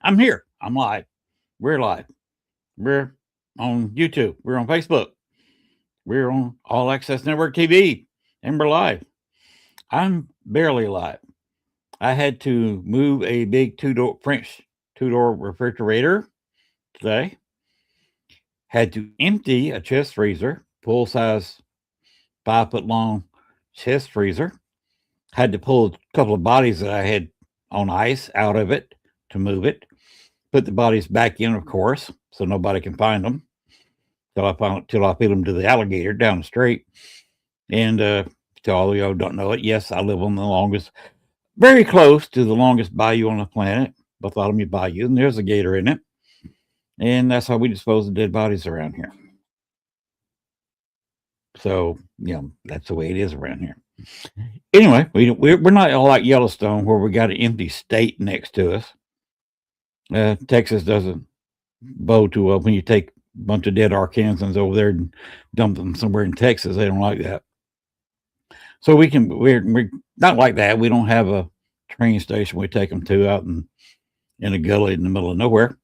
I'm here. I'm live. We're live. We're on YouTube. We're on Facebook. We're on All Access Network TV. And we're live. I'm barely live. I had to move a big French two-door refrigerator today. Had to empty a chest freezer, full-size 5-foot long chest freezer. Had to pull a couple of bodies that I had on ice out of it to move it. Put the bodies back in, of course, so nobody can find them till I feed them to the alligator down the street. And to all of y'all who don't know it, yes, I live on the longest, very close to the longest bayou on the planet, Bartholomew Bayou, and there's a gator in it. And that's how we dispose of dead bodies around here. So, that's the way it is around here. Anyway, we're not all like Yellowstone where we got an empty state next to us. Texas doesn't bow too well when you take a bunch of dead Arkansans over there and dump them somewhere in Texas. They don't like that. So we're not like that. We don't have a train station we take them to out in a gully in the middle of nowhere.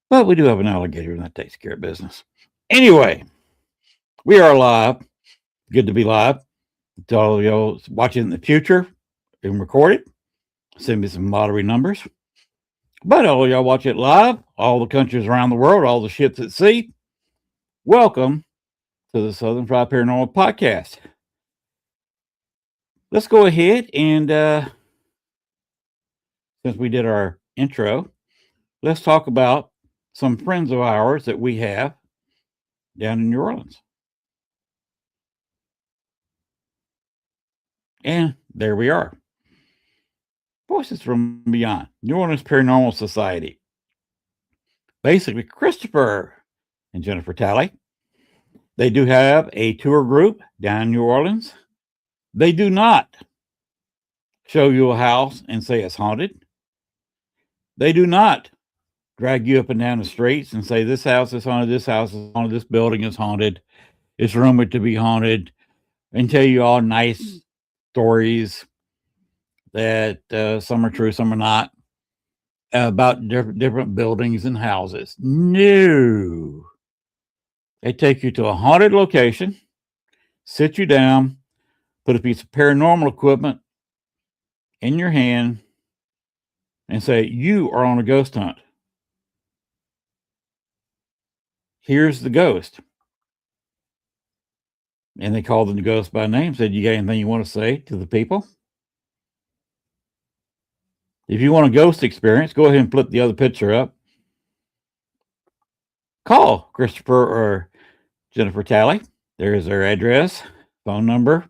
But we do have an alligator, and that takes care of business. Anyway, we are live. Good to be live. To all of y'all watching in the future and record it, send me some lottery numbers. But all of y'all watch it live, all the countries around the world, all the ships at sea, welcome to the Southern Fried Paranormal podcast. Let's go ahead and, since we did our intro, let's talk about some friends of ours that we have down in New Orleans. And there we are. Voices from Beyond, New Orleans Paranormal Society. Basically, Christopher and Jennifer Talley. They do have a tour group down in New Orleans. They do not show you a house and say it's haunted. They do not drag you up and down the streets and say this house is haunted, this house is haunted, this building is haunted, it's rumored to be haunted, and tell you all nice stories that some are true, some are not, about different buildings and houses. No. They take you to a haunted location, sit you down, put a piece of paranormal equipment in your hand, and say, you are on a ghost hunt. Here's the ghost. And they called the ghost by name, said, you got anything you want to say to the people? If you want a ghost experience, go ahead and flip the other picture up. Call Christopher or Jennifer Talley. There's their address, phone number.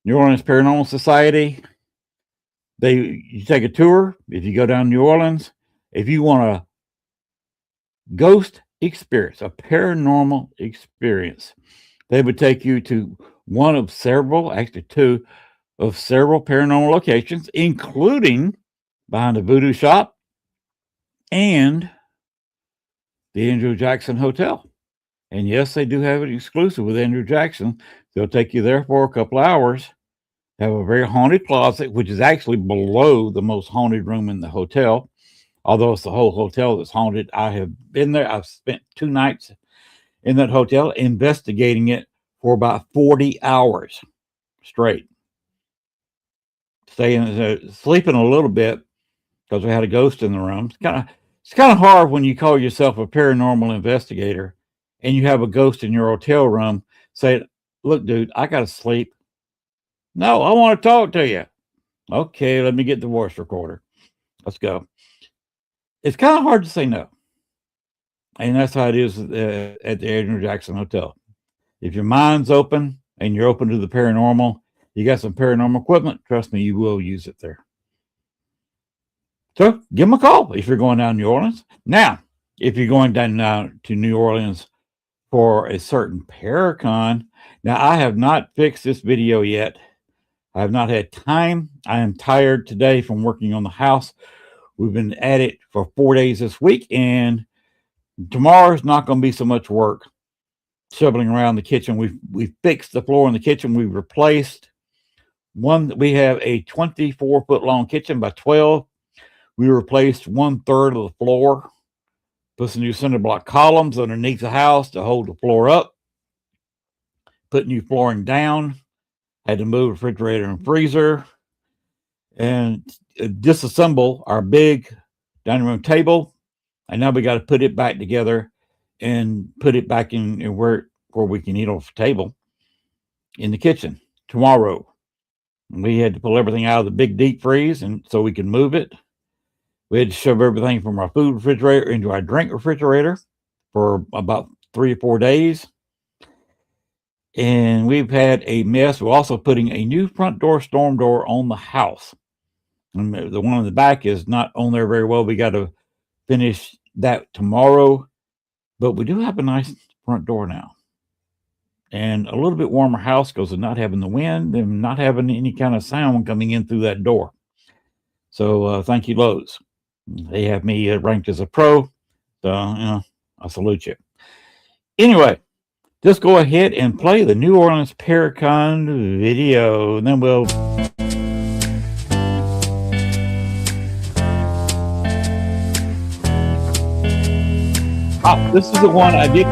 New Orleans Paranormal Society. You take a tour. If you go down to New Orleans, if you want a ghost experience, a paranormal experience, they would take you to one of several, actually two of several paranormal locations, including behind the Voodoo Shop and the Andrew Jackson Hotel. And yes, they do have it exclusive with Andrew Jackson. They'll take you there for a couple of hours. They have a very haunted closet, which is actually below the most haunted room in the hotel. Although it's the whole hotel that's haunted. I have been there. I've spent 2 nights in that hotel investigating it for about 40 hours straight. Sleeping a little bit because we had a ghost in the room. It's kind of hard when you call yourself a paranormal investigator and you have a ghost in your hotel room. Say, look, dude, I got to sleep. No, I want to talk to you. Okay, let me get the voice recorder. Let's go. It's kind of hard to say no. And that's how it is at the Andrew Jackson Hotel. If your mind's open and you're open to the paranormal, you got some paranormal equipment, trust me, you will use it there. So give them a call if you're going down to New Orleans. Now, if you're going down to New Orleans for a certain Paracon, now I have not fixed this video yet. I have not had time. I am tired today from working on the house. We've been at it for 4 days this week, and tomorrow's not going to be so much work shoveling around the kitchen. We've fixed the floor in the kitchen. We've replaced one. We have a 24-foot long kitchen by 12. We replaced 1/3 of the floor, put some new cinder block columns underneath the house to hold the floor up, put new flooring down, had to move refrigerator and freezer, and disassemble our big dining room table. And now we got to put it back together and put it back in where we can eat off the table in the kitchen tomorrow. We had to pull everything out of the big deep freeze, and so we can move it. We had to shove everything from our food refrigerator into our drink refrigerator for about 3 or 4 days. And we've had a mess. We're also putting a new front door storm door on the house. And the one in the back is not on there very well. We got to finish that tomorrow. But we do have a nice front door now. And a little bit warmer house because of not having the wind and not having any kind of sound coming in through that door. So thank you, Lowe's. They have me ranked as a pro. So, I salute you. Anyway, just go ahead and play the New Orleans Paracon video, and then we'll... Oh, this is the one I did.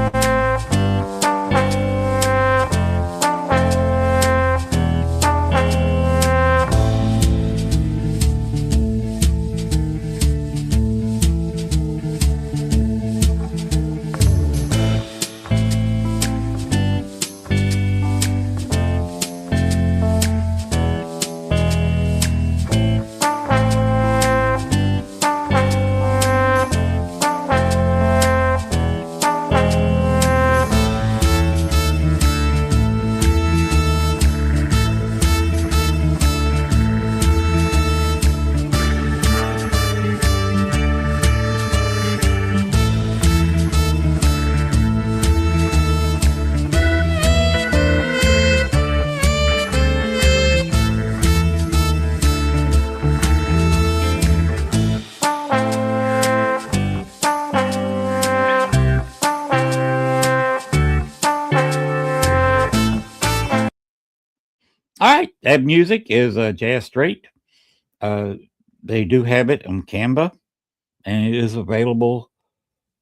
All right, that music is Jazz Straight. They do have it on Canva, and it is available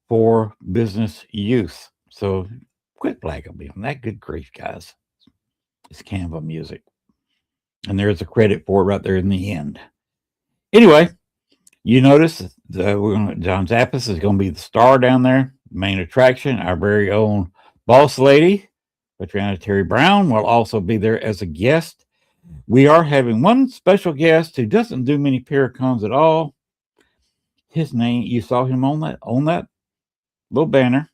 for business use. So quit blagging me on that. Good grief, guys. It's Canva music. And there's a credit for it right there in the end. Anyway, you notice John Zappas is going to be the star down there, main attraction. Our very own boss lady, Patriana Terry Brown, will also be there as a guest. We are having one special guest who doesn't do many Paracons at all. His name, you saw him on that little banner.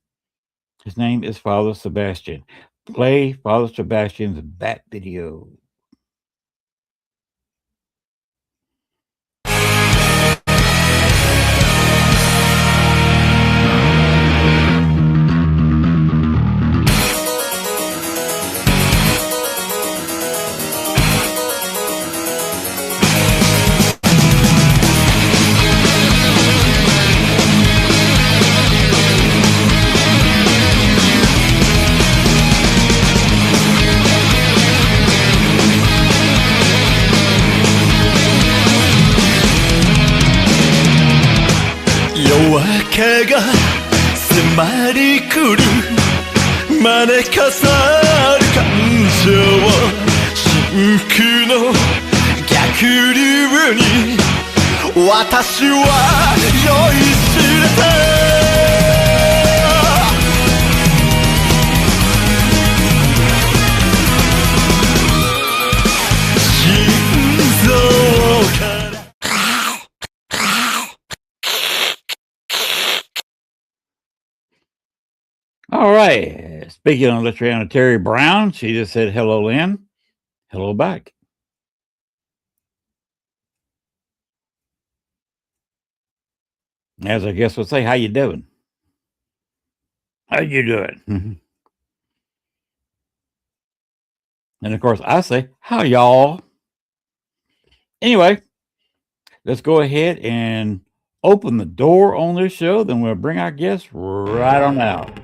His name is Father Sebastian. Play Father Sebastian's Bat video.夜が迫り来る招かさる感情真空の逆流に私は酔いしれたAll right. Speaking of Patriana Terry Brown, she just said, hello, Len. Hello back. As I guess would say, how you doing? How you doing? And of course, I say, how y'all? Anyway, let's go ahead and open the door on this show. Then we'll bring our guests right on out.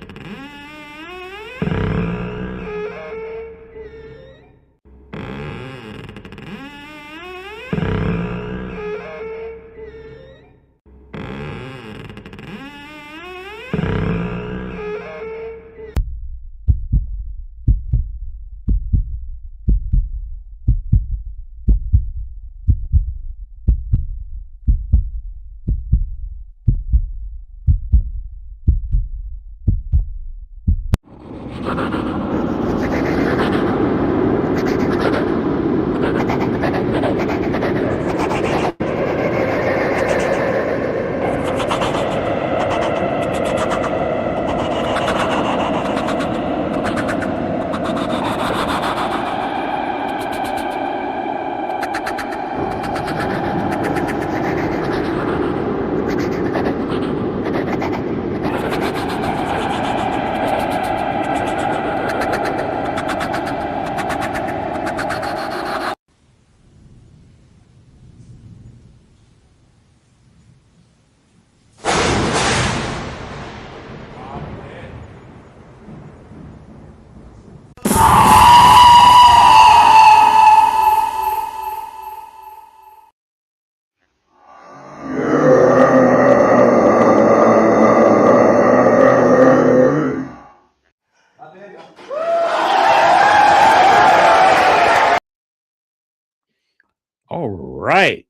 right.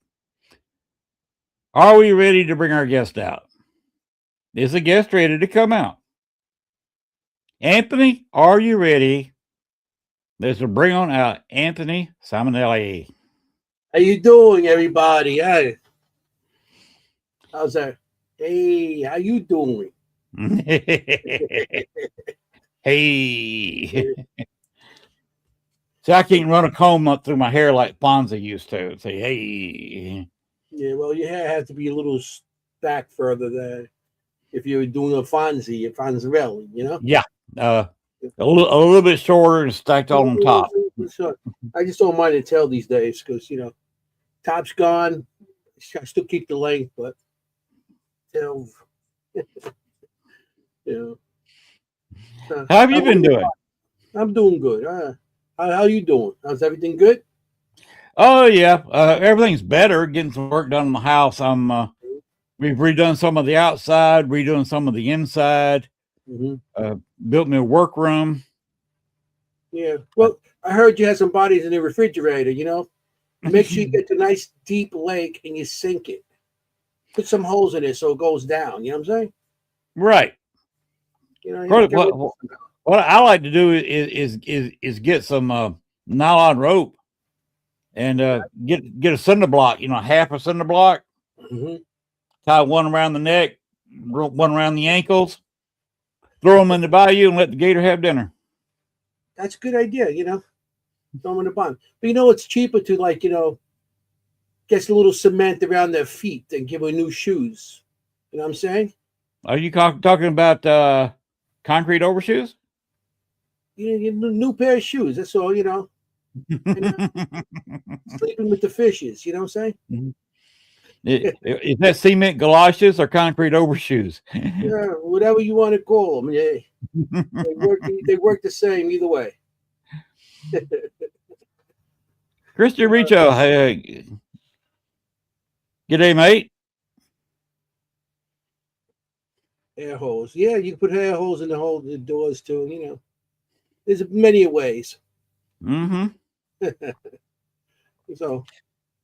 Are we ready to bring our guest out? Is the guest ready to come out? Anthony, are you ready? Let's bring on out Anthony Simonelli. How you doing, everybody? Hey, how's that? Hey, how you doing? Hey. See, I can't run a comb up through my hair like Fonzie used to. Say, hey. Yeah, well, your hair has to be a little back further than if you were doing a Fonzarelli, you know? Yeah. A little bit shorter and stacked on top. So, I just don't mind the tail these days because, top's gone. I still keep the length, but tail, How have you been doing? I'm doing good. How you doing? How's everything good? Oh yeah, everything's better. Getting some work done in the house. We've redone some of the outside, redoing some of the inside. Built me a workroom. Yeah. Well, I heard you had some bodies in the refrigerator. Make sure you get the nice deep lake and you sink it. Put some holes in it so it goes down. You know what I'm saying? Right. What What I like to do is get some nylon rope and get a cinder block. Half a cinder block. Tie one around the neck, one around the ankles. Throw them in the bayou and let the gator have dinner. That's a good idea. Throw them in the pond. But it's cheaper to get a little cement around their feet and give them new shoes. You know what I'm saying? Are you talking about concrete overshoes? New pair of shoes. That's all. Sleeping with the fishes. You know what I'm saying? Is that cement galoshes or concrete overshoes? Yeah, whatever you want to call them. Yeah. They work the same either way. Christy Richo, hey, g'day, mate. Air holes. Yeah, you can put air holes in the doors too. There's many ways. So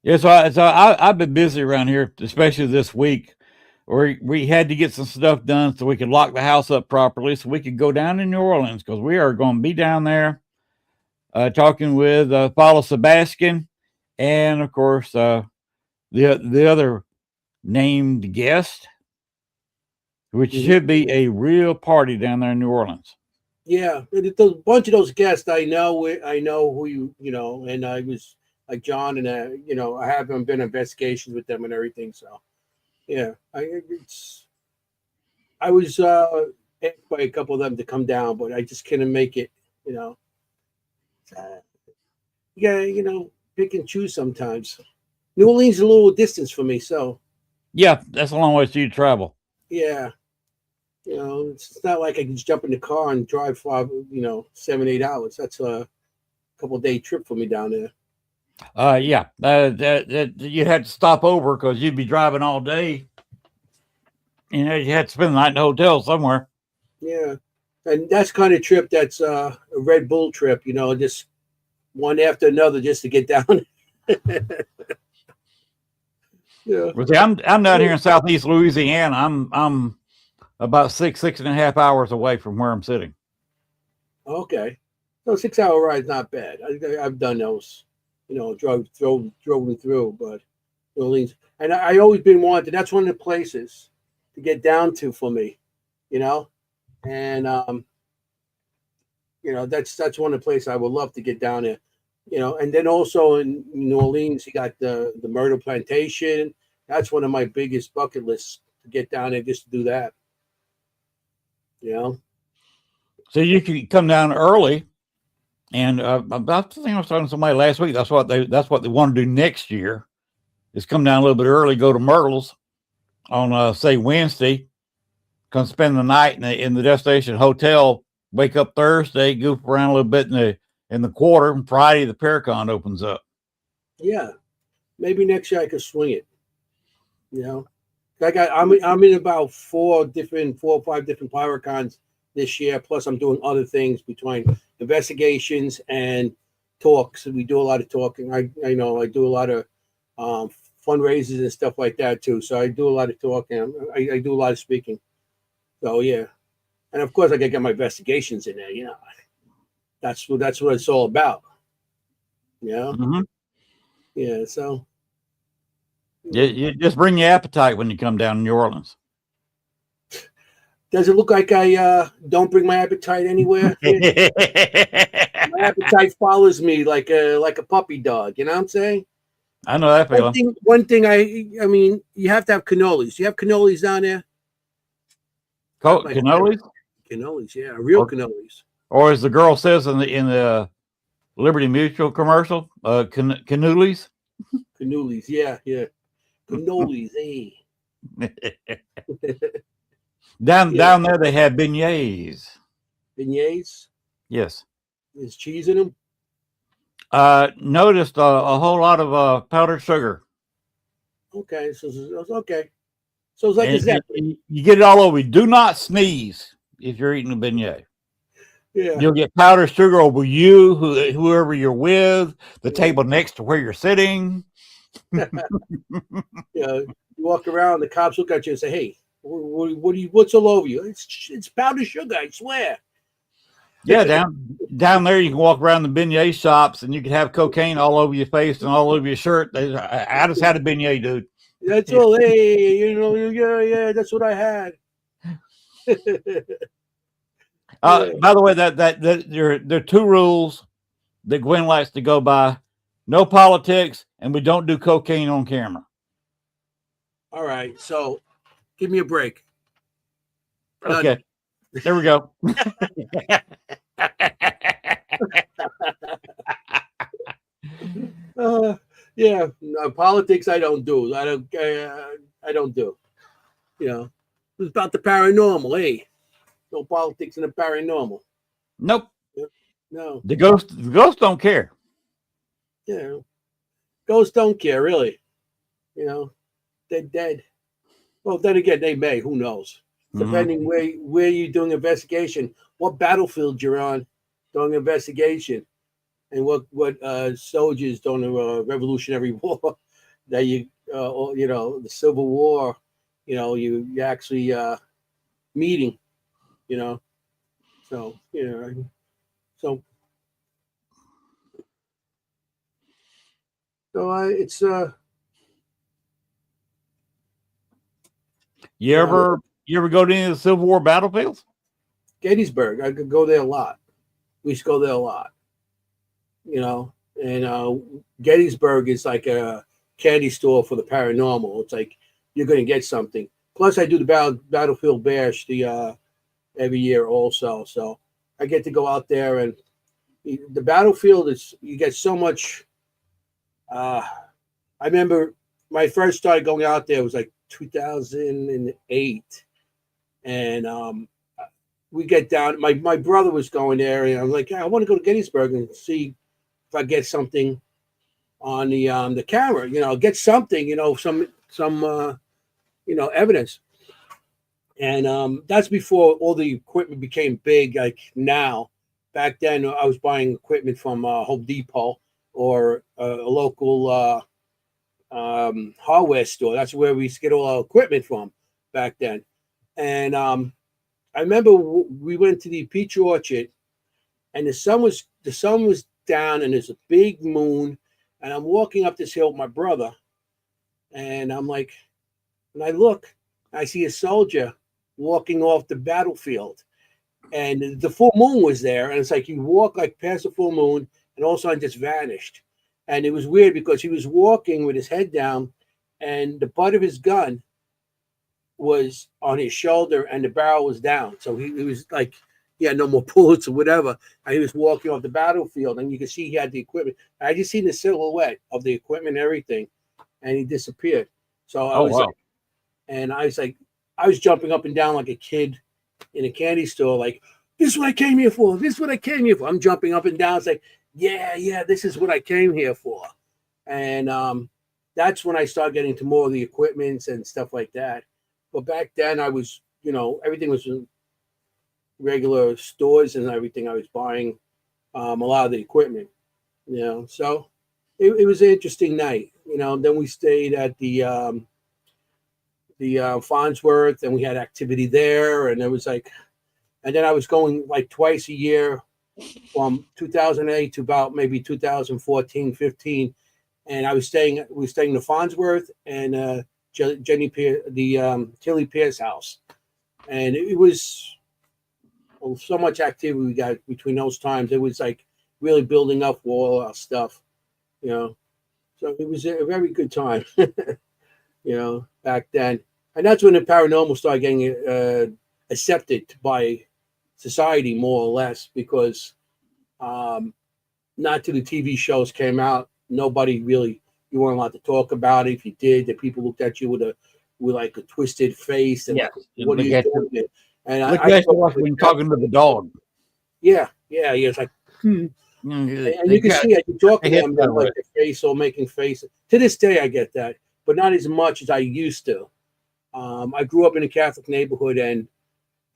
I've been busy around here, especially this week, where we had to get some stuff done so we could lock the house up properly, so we could go down to New Orleans because we are going to be down there talking with Paula Sebastian, and of course the other named guest, which should be a real party down there in New Orleans. Yeah, a bunch of those guests I know who and I was like John, and I haven't been investigations with them and everything. So yeah, I was asked by a couple of them to come down, but I just couldn't make it. Pick and choose sometimes. New Orleans is a little distance for me, so yeah, that's a long way for you to travel. Yeah. It's not like I can just jump in the car and drive for 7-8 hours. That's a couple day trip for me down there. Yeah, you had to stop over because you'd be driving all day. You had to spend the night in the hotel somewhere. Yeah, and that's kind of trip that's a Red Bull trip. Just one after another just to get down. Yeah. Well, see, I'm down here in Southeast Louisiana. I'm about 6.5 hours away from where I'm sitting. Okay, so 6 hour ride's not bad. I've done those. Drove through, but New Orleans, and I always been wanted. That's one of the places to get down to for me, and that's one of the places I would love to get down there, and then also in New Orleans, you got the Myrtle Plantation. That's one of my biggest bucket lists to get down there just to do that. So you can come down early. And about the thing I was talking to somebody last week. That's what they want to do next year. Is come down a little bit early, go to Myrtle's on say Wednesday, come spend the night in the destination hotel, wake up Thursday, goof around a little bit in the quarter, and Friday the Paracon opens up. Yeah, maybe next year I could swing it. I'm in about 4 or 5 different Paracons this year. Plus, I'm doing other things between investigations and talks. We do a lot of talking. I do a lot of um, fundraisers and stuff like that too. So I do a lot of talking. I do a lot of speaking. So yeah, and of course I gotta get my investigations in there. You know, that's what it's all about. You know, Mm-hmm. yeah. So You just bring your appetite when you come down to New Orleans. does it look like I don't bring my appetite anywhere? My appetite follows me like a puppy dog. You know what I'm saying? I know that feeling. One thing. I mean, you have to have cannolis. You have cannolis down there. Like Cannolis, cannolis, yeah, real cannolis. or as the girl says in the Liberty Mutual commercial, cannolis. Cannolis, yeah, yeah. Cannolis, hey. Down Yeah. there they have beignets. Beignets. Yes. There's cheese in them. Noticed a whole lot of powdered sugar. Okay, so okay. So it's like a Zeppelin. You get it all over. Do not sneeze if you're eating a beignet. Yeah. You'll get powdered sugar over you, whoever you're with, the table next to where you're sitting. Yeah. You walk around, the cops look at you and say, "Hey, what's all over you?" It's powdered sugar, I swear. Yeah, down there you can walk around the beignet shops and you can have cocaine all over your face and all over your shirt. I just had a beignet, dude. That's all. Hey, yeah, that's what I had. By the way, that there are two rules that Gwen likes to go by: no politics, and we don't do cocaine on camera. All right, so give me a break. Okay, there we go. Yeah, no, politics I don't do. I don't do. You know, it's about the paranormal. Hey, no politics in the paranormal. Nope. No. The ghosts don't care. Yeah, ghosts don't care really. You know, they're dead. Well, then again, they may. Who knows? Depending where you're doing investigation, what battlefield you're on doing investigation, and what soldiers during the Revolutionary War that or, you know, the Civil War, you know, you actually meeting, you know, so you know, so it's You ever go to any of the Civil War battlefields? Gettysburg. I could go there a lot. We used to go there a lot, you know, and Gettysburg is like a candy store for the paranormal. It's like you're going to get something. Plus, I do the battlefield bash every year also, so I get to go out there, and the battlefield is, you get so much. I remember when I first started going out there, it was like 2008, and we get down. My brother was going there, and I was like, I want to go to Gettysburg and see if I get something on the camera. You know, get something. You know, some you know, evidence. And that's before all the equipment became big like now. Back then, I was buying equipment from Home Depot or a local hardware store. That's where we used to get all our equipment from back then. And I remember we went to the peach orchard, and the sun was down, and there's a big moon, and I'm walking up this hill with my brother, and I'm like, and I look, I see a soldier walking off the battlefield, and the full moon was there, and it's like you walk like past the full moon, and all of a sudden just vanished. And it was weird because he was walking with his head down, and the butt of his gun was on his shoulder, and the barrel was down. So he was like, he had no more bullets or whatever. And he was walking off the battlefield, and you could see he had the equipment. I just seen the silhouette of the equipment and everything, and he disappeared. So I was jumping up and down like a kid in a candy store, like, this is what I came here for. This is what I came here for. I'm jumping up and down. It's like, yeah, this is what I came here for. And that's when I started getting to more of the equipments and stuff like that. But back then I was, you know, everything was in regular stores and everything. I was buying a lot of the equipment, you know. So it was an interesting night. you know, then we stayed at the Farnsworth, and we had activity there, and it was like, and then I was going like twice a year from 2008 to about maybe 2014, 15, and we were staying in the Farnsworth and Jenny Pierce, the Tilly Pierce house, and it was so much activity we got between those times. It was like really building up for all our stuff, you know. So it was a very good time, you know, back then. And that's when the paranormal started getting accepted by society, more or less, because not till the TV shows came out, nobody really, you weren't allowed to talk about it. If you did, the people looked at you with like a twisted face and Yes. like, what are you doing? And Look at you like when you're talking to the dog. yeah. It's like, and you can see as you talk to them, they're like their face or making faces. To this day, I get that, but not as much as I used to. I grew up in a Catholic neighborhood, and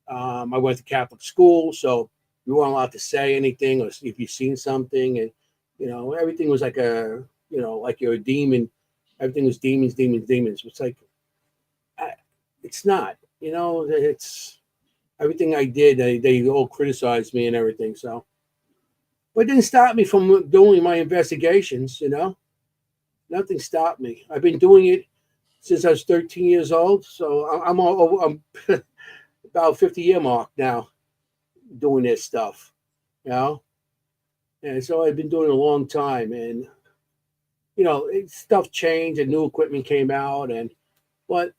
I went to Catholic school, so you weren't allowed to say anything, or if you've seen something, and you know, everything was like a, you know, like you're a demon. Everything was demons. It's like, it's not, you know, it's everything I did. They all criticized me and everything. So, but it didn't stop me from doing my investigations. You know, nothing stopped me. I've been doing it since I was 13 years old. So I'm about 50-year mark now doing this stuff, you know. And so I've been doing it a long time, and you know, stuff changed and new equipment came out, but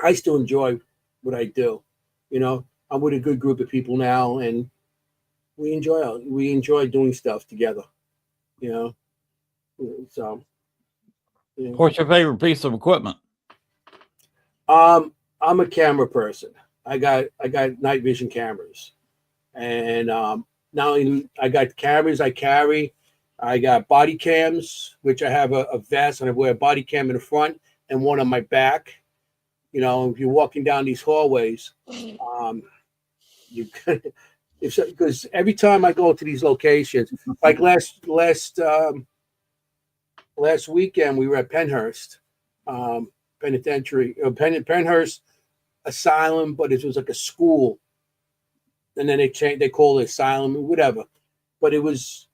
I still enjoy what I do. You know, I'm with a good group of people now, and we enjoy doing stuff together. You know, so. You know. What's your favorite piece of equipment? I'm a camera person. I got night vision cameras, and now I got cameras I carry. I got body cams, which I have a vest, and I wear a body cam in the front and one on my back. You know, if you're walking down these hallways, you because every time I go to these locations, like last weekend we were at Penhurst Penitentiary, Penhurst Asylum, but it was like a school, and then they called it asylum, whatever. But it was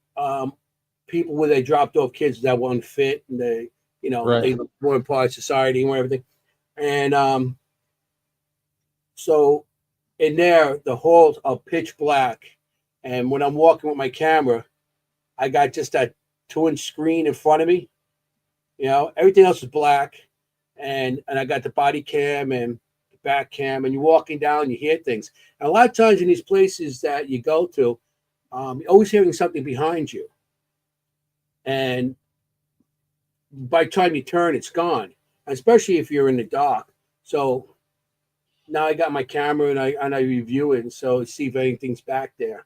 people where they dropped off kids that weren't fit, and they, you know, they weren't part of society and everything. And so in there, the halls are pitch black, and when I'm walking with my camera, I got just that 2-inch screen in front of me. You know, everything else is black, and I got the body cam and the back cam, and you're walking down, you hear things. And a lot of times in these places that you go to, you're always hearing something behind you, and by the time you turn, it's gone. Especially if you're in the dark. So now I got my camera and I review it, and so see if anything's back there.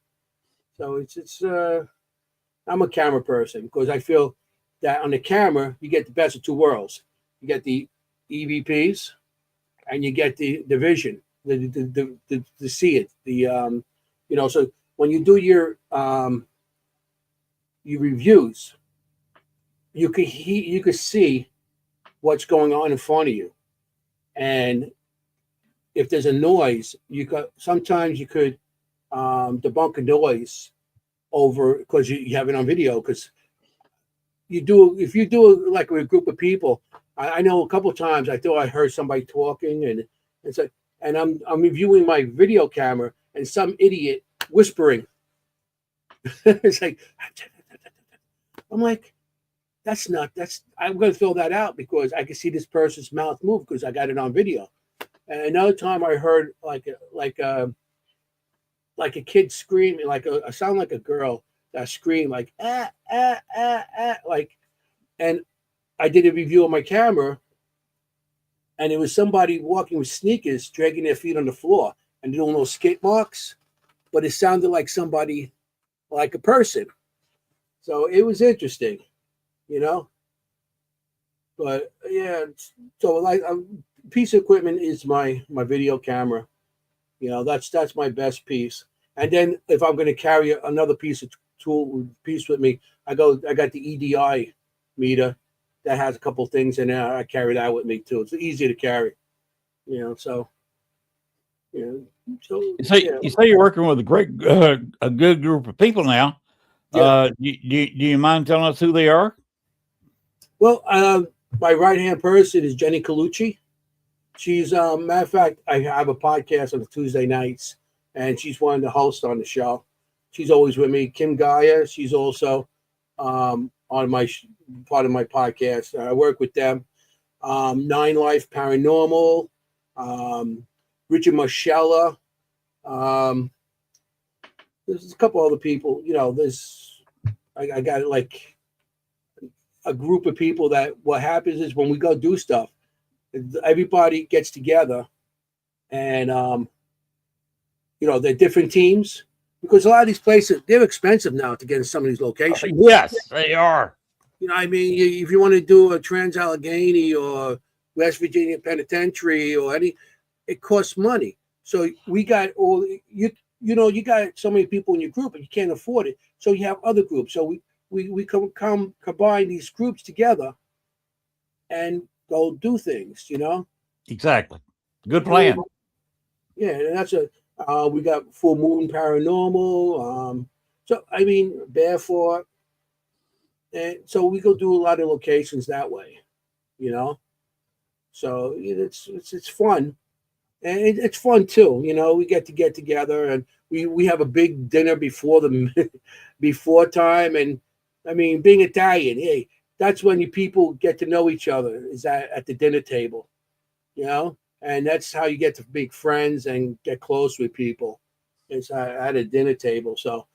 So it's I'm a camera person because I feel that on the camera you get the best of two worlds. You get the EVPs and you get the vision, the see it. You know, so when you do your reviews, you could see what's going on in front of you, and if there's a noise, sometimes you could debunk a noise over because you have it on video. Because if you do like with a group of people, I know a couple of times I thought I heard somebody talking, and it's like, and I'm reviewing my video camera, and some idiot whispering. It's like, I'm like, I'm going to throw that out because I can see this person's mouth move because I got it on video. And another time I heard like a kid screaming, a sound like a girl that screamed like like, and I did a review on my camera, and it was somebody walking with sneakers, dragging their feet on the floor and doing those skate marks, but it sounded like somebody, like a person. So it was interesting, you know. But yeah, so like a piece of equipment is my video camera. You know, that's my best piece. And then if I'm going to carry another piece with me, I got the EDI meter that has a couple things in there. I carry that with me too. It's easy to carry, you know. So, so You say you're working with a good group of people now. Yeah. Do you mind telling us who they are? Well, my right hand person is Jenny Colucci. She's matter of fact, I have a podcast on the Tuesday nights, and she's one of the hosts on the show. She's always with me. Kim Gaia, she's also on my part of my podcast. I work with them. 9Life Paranormal, Richard Marcella. There's a couple other people. You know, I got like a group of people that what happens is when we go do stuff, everybody gets together and they're different teams because a lot of these places, they're expensive now to get in some of these locations. Yes, they are. You know, I mean, if you want to do a Trans-Allegheny or West Virginia Penitentiary or it costs money. So we got you got so many people in your group and you can't afford it. So you have other groups. So we combine these groups together and go do things, you know? Exactly. Good plan. Yeah, and that's we got Full Moon Paranormal. So I mean, Barefoot. And so we go do a lot of locations that way, you know? So it's fun. And it's fun too, you know. We get together and we have a big dinner before before time. And I mean, being Italian, hey, that's when you people get to know each other, is at the dinner table, you know, and that's how you get to make friends and get close with people. It's at a dinner table. So,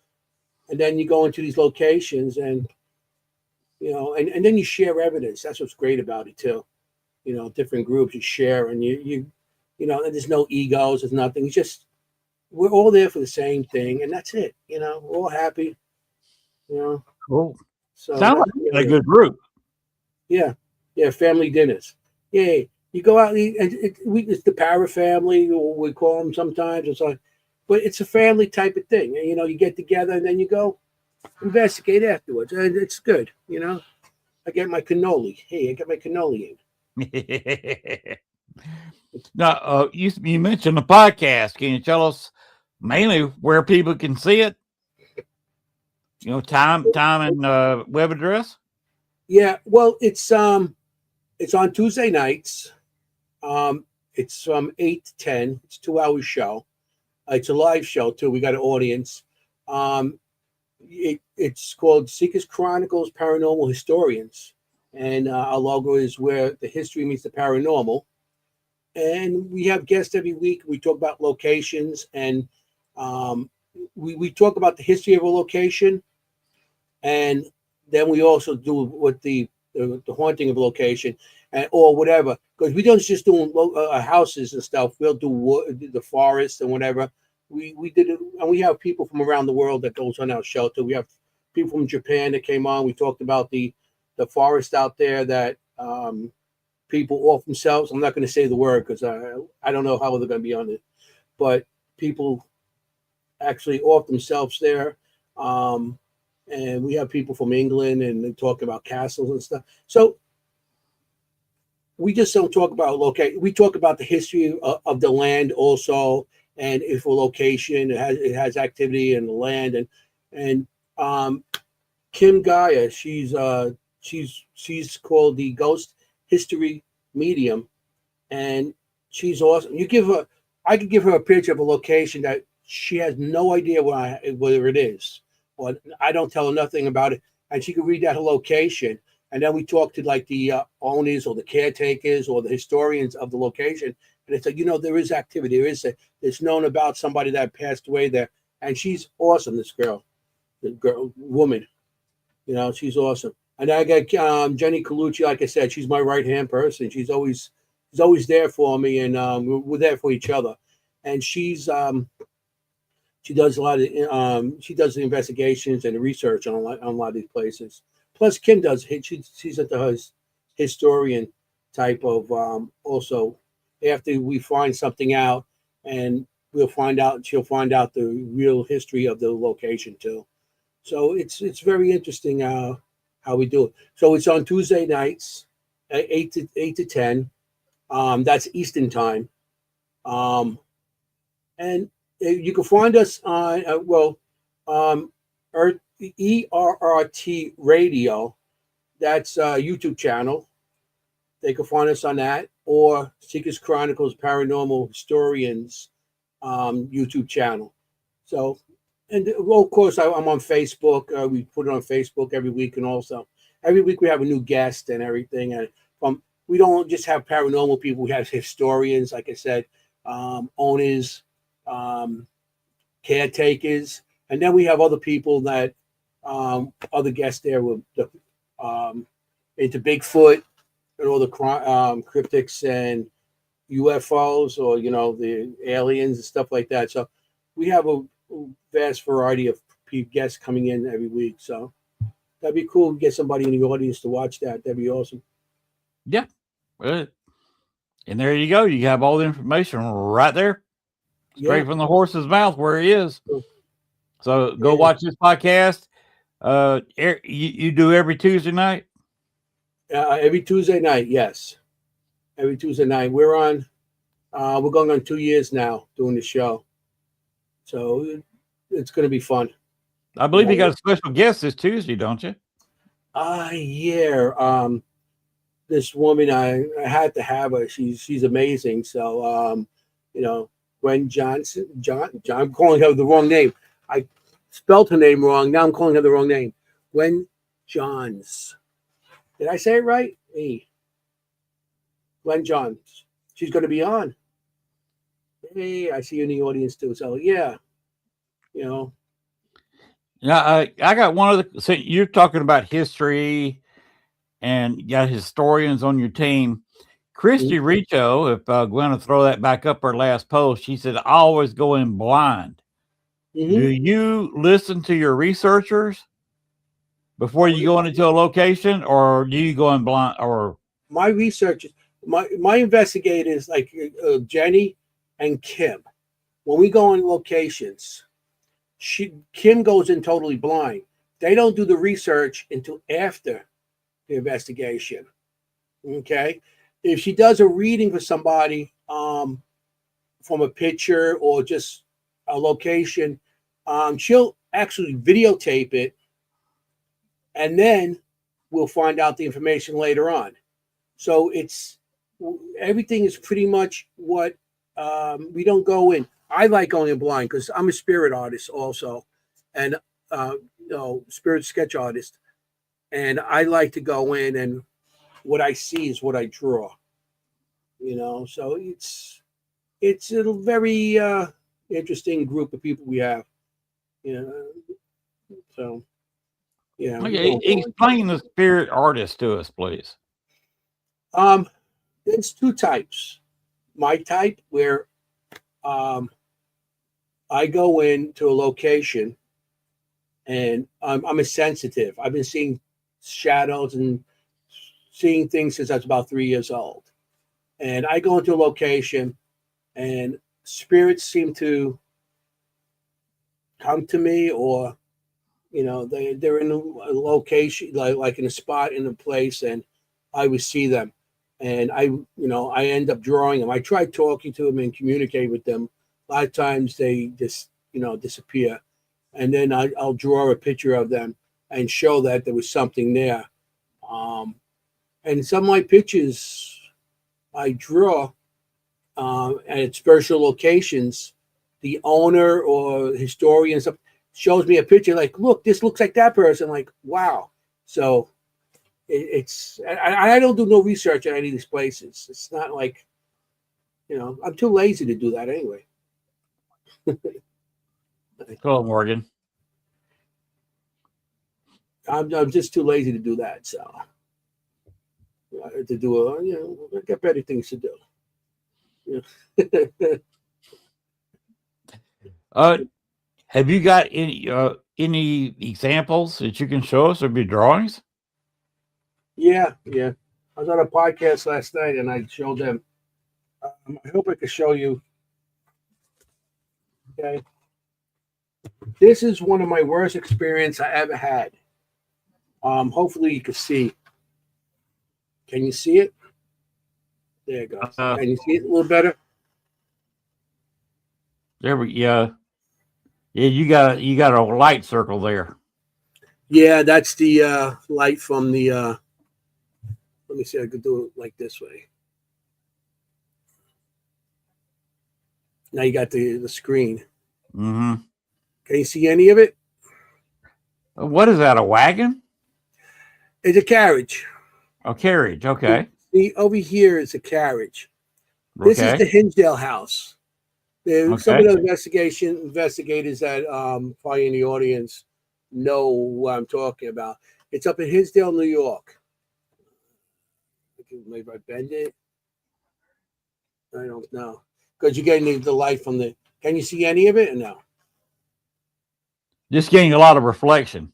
and then you go into these locations and, you know, and then you share evidence. That's what's great about it too. You know, different groups you share and you know, and there's no egos, there's nothing. It's just, we're all there for the same thing and that's it. You know, we're all happy, you know. Cool. So sounds like a good group. Yeah, family dinners. Yeah, you go out and eat, and it's the para family, or we call them sometimes. It's like, but it's a family type of thing. And, you know, you get together and then you go investigate afterwards, and it's good. You know, I get my cannoli. Hey, I got my cannoli in. Now, you mentioned the podcast. Can you tell us mainly where people can see it? You know, time and web address. Yeah, well, it's on Tuesday nights. It's from 8 to 10. It's a 2-hour show. It's a live show too. We got an audience. It's called Seekers Chronicles Paranormal Historians, and our logo is where the history meets the paranormal. And we have guests every week. We talk about locations, and we talk about the history of a location, and then we also do what the haunting of a location, or whatever. Because we don't just do houses and stuff. We'll do the forest and whatever. We did it, and we have people from around the world that goes on our show too. We have people from Japan that came on. We talked about the forest out there that people off themselves. I'm not going to say the word because I don't know how they're going to be on it, but people actually off themselves there. And we have people from England, and they talk about castles and stuff. So we just don't talk about location. We talk about the history of the land also, and if a location it has activity in the land, and Kim Gaia, she's called the Ghost History Medium, and she's awesome. I could give her a picture of a location that she has no idea where it is, or I don't tell her nothing about it, and she could read that location. And then we talk to like the owners or the caretakers or the historians of the location. And it's like, you know, there is activity. It's known about somebody that passed away there. And she's awesome, this woman. You know, she's awesome. And I got Jenny Colucci, like I said, she's my right-hand person. She's always there for me, and we're there for each other. And she does a lot of she does the investigations and the research on a lot of these places. Plus, Kim does. She's at the historian type of also. After we find something out, and she'll find out the real history of the location too. So it's very interesting how we do it. So it's on Tuesday nights at 8 to 10. That's Eastern time. And you can find us on ERRT Radio. That's a YouTube channel. They can find us on that, or Seekers Chronicles Paranormal Historians YouTube channel. So, and well, of course, I'm on Facebook. We put it on Facebook every week, and also every week we have a new guest and everything. And we don't just have paranormal people; we have historians, like I said, owners, caretakers, and then we have other people that other guests there with into Bigfoot and all the cryptics and UFOs, or the aliens and stuff like that. So we have a vast variety of guests coming in every week. So that'd be cool to get somebody in the audience to watch that. That'd be awesome. Yeah. And there you go. You have all the information right there, straight from the horse's mouth where he is. So go watch this podcast. You do every Tuesday night? Every Tuesday night, yes. Every Tuesday night. We're going on 2 years now doing the show. So it's going to be fun. I believe you got a special guest this Tuesday, don't you? Yeah. This woman, I had to have her. She's amazing. So, Gwen Johnson. I'm calling her the wrong name. I spelled her name wrong. Now I'm calling her the wrong name. Gwen Johns. Did I say it right? Hey. Len Johns. She's going to be on. Hey, I see you in the audience too. So yeah, Yeah, I got one of the. So you're talking about history, and you got historians on your team. Christy Richo, if Gwen will throw that back up her last post, she said, "I always go in blind." Mm-hmm. Do you listen to your researchers before you go into a location, or do you go in blind? Or my researchers, my investigators like Jenny and Kim, when we go on locations, Kim goes in totally blind. They don't do the research until after the investigation. Okay, if she does a reading for somebody from a picture or just a location, she'll actually videotape it, and then we'll find out the information later on. So everything is pretty much what we don't go in. I like going in blind because I'm a spirit artist also, and spirit sketch artist, and I like to go in, and what I see is what I draw. So it's a very interesting group of people we have. So yeah. okay, explain the spirit artist to us, please. There's two types. My type, where I go into a location and I'm a sensitive. I've been seeing shadows and seeing things since I was about 3 years old. And I go into a location and spirits seem to come to me, or they're in a location, like in a spot in a place, and I would see them, and I end up drawing them. I try talking to them and communicate with them. A lot of times they just disappear, and then I'll draw a picture of them and show that there was something there. And some of my pictures I draw at special locations, the owner or historian stuff shows me a picture like, look, this looks like that person. Like, wow. So I don't do no research at any of these places. It's not like, I'm too lazy to do that anyway. Hello, Morgan. I'm just too lazy to do that. So to do I got better things to do. Have you got any examples that you can show us of your drawings? Yeah. I was on a podcast last night and I showed them. I hope I can show you. Okay. This is one of my worst experience I ever had. Hopefully you can see. Can you see it? There it goes. Can you see it a little better? There we yeah. Yeah, you got a light circle there. Yeah, that's the light from the let me see, I could do it like this way. Now you got the screen. Mm-hmm. Can you see any of it? What is that? A wagon? It's a carriage. A carriage? Okay. See, over here is a carriage. This is the Hinsdale house. Some of the investigators that probably in the audience know what I'm talking about. It's up in Hinsdale, New York. Maybe I bend it. I don't know. Because you're getting the light from the. Can you see any of it or no? Just getting a lot of reflection.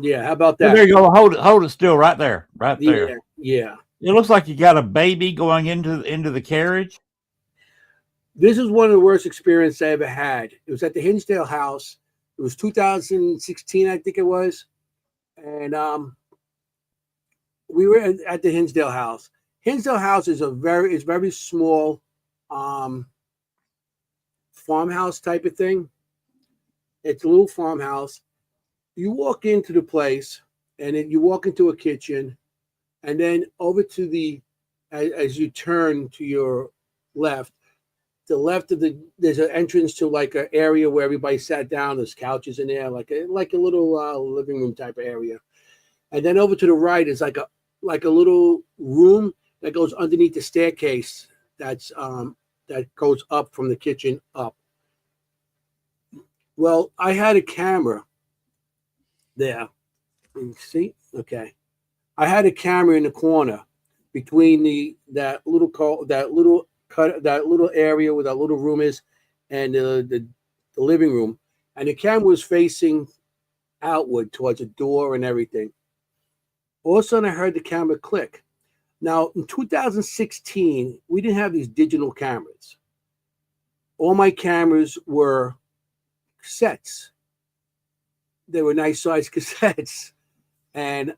Yeah, how about that? Well, there you go. Hold it still right there. Right there. Yeah. It looks like you got a baby going into the carriage. This is one of the worst experiences I ever had. It was at the Hinsdale house. It was 2016, I think it was. And we were at the Hinsdale house. Hinsdale house is very small farmhouse type of thing. It's a little farmhouse. You walk into the place, and then you walk into a kitchen, and then over to the as you turn to your left, the left of there's an entrance to like an area where everybody sat down. There's couches in there, like a little living room type of area. And then over to the right is like a little room that goes underneath the staircase. That goes up from the kitchen up. Well, I had a camera there. You see? Okay. I had a camera in the corner between that little area where that little room is and the living room, and the camera was facing outward towards a door and everything. All of a sudden, I heard the camera click. Now, in 2016, we didn't have these digital cameras. All my cameras were cassettes. They were nice size cassettes, and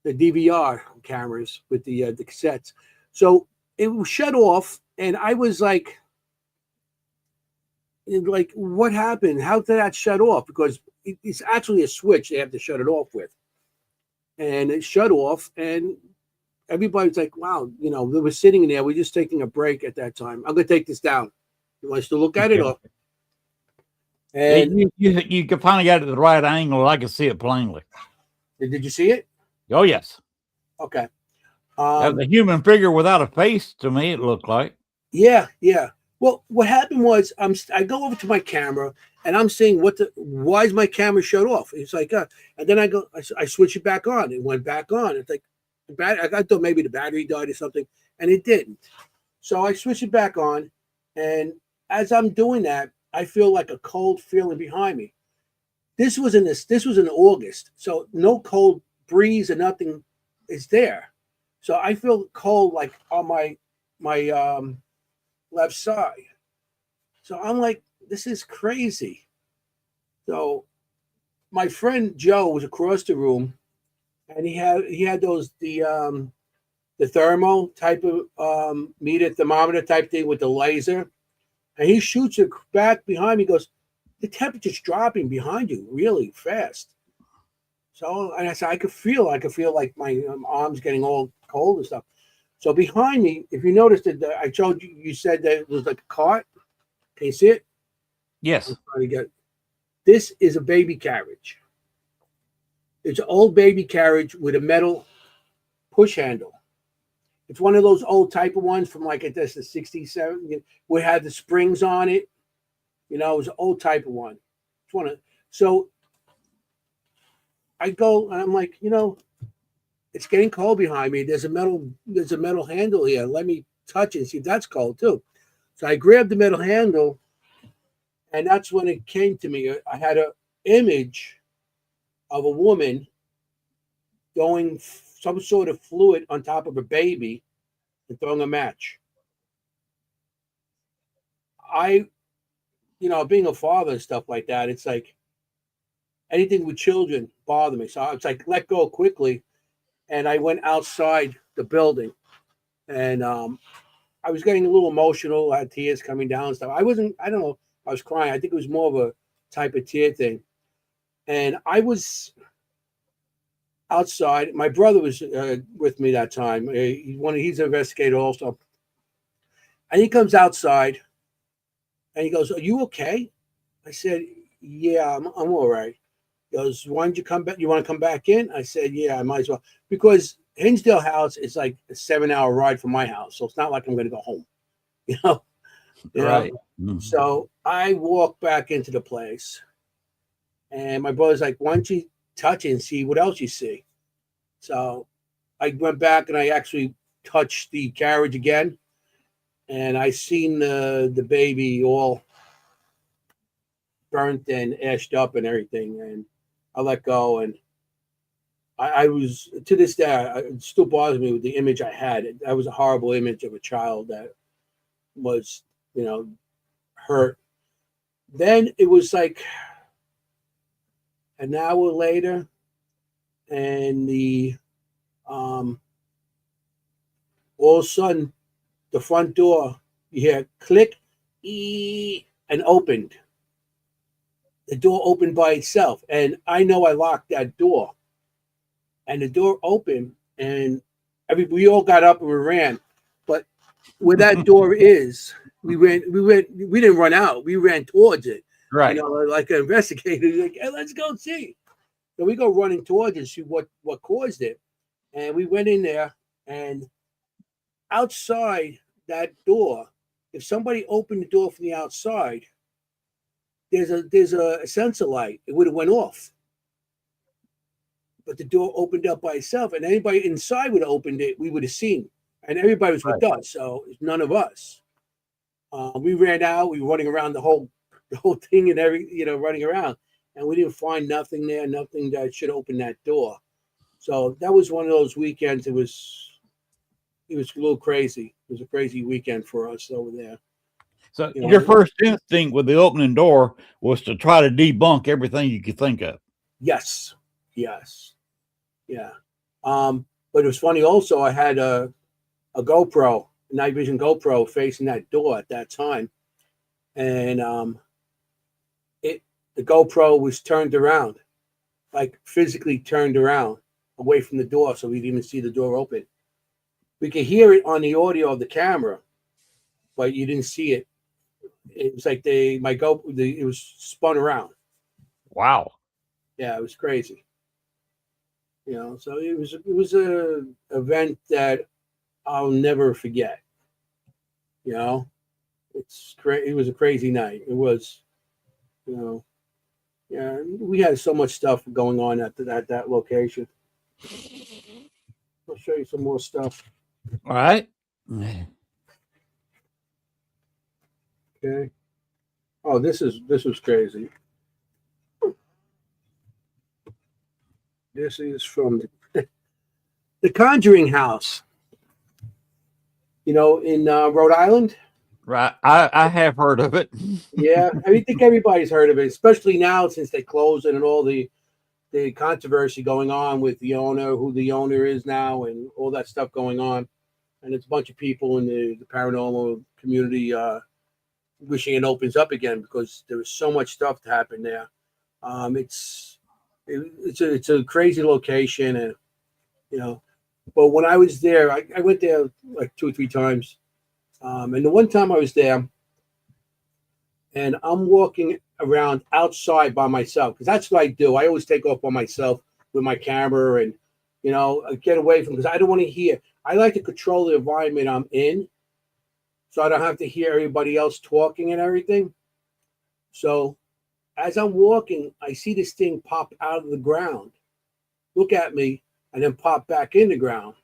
the DVR cameras with the cassettes. So it was shut off, and I was like, what happened? How did that shut off? Because it's actually a switch they have to shut it off with. And it shut off, and everybody's like, wow, they were sitting in there. We're just taking a break at that time. I'm going to take this down. You want us to look at it? Or? And you finally got it at the right angle. I can see it plainly. Did you see it? Oh, yes. Okay. The human figure without a face, to me, it looked like. Yeah. Well, what happened was I go over to my camera, and I'm saying, why is my camera shut off? It's like, and then I switch it back on. It went back on. It's like, I thought maybe the battery died or something, and it didn't. So I switch it back on, and as I'm doing that, I feel like a cold feeling behind me. This was in August, so no cold breeze or nothing is there. So I feel cold like on my left side. So I'm like, this is crazy. So my friend Joe was across the room, and he had those the thermo type of meter thermometer type thing with the laser, and he shoots it back behind me. He goes, the temperature's dropping behind you really fast. So, and I said, I could feel like my arms getting all cold and stuff. So behind me, if you noticed that I showed you, you said that it was like a cart. Can you see it? Yes. This is a baby carriage. It's an old baby carriage with a metal push handle. It's one of those old type of ones from like the 67, where it had the springs on it. It was an old type of one. So I go and I'm like, it's getting cold behind me. There's a metal handle here. Let me touch it and see if that's cold too. So I grabbed the metal handle, and that's when it came to me. I had an image of a woman throwing some sort of fluid on top of a baby and throwing a match. Being a father and stuff like that, it's like, anything with children bothered me. So I was like, let go quickly. And I went outside the building. And I was getting a little emotional. I had tears coming down and stuff. I don't know, I was crying. I think it was more of a type of tear thing. And I was outside. My brother was with me that time. He's an investigator also. And he comes outside and he goes, "Are you okay?" I said, "Yeah, I'm all right." He goes, "Why don't you come back? You want to come back in?" I said, "Yeah, I might as well." Because Hinsdale House is like a 7-hour ride from my house. So it's not like I'm going to go home, you know? Right. So I walk back into the place and my brother's like, "Why don't you touch it and see what else you see?" So I went back and I actually touched the carriage again. And I seen the baby all burnt and ashed up and everything. And I let go. And I was, to this day, it still bothers me with the image I had. That was a horrible image of a child that was, hurt. Then it was like an hour later, and all of a sudden, the front door, you hear click, and opened. The door opened by itself. And I know I locked that door. And the door opened, and we all got up and we ran. But where that door is, we didn't run out. We ran towards it. Right. Like an investigator, like, "Hey, let's go see." So we go running towards it, see what caused it. And we went in there, and outside that door, if somebody opened the door from the outside, there's a sensor light. It would have went off. But the door opened up by itself, and anybody inside would have opened it, we would have seen. And everybody was with us, so none of us. We ran out. We were running around the whole thing and running around, and we didn't find nothing there, nothing that should open that door. So that was one of those weekends. It was a little crazy. It was a crazy weekend for us over there. So your first instinct with the opening door was to try to debunk everything you could think of. Yes. Yeah. But it was funny also, I had a GoPro, a night vision GoPro facing that door at that time. And the GoPro was turned around, like physically turned around away from the door, so we didn't even see the door open. We could hear it on the audio of the camera, but you didn't see it. It was like it was spun around. Wow. Yeah, it was crazy. So it was a event that I'll never forget. It's it was a crazy night. It was, we had so much stuff going on at that location. I'll show you some more stuff. All right. Okay. Oh, this was crazy. This is from the Conjuring House. In Rhode Island. Right. I have heard of it. Yeah, I think everybody's heard of it, especially now since they closed it and all the controversy going on with the owner, who the owner is now, and all that stuff going on. And it's a bunch of people in the paranormal community wishing it opens up again, because there was so much stuff to happen there. It's a crazy location, and but when I was there, I went there like 2 or 3 times. And the one time I was there, and I'm walking around outside by myself, because that's what I do. I always take off by myself with my camera, and get away from, because I don't want to hear. I like to control the environment I'm in, so I don't have to hear everybody else talking and everything. So as I'm walking, I see this thing pop out of the ground, look at me, and then pop back in the ground.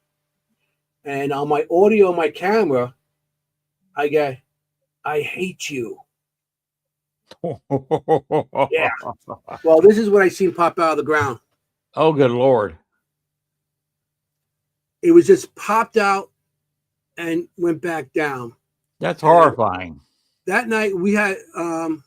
And on my audio, my camera, I get, "I hate you." Yeah. Well, this is what I seen pop out of the ground. Oh, good Lord. It was just popped out and went back down. That's horrifying. That night we had John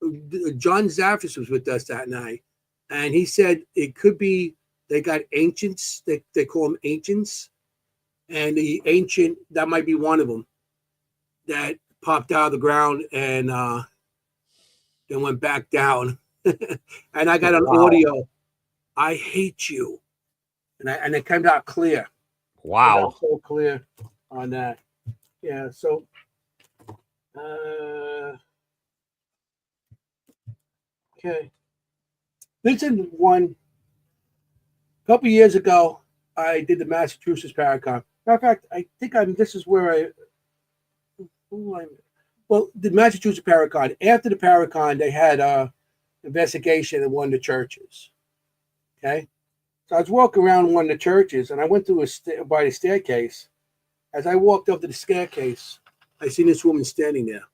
Zaffis was with us that night. And he said it could be they got ancients. They call them ancients, and the ancient that might be one of them that popped out of the ground and then went back down. And I got an audio. I hate you, and it came out clear. Wow. So clear on that. Yeah. So. Okay. This is one. A couple years ago, I did the Massachusetts Paracon. Matter of fact, I think this is where well, the Massachusetts Paracon. After the Paracon, they had a investigation in one of the churches. Okay. So I was walking around one of the churches, and I went through by the staircase. As I walked up to the staircase, I seen this woman standing there.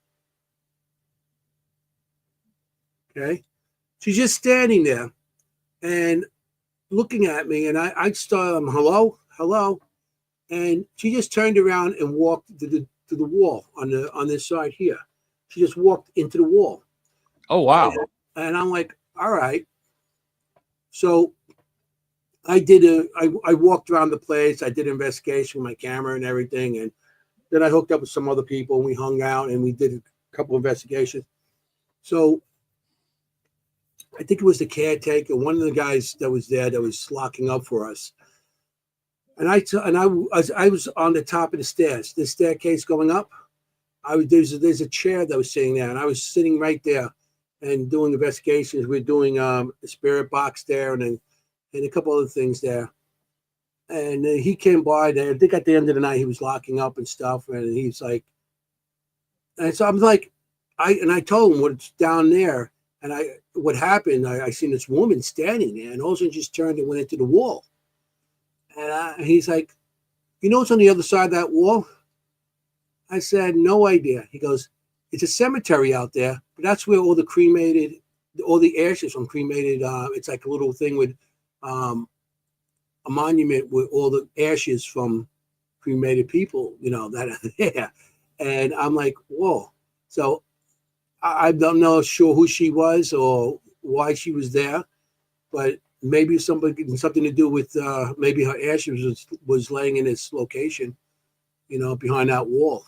Okay. She's just standing there and looking at me, and I started, hello. And she just turned around and walked to the wall on this side here. She just walked into the wall. Oh, wow. And I'm like, all right. So I walked around the place. I did an investigation with my camera and everything. And then I hooked up with some other people, and we hung out, and we did a couple of investigations. So I think it was the caretaker, one of the guys that was there that was locking up for us. And I was on the top of the stairs, the staircase going up. There's a chair that was sitting there, and I was sitting right there and doing investigations. We're doing a spirit box there, and a couple other things there. And he came by there. I think at the end of the night he was locking up and stuff, and he's like, and so I'm like, I told him what's down there, and what happened. I seen this woman standing there, and all of a sudden just turned and went into the wall. And he's like, you know what's on the other side of that wall? I said, no idea. He goes, it's a cemetery out there, but that's where all the ashes from cremated, it's like a little thing with a monument with all the ashes from cremated people, that are there. And I'm like, whoa. So I don't know sure who she was or why she was there, but maybe something to do with maybe her ashes was laying in this location, behind that wall.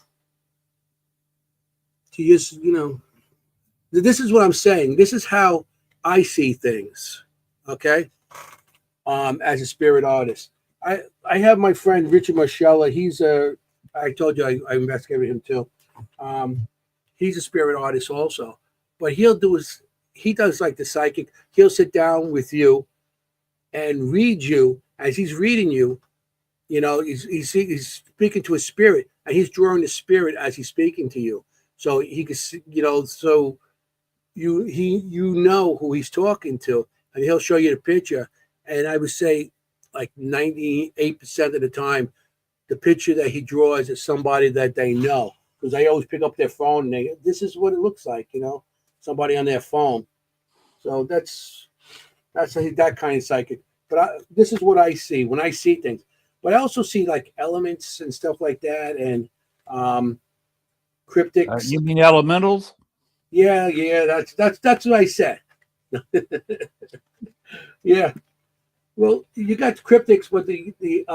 She just, this is what I'm saying. This is how I see things. Okay. As a spirit artist, I have my friend Richard Marcella. I told you I investigated him too. He's a spirit artist also, but he does like the psychic. He'll sit down with you and read you as he's reading you. He's speaking to a spirit, and he's drawing the spirit as he's speaking to you. So he can, so you know who he's talking to, and he'll show you the picture. And I would say like 98% of the time, the picture that he draws is somebody that they know, because they always pick up their phone and this is what it looks like, somebody on their phone. So that's that kind of psychic. But this is what I see when I see things. But I also see like elements and stuff like that, and cryptics. You mean elementals? Yeah, that's what I said. Yeah. Well, you got cryptics, but the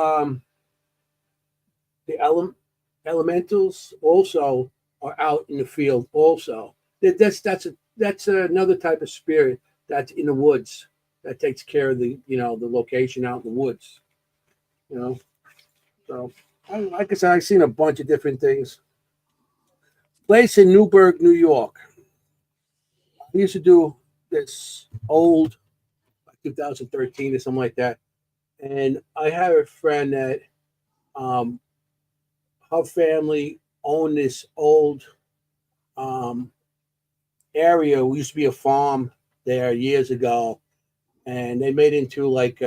elementals also are out in the field. Also, that's another type of spirit that's in the woods that takes care of the location out in the woods. So like I said, I've seen a bunch of different things. Place in Newburgh, New York. I used to do this old, like 2013 or something like that. And I have a friend that her family owned this old area. We used to be a farm there years ago, and they made it into like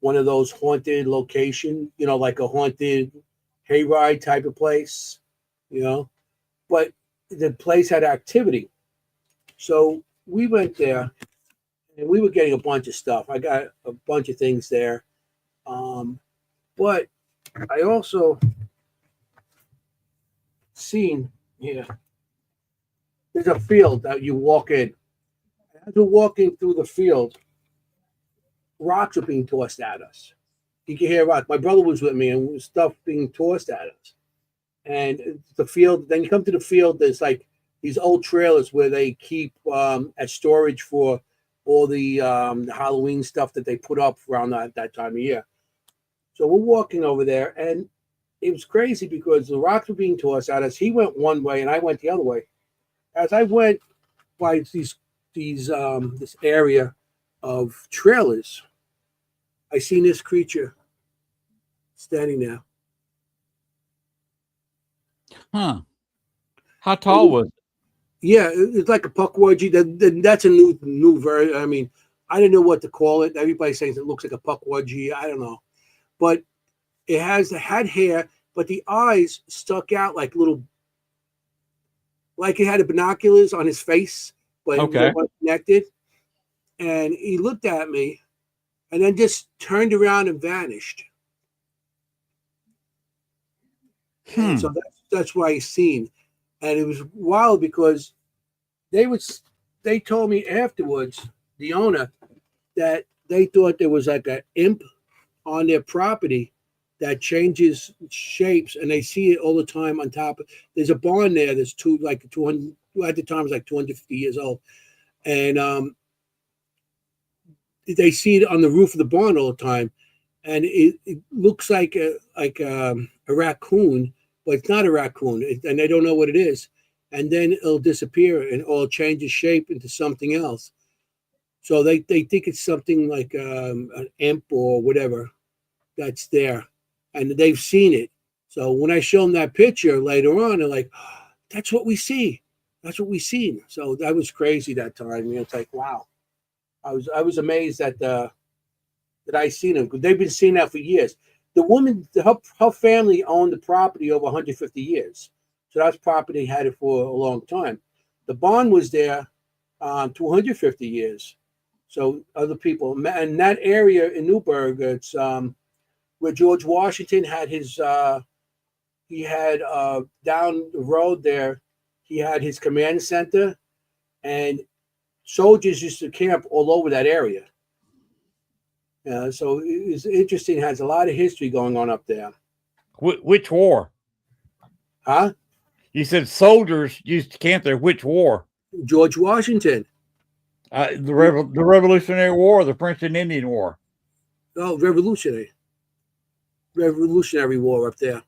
one of those haunted location, like a haunted hayride type of place, but the place had activity. So we went there, and we were getting a bunch of stuff. I got a bunch of things there. But I also seen here, there's a field that you walk in. as we're walking through the field, rocks are being tossed at us. You can hear rocks. My brother was with me, and stuff being tossed at us. And the field. Then you come to the field. There's like these old trailers where they keep as storage for all the Halloween stuff that they put up around that time of year. So we're walking over there, and it was crazy because the rocks were being tossed at us. He went one way, and I went the other way. As I went by this area of trailers, I seen this creature standing there. Huh. How tall was it? Yeah, it's like a puckwudgie. That's a new version. I mean, I didn't know what to call it. Everybody's saying it looks like a puckwudgie. I don't know, but it had hair, but the eyes stuck out like little, like it had binoculars on his face, but Okay. it wasn't connected. And he looked at me, and then just turned around and vanished. And so that's why he's seen. And it was wild because they told me afterwards, the owner, that they thought there was like an imp on their property that changes shapes, and they see it all the time on top. There's a barn there that's 200 at the time it was like 250 years old, and they see it on the roof of the barn all the time, and it looks like a raccoon, but it's not a raccoon, and they don't know what it is. And then it'll disappear and it'll change its shape into something else. So they think it's something like an imp or whatever that's there, and they've seen it. So when I show them that picture later on, they're like, oh, "That's what we see. That's what we seen." So that was crazy that time. You know, it's like, wow. I was amazed that I seen them, because they've been seeing that for years. The woman, her family owned the property over 150 years. So that's property, had it for a long time. The barn was there 250 years. So other people, and that area in Newburgh, it's where George Washington had his, he had down the road there, he had his command center, and soldiers used to camp all over that area. So it's interesting. It has a lot of history going on up there. Which war? Huh? You said soldiers used to camp there. Which war? George Washington. The Revolutionary War, or the French and Indian War? Oh, Revolutionary War up there.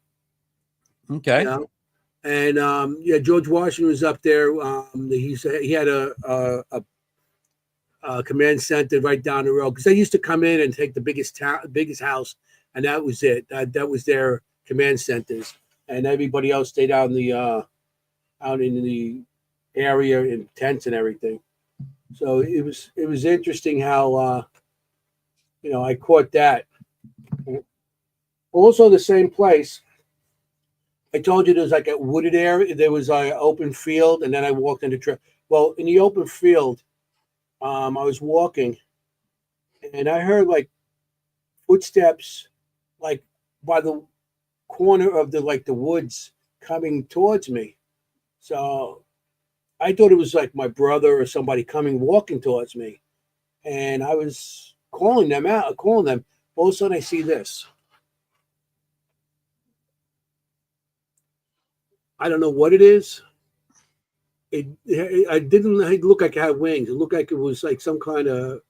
Okay. You know? And George Washington was up there. He had a command center right down the road, because they used to come in and take the biggest house, and that was it. That was their command centers, and everybody else stayed out in the area in tents and everything. So it was interesting how I caught that. Also, the same place. I told you there's like a wooded area. There was an open field, and then I walked into trail. Well, in the open field, I was walking, and I heard like footsteps, like by the corner of the woods coming towards me. So I thought it was like my brother or somebody walking towards me, and I was calling them. All of a sudden, I see this. I don't know what it is. I didn't look like it had wings. It looked like it was like some kind of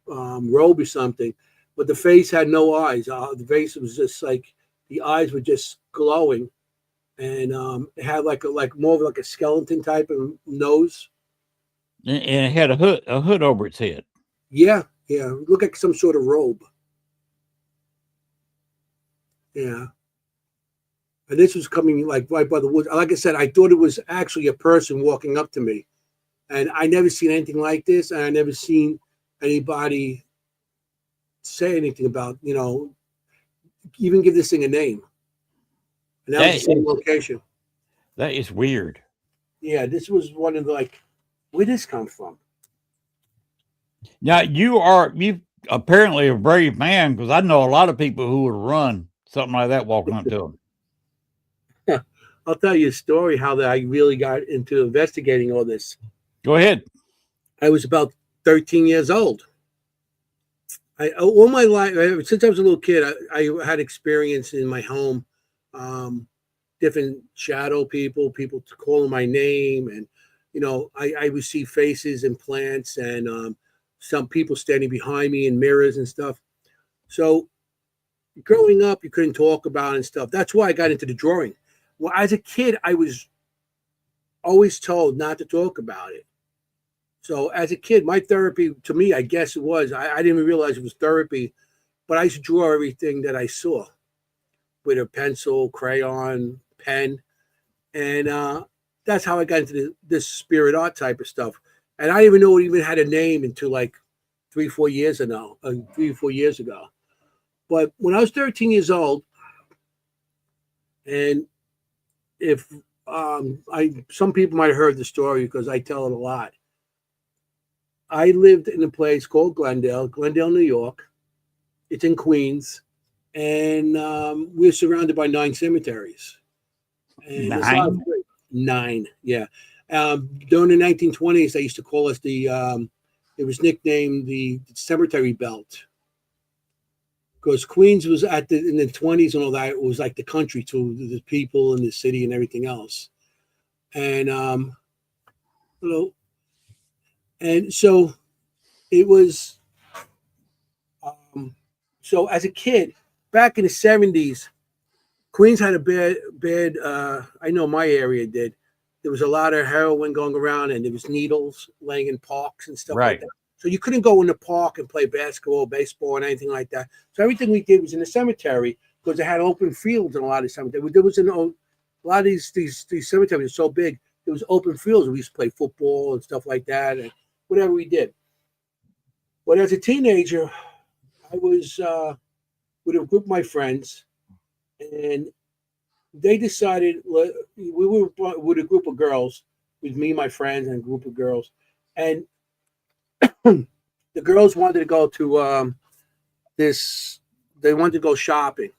robe or something, but the face had no eyes. The face was just like, the eyes were just glowing, and it had like more of like a skeleton type of nose. And it had a hood over its head. Yeah, it looked like some sort of robe. Yeah. And this was coming like right by the woods. Like I said, I thought it was actually a person walking up to me. And I never seen anything like this. And I never seen anybody say anything about, even give this thing a name. And that was the same location. That is weird. Yeah, this was one of the, where did this come from? Now, you apparently a brave man, because I know a lot of people who would run something like that walking up to them. I'll tell you a story how that I really got into investigating all this. Go ahead. I was about 13 years old. All my life, since I was a little kid, I had experience in my home, different shadow people calling my name, and I would see faces and plants, and some people standing behind me in mirrors and stuff. So growing up, you couldn't talk about it and stuff. That's why I got into the drawing. Well, as a kid, I was always told not to talk about it. So as a kid, my therapy, to me, I guess it was, I didn't even realize it was therapy, but I used to draw everything that I saw with a pencil, crayon, pen. And that's how I got into this spirit art type of stuff. And I didn't even know it even had a name until like 3 or 4 years ago. But when I was 13 years old, and if some people might have heard the story because I tell it a lot. I lived in a place called Glendale, New York. It's in Queens, and we're surrounded by 9 cemeteries. And there's a lot of 9, yeah. During the 1920s, they used to call us it was nicknamed the cemetery belt, because Queens was in the 20s and all that. It was like the country to the people in the city and everything else. And and so it was. So as a kid, back in the 70s, Queens had a bad. I know my area did. There was a lot of heroin going around, and there was needles laying in parks and stuff like that. So you couldn't go in the park and play basketball, baseball, and anything like that. So everything we did was in the cemetery, because they had open fields in a lot of cemeteries. There was a lot of these cemeteries are so big. There was open fields. We used to play football and stuff like that, and whatever we did. But as a teenager, I was with a group of my friends, and they decided we were with a group of girls, with me, my friends, and a group of girls, and the girls wanted to go to this. They wanted to go shopping.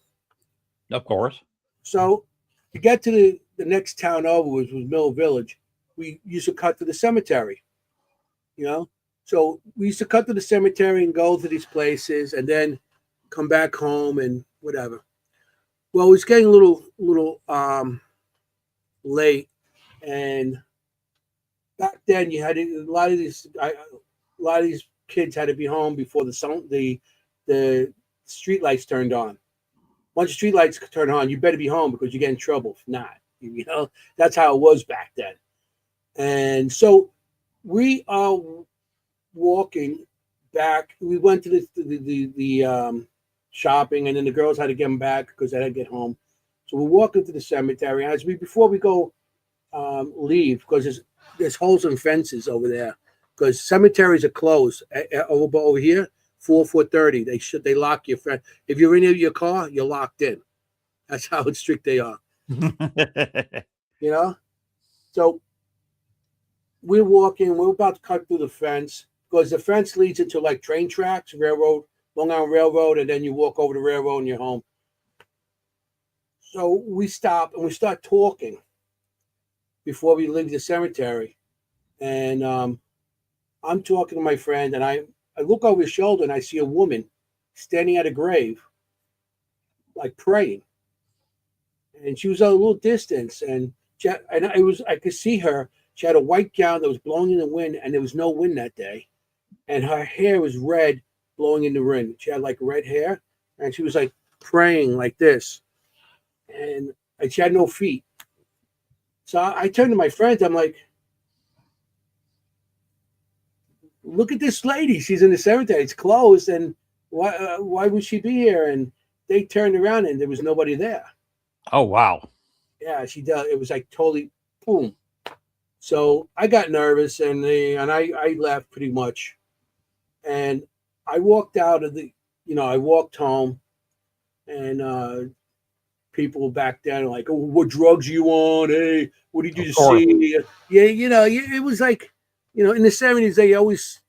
Of course. So to get to the next town over, which was Mill Village, we used to cut to the cemetery. So we used to cut to the cemetery and go to these places, and then come back home and whatever. Well, it was getting a little late, and back then you had a lot of these kids had to be home before the street lights turned on. Once the street lights turn on, you better be home because you get in trouble if not. That's how it was back then. And so we are walking back. We went to the shopping, and then the girls had to get them back because they had to get home. So we're walking to the cemetery. And before we go leave, because there's holes and fences over there, because cemeteries are closed over here 4:30. They lock your friend. If you're in your car, you're locked in. That's how strict they are. So we're walking. We're about to cut through the fence, because the fence leads into like train tracks, railroad, Long Island Railroad, and then you walk over the railroad and you're home. So we stop and we start talking before we leave the cemetery. And I'm talking to my friend, and I look over his shoulder and I see a woman standing at a grave, like praying. And she was at a little distance, and I could see her. She had a white gown that was blowing in the wind, and there was no wind that day. And her hair was red, blowing in the wind. She had like red hair, and she was like praying like this. And she had no feet. So I turned to my friends. I'm like, look at this lady. She's in the cemetery. It's closed. And why would she be here? And they turned around, and there was nobody there. Oh, wow. Yeah, she does. It was like totally boom. So I got nervous, and I left pretty much. And I walked out of I walked home, and people back then like, oh, what drugs you on? Hey, what did you see? Yeah, it was like, in the 70s, they always,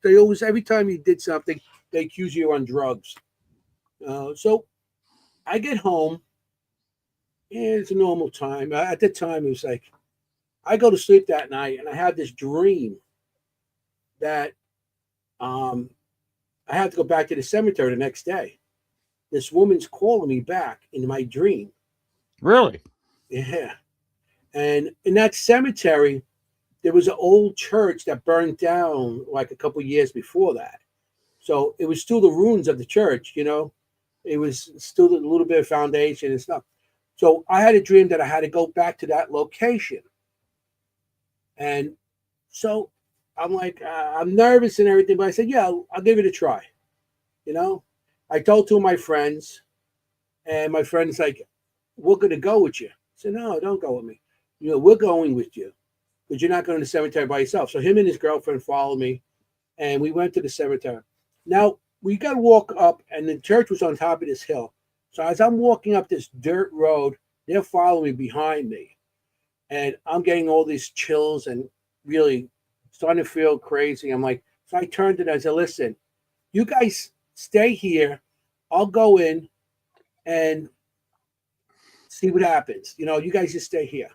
every time you did something, they accuse you on drugs. So I get home, and it's a normal time. At the time, it was like, I go to sleep that night, and I had this dream that I had to go back to the cemetery the next day. This woman's calling me back in my dream. Really? Yeah. And in that cemetery, there was an old church that burned down like a couple years before that. So it was still the ruins of the church, you know. It was still a little bit of foundation and stuff. So I had a dream that I had to go back to that location. And so I'm like, I'm nervous and everything, but I said, yeah, I'll give it a try. You know, I told two of my friends, and my friend's like, we're going to go with you. I said, no, don't go with me. You know, we're going with you because you're not going to the cemetery by yourself. So him and his girlfriend followed me, and we went to the cemetery. Now, we got to walk up, and the church was on top of this hill. So as I'm walking up this dirt road, they're following me behind me. And I'm getting all these chills and really starting to feel crazy. I'm like, so I turned to them and I said, listen, you guys stay here. I'll go in and see what happens. You know, you guys just stay here.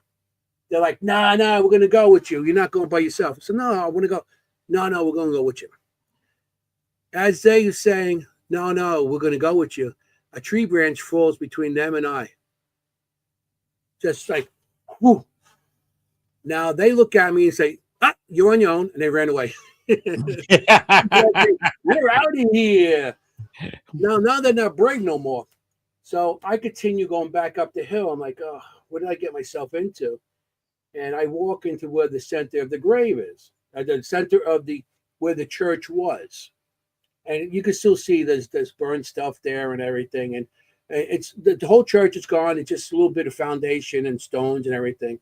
They're like, nah, we're going to go with you. You're not going by yourself. I said, no, I want to go. No, we're going to go with you. As they are saying, no, we're going to go with you, a tree branch falls between them and I. Just like, whoo. Now they look at me and say, you're on your own. And they ran away. We're out of here. Now they're not brave no more. So I continue going back up the hill. I'm like, oh, what did I get myself into? And I walk into where the center of the grave is, at the center of where the church was. And you can still see there's burned stuff there and everything. And it's the whole church is gone. It's just a little bit of foundation and stones and everything.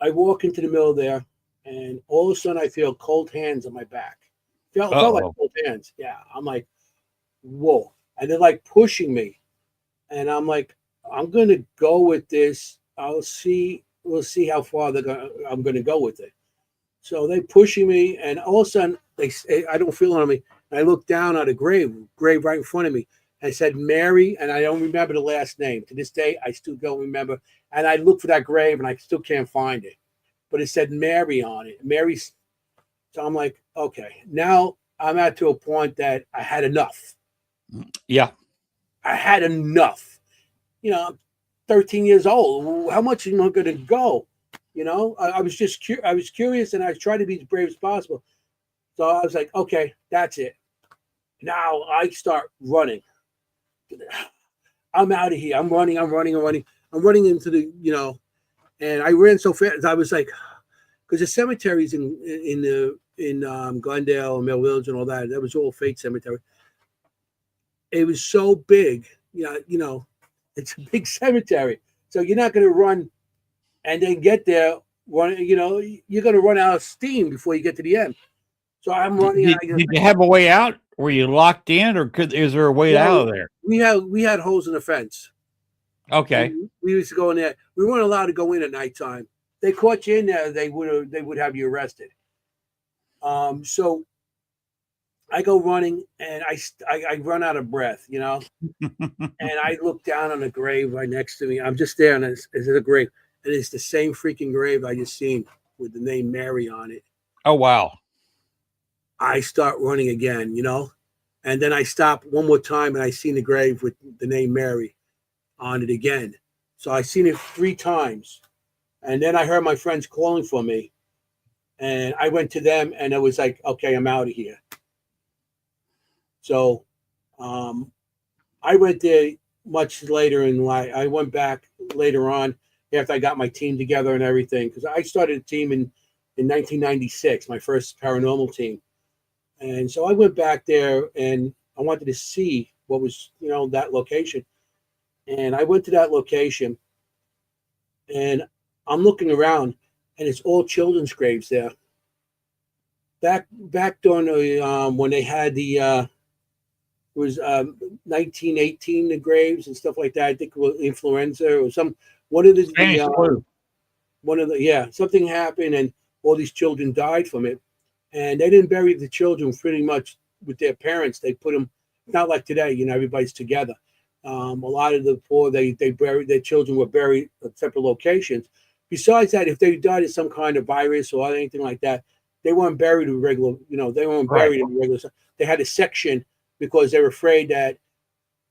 I walk into the middle there, and all of a sudden I feel cold hands on my back. Felt like cold hands. Yeah. I'm like, whoa. And they're like pushing me. And I'm like, I'm going to go with this. We'll see how far I'm going to go with it. So they pushing me, and all of a sudden I don't feel it on me. And I look down at a grave right in front of me. And it said Mary, and I don't remember the last name. To this day, I still don't remember. And I look for that grave, and I still can't find it. But it said Mary on it. Mary's. So I'm like, okay, now I'm at to a point that I had enough. Yeah. I had enough. You know, I'm 13 years old. How much am I going to go? You know, I was just I was curious, and I tried to be as brave as possible. So I was like, okay, that's it. Now I start running. I'm out of here. I'm running into the, you know, and I ran so fast. I was like, because the cemeteries in Glendale and Mill Village and all that, that was all fake cemetery. It was so big, you know, it's a big cemetery. So you're not going to run and then get there. You know, you're going to run out of steam before you get to the end. So I'm running. Did you have a way out? Were you locked in, or is there a way out of there? We had holes in the fence. Okay. We used to go in there. We weren't allowed to go in at nighttime. They caught you in there, they would have you arrested. So I go running, and I run out of breath, you know. And I look down on the grave right next to me. I'm just there, and it's a grave, and it's the same freaking grave I just seen with the name Mary on it. Oh wow. I start running again, you know, and then I stop one more time, and I seen the grave with the name Mary on it again. So I seen it 3 times, and then I heard my friends calling for me, and I went to them, and it was like, okay, I'm out of here. So I went there much later in life. I went back later on after I got my team together and everything, because I started a team in 1996, my first paranormal team. And so I went back there, and I wanted to see what was, you know, that location. And I went to that location, and I'm looking around, and it's all children's graves there. Back during the when they had the it was 1918, the graves and stuff like that. I think it was influenza or something something happened, and all these children died from it. And they didn't bury the children pretty much with their parents. They put them, not like today, you know, everybody's together. A lot of the poor, they buried, their children were buried at separate locations. Besides that, if they died of some kind of virus or anything like that, they weren't buried in regular, they weren't Right. buried in regular. They had a section because they were afraid that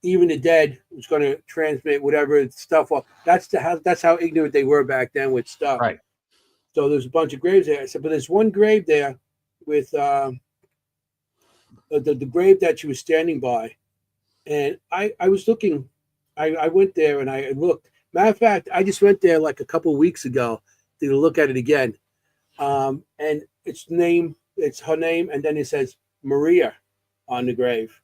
even the dead was going to transmit whatever stuff. That's how ignorant they were back then with stuff. Right. So there's a bunch of graves there. I said, but there's one grave there with the grave that she was standing by, and I was looking. I went there and I looked. Matter of fact, I just went there like a couple of weeks ago to look at it again. And it's her name, and then it says Maria on the grave.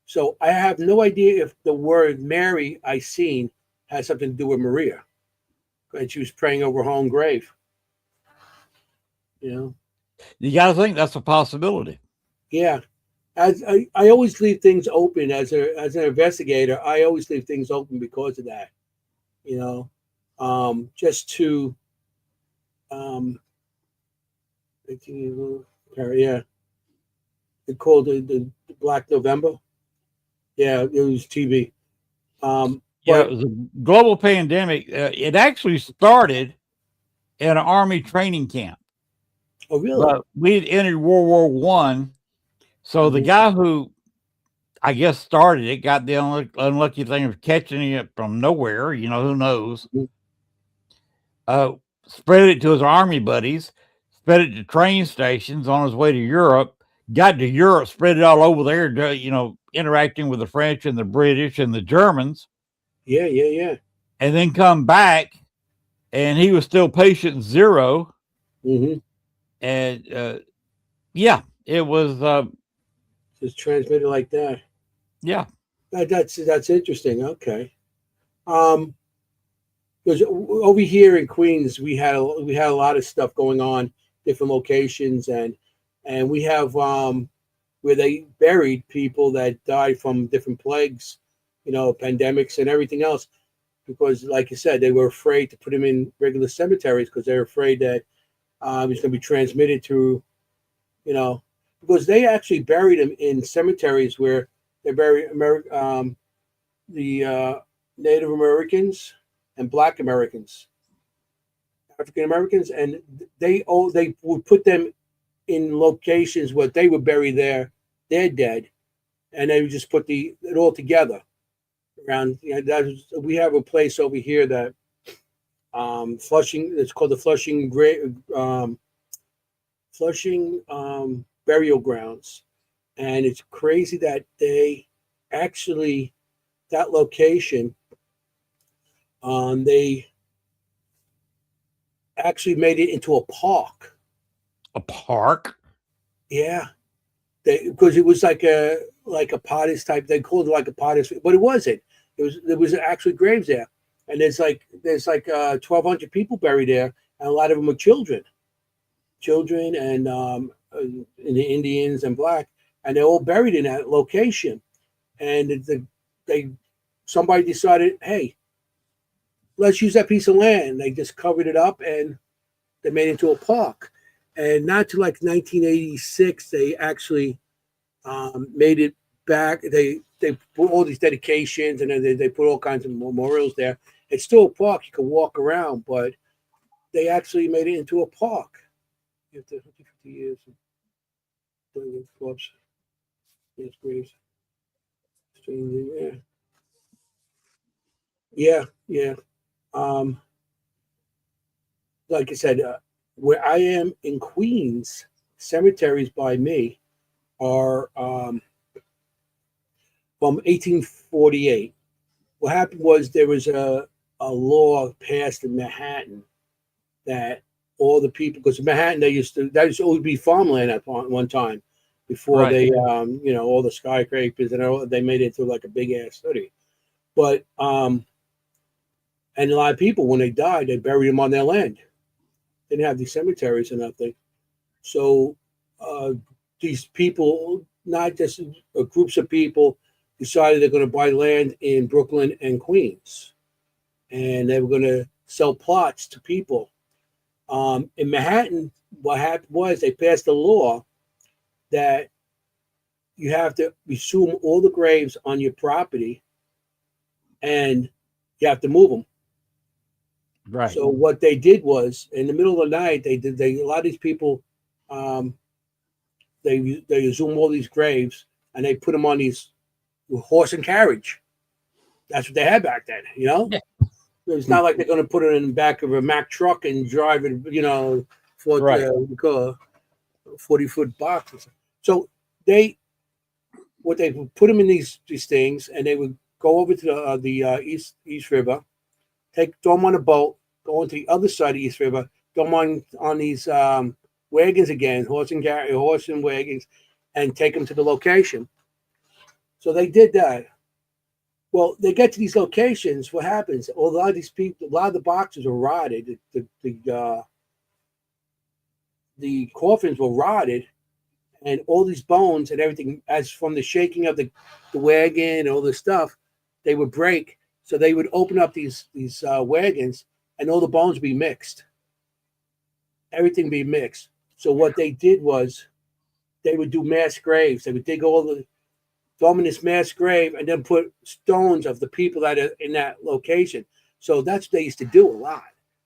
So I have no idea if the word Mary I seen has something to do with Maria. And she was praying over her own grave. You got to think that's a possibility. Yeah. As I always leave things open as an investigator. I always leave things open because of that. Just to yeah. They called it the Black November. Yeah, it was TV. It was a global pandemic. It actually started in an Army training camp. Oh, really? But we had entered World War One, so the guy who I guess started it got the unlucky thing of catching it from nowhere. Who knows? Spread it to his Army buddies, spread it to train stations on his way to Europe. Got to Europe, spread it all over there. Interacting with the French and the British and the Germans. Yeah. And then come back, and he was still patient 0. Mm-hmm. And it was just transmitted like that. Yeah, that's interesting. Okay. Because over here in Queens, we had a lot of stuff going on, different locations, and we have where they buried people that died from different plagues, pandemics and everything else, because, like you said, they were afraid to put them in regular cemeteries because they were afraid that it's going to be transmitted to, because they actually buried them in cemeteries where they bury the Native Americans and Black Americans, African Americans, and they would put them in locations where they would bury their dead, and they would just put it all together around. We have a place over here that Flushing. It's called the Flushing burial grounds, and it's crazy that they actually that location. They actually made it into a park. A park? Yeah, because it was like a potter's type. They called it like a potter's, but it wasn't. There was actually graves there, and there's like 1,200 people buried there, and a lot of them were children, and the Indians and Black, and they're all buried in that location. And somebody decided, hey, let's use that piece of land. They just covered it up and they made it into a park. And not to like 1986, they actually made it back. They put all these dedications and then they put all kinds of memorials there. It's still a park. You can walk around, but they actually made it into a park. After 50 years of clubs, yes, graves. Yeah. Like I said, where I am in Queens, cemeteries by me are from 1848. What happened was there was a law passed in Manhattan that all the people, because in Manhattan that used to always be farmland at one time before Right. they all the skyscrapers and they made it into like a big ass city. But and a lot of people, when they died, they buried them on their land. They didn't have these cemeteries or nothing. So these people, not just groups of people, decided they're going to buy land in Brooklyn and Queens, and they were going to sell plots to people. In Manhattan, what happened was they passed a law that you have to exhume all the graves on your property, and you have to move them. Right. So what they did was, in the middle of the night, a lot of these people They exhume all these graves and they put them on these horse and carriage. That's what they had back then, you know. Yeah. It's not like they're going to put it in the back of a Mack truck and drive it, you know, for Right. we call a 40-foot box. So they would put them in these things, and they would go over to the East River, throw them on a boat, go into the other side of East River, throw them on these wagons again, horse and wagons, and take them to the location. So they did that. Well, they get to these locations. What happens? A lot of these people, a lot of the boxes are rotted. The coffins were rotted, and all these bones and everything, as from the shaking of the wagon and all this stuff, they would break. So they would open up these wagons, and all the bones would be mixed. Everything be mixed. So what they did was, they would do mass graves. They would dig throw them in this mass grave, and then put stones of the people that are in that location. So that's what they used to do a lot.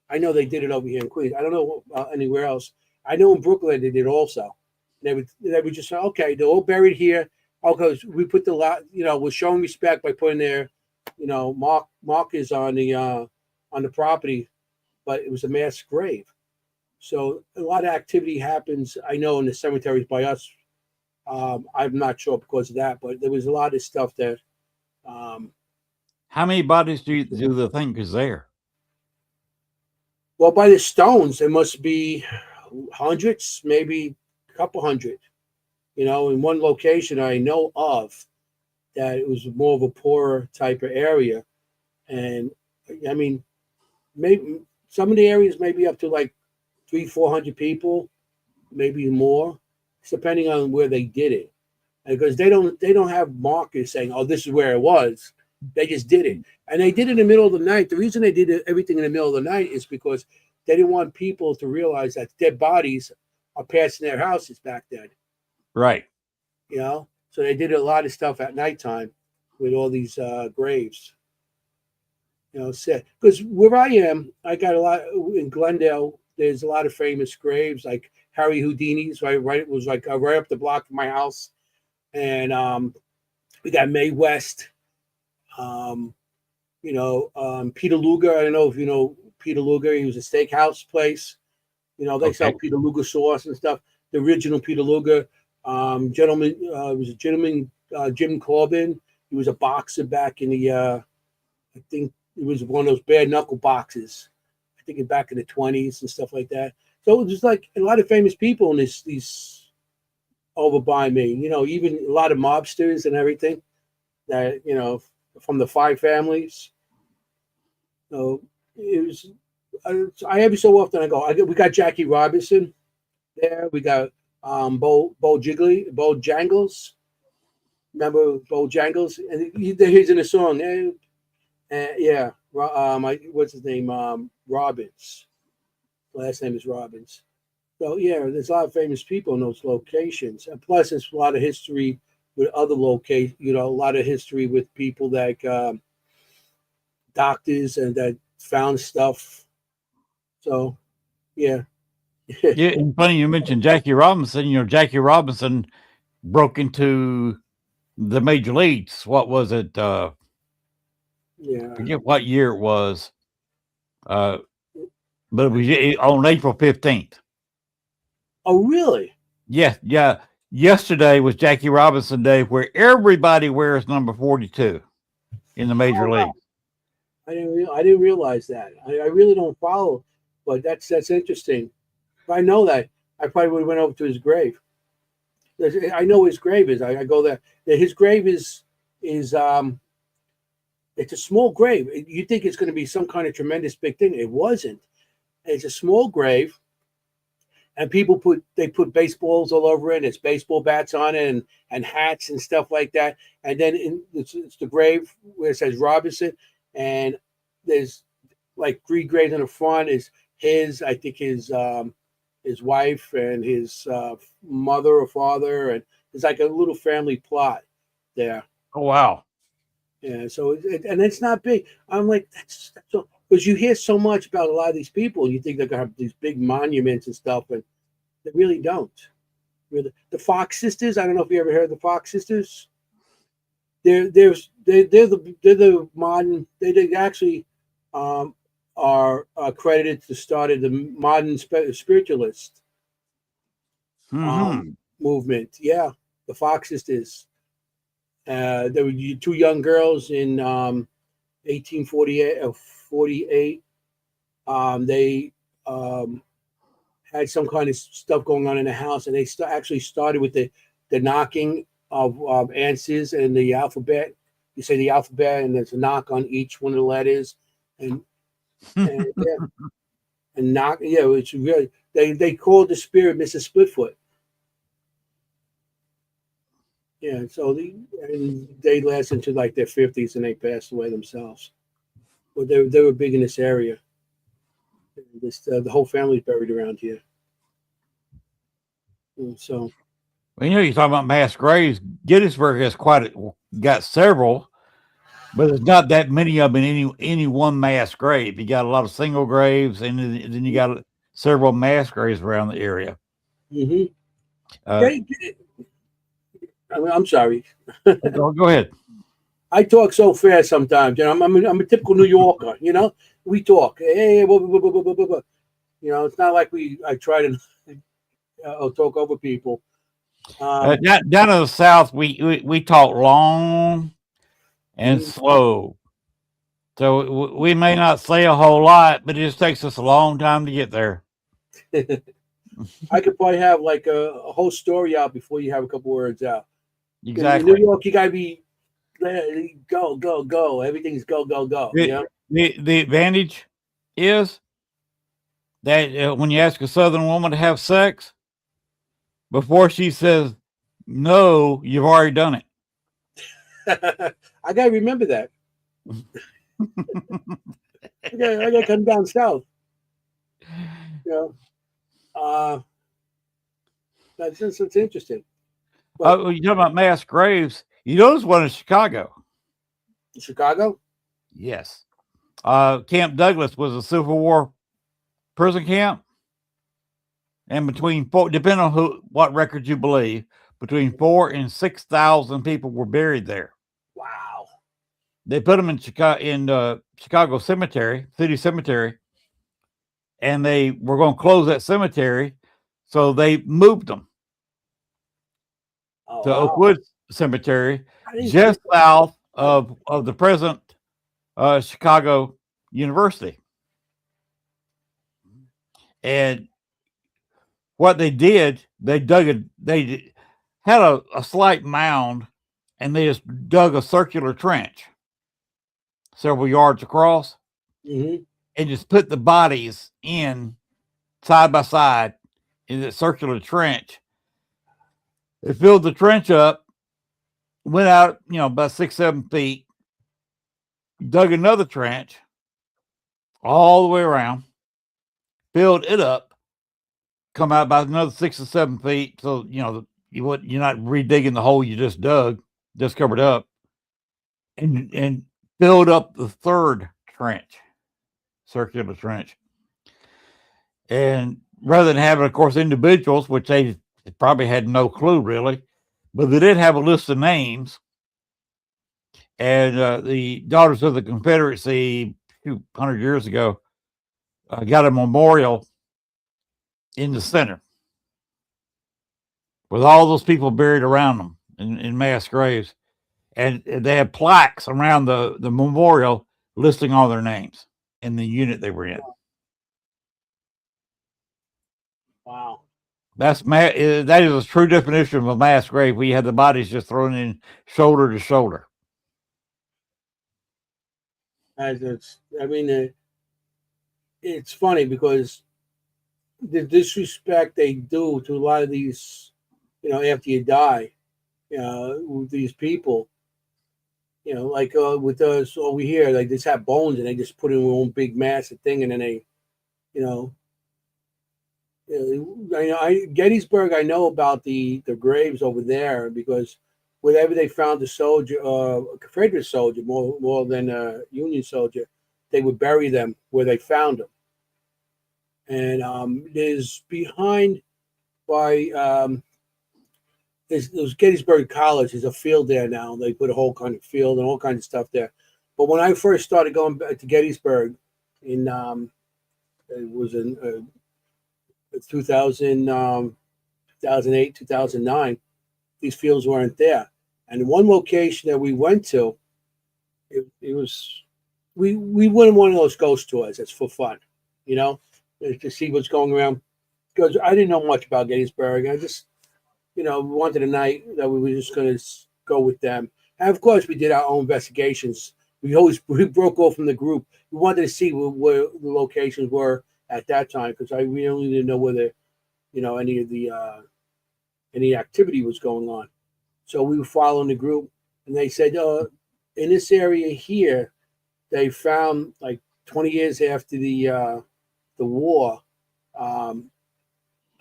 I know they did it over here in Queens. I don't know anywhere else. I know in Brooklyn they did also. They would just say, okay, they're all buried here. Okay, we put we're showing respect by putting their, markers on the property, but it was a mass grave. So a lot of activity happens, I know, in the cemeteries by us. I'm not sure because of that, but there was a lot of stuff that. How many bodies do the think is there? Well, by the stones, there must be hundreds, maybe a couple hundred. In one location I know of, that it was more of a poorer type of area, and I mean, maybe some of the areas maybe up to like 300-400 people, maybe more. It's depending on where they did it, because they don't have markers saying, "Oh, this is where it was." They just did it, and they did it in the middle of the night. The reason they did everything in the middle of the night is because they didn't want people to realize that dead bodies are passing their houses back then. Right. So they did a lot of stuff at nighttime with all these graves. Because where I am, I got a lot in Glendale. There's a lot of famous graves, like Harry Houdini's. Right, it was like right up the block from my house, and we got Mae West. Peter Luger. I don't know if you know Peter Luger. He was a steakhouse place. They sell Peter Luger sauce and stuff. The original Peter Luger. Was a gentleman, Jim Corbin. He was a boxer back in the. I think it was one of those bare knuckle boxes. I think back in the 20s and stuff like that. So it was like a lot of famous people in these over by me. Even a lot of mobsters and everything. That from the five families. So it was. Every so often I go. We got Jackie Robinson there. We got Bo Jangles. Remember Bo Jangles? And he's in a song. Yeah. What's his name? Robbins. Last name is Robbins. So yeah, there's a lot of famous people in those locations, and plus there's a lot of history with other locations. A lot of history with people like doctors and that found stuff. So yeah. Yeah, and funny you mentioned Jackie Robinson. Jackie Robinson broke into the major leagues. What was it? Yeah. Forget what year it was. But it was on April 15th. Oh, really? Yeah. Yesterday was Jackie Robinson Day, where everybody wears number 42 in the major league. Wow. I didn't realize that. I really don't follow, but that's interesting. If I know that, I probably would have went over to his grave. I know his grave is. I go there. His grave is it's a small grave. You think it's going to be some kind of tremendous big thing. It wasn't. It's a small grave, and people put baseballs all over it. It's baseball bats on it and hats and stuff like that. And then it's the grave where it says Robinson, and there's like 3 graves in the front. Is his, I think his wife and his mother or father, and it's like a little family plot there. Oh wow! Yeah, so and it's not big. I'm like, that's because you hear so much about a lot of these people, and you think they're gonna have these big monuments and stuff, and They really don't. Really. The Fox sisters. I don't know if you ever heard of the Fox sisters. They're the modern. They actually are credited to started the modern spiritualist Mm-hmm. movement. Yeah, the Fox sisters. There were two young girls in 1848 or 48. They had some kind of stuff going on in the house, and they actually started with the knocking of answers and the alphabet. You say the alphabet, and there's a knock on each one of the letters, and yeah, and knock. Yeah, it's really they called the spirit Mrs. Splitfoot. Yeah, so they lasted into like their 50s, and they passed away themselves. But they were big in this area. The whole family's buried around here. And so Well, you're talking about mass graves. Gettysburg has got several, but there's not that many of them in any one mass grave. You got a lot of single graves, and then you got several mass graves around the area. mm-hmm. I'm sorry. Go ahead. I talk so fast sometimes. You know, I'm a typical New Yorker. You know, we talk. Hey, blah, blah, blah, blah, blah, blah. You know, it's not like I try to talk over people. Down in the South, we talk long and slow. So we may not say a whole lot, but it just takes us a long time to get there. I could probably have like a whole story out before you have a couple words out. Exactly. In New York, you gotta be go, go, go. Everything's go, go, go. The advantage is that when you ask a Southern woman to have sex, before she says no, you've already done it. I gotta remember that. I gotta come down south. You know, that's interesting. But, you talk about mass graves. You know, there's one in Chicago. Chicago? Yes. Camp Douglas was a Civil War prison camp, and between depending on what records you believe, between 4,000 and 6,000 people were buried there. Wow. They put them in Chicago Cemetery, City Cemetery, and they were going to close that cemetery, so they moved them to Oakwood Cemetery, just south of the present Chicago University. And what they did, they had a slight mound, and they just dug a circular trench several yards across, and just put the bodies in side by side in the circular trench. They filled the trench up, went out, about 6-7 feet, dug another trench all the way around, filled it up, come out about another 6 or 7 feet. So, you're not redigging the hole you just dug, just covered up, and filled up the third trench, circular trench. And rather than having, of course, individuals, which they probably had no clue really, but they did have a list of names. And the Daughters of the Confederacy, 200 years ago, got a memorial in the center with all those people buried around them in mass graves. And they had plaques around the memorial listing all their names and the unit they were in. Wow. That is a true definition of a mass grave. We had the bodies just thrown in shoulder to shoulder. It's funny because the disrespect they do to a lot of these, after you die, with these people, like with us over here, like they just have bones and they just put in one big massive thing, and then they, Gettysburg. I know about the graves over there because wherever they found a soldier, a Confederate soldier, more than a Union soldier, they would bury them where they found them. And there's behind by there's Gettysburg College. There's a field there now. They put a whole kind of field and all kinds of stuff there. But when I first started going back to Gettysburg in it was in 2000, 2008, 2009, these fields weren't there. And one location that we went to, it was we went on one of those ghost tours. That's for fun, you know, to see what's going around. Because I didn't know much about Gettysburg. I just, we wanted a night that we were just going to go with them. And of course, we did our own investigations. We broke off from the group. We wanted to see where the locations were at that time, because we really didn't know whether, any of the any activity was going on. So we were following the group, and they said, in this area here, they found, like 20 years after the war,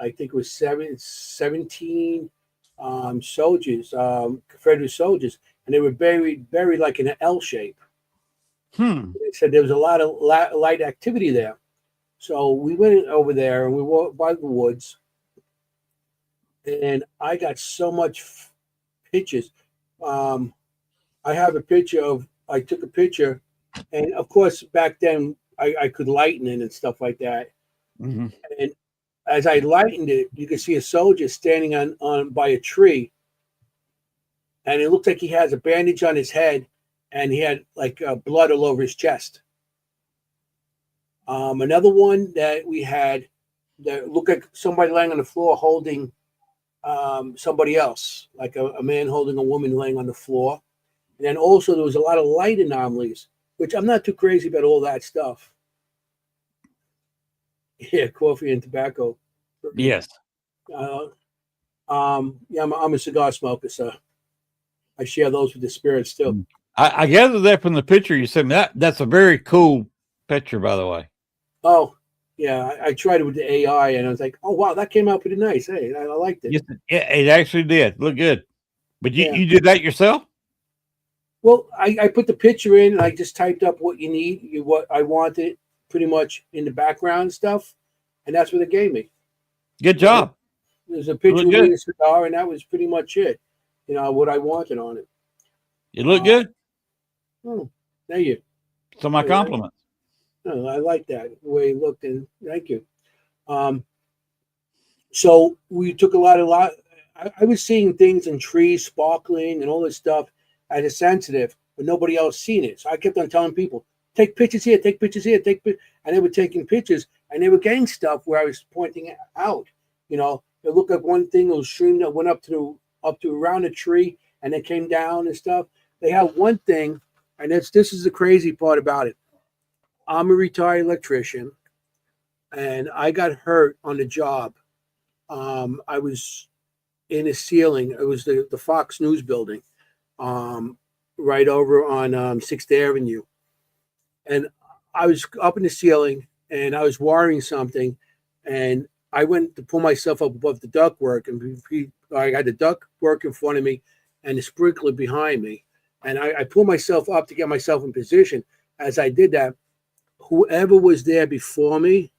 I think it was 17 soldiers, Confederate soldiers, and they were buried like in an L shape. They said there was a lot of light activity there. So we went over there and we walked by the woods, and I got so much pictures. I have a picture I took a picture, and of course back then I could lighten it and stuff like that. Mm-hmm. And as I lightened it, you could see a soldier standing on by a tree, and it looked like he has a bandage on his head, and he had like blood all over his chest. Another one that we had that looked like somebody laying on the floor holding somebody else, like a man holding a woman laying on the floor. And then also there was a lot of light anomalies, which I'm not too crazy about all that stuff. Yeah, coffee and tobacco. Yes. Yeah, I'm a cigar smoker, so I share those with the spirits too. I gathered that from the picture you sent me. That's a very cool picture, by the way. Oh, yeah, I tried it with the AI, and I was like, oh wow, that came out pretty nice. Hey, I liked it. Yes, it actually did look good. But Yeah. you did that yourself? Well, I put the picture in, and I just typed up what you need, what I wanted, pretty much in the background stuff, and that's what it gave me. Good job. There's a picture of me in a cigar, and that was pretty much it. What I wanted on it. You look good. Oh, thank you. So my compliments. Oh, I like that the way it looked, and thank you. So we took a lot. I was seeing things in trees sparkling and all this stuff as a sensitive, but nobody else seen it. So I kept on telling people, take pictures here, take pictures here, and they were taking pictures, and they were getting stuff where I was pointing it out. It looked like one thing, was stream that went up to around a tree, and it came down and stuff. They had one thing, and this is the crazy part about it. I'm a retired electrician, and I got hurt on the job. I was in a ceiling. It was the Fox News building, right over on 6th Avenue. And I was up in the ceiling, and I was wiring something, and I went to pull myself up above the ductwork, and I had the ductwork in front of me and the sprinkler behind me. And I pulled myself up to get myself in position. As I did that, whoever was there before me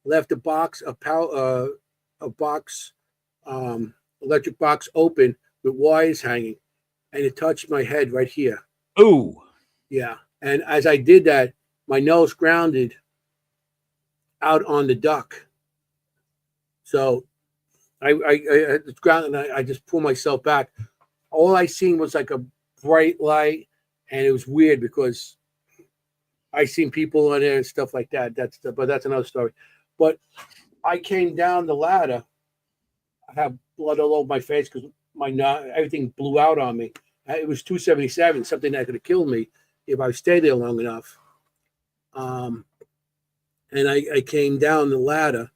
left a electric box open with wires hanging, and it touched my head right here. Ooh. Yeah. And as I did that, my nose grounded out on the duct. So I grounded, and I just pulled myself back. All I seen was like a bright light, and it was weird because I seen people in there and stuff like that. But that's another story. But I came down the ladder. I have blood all over my face because everything blew out on me. It was 277, something that could have killed me if I stayed there long enough. And I came down the ladder,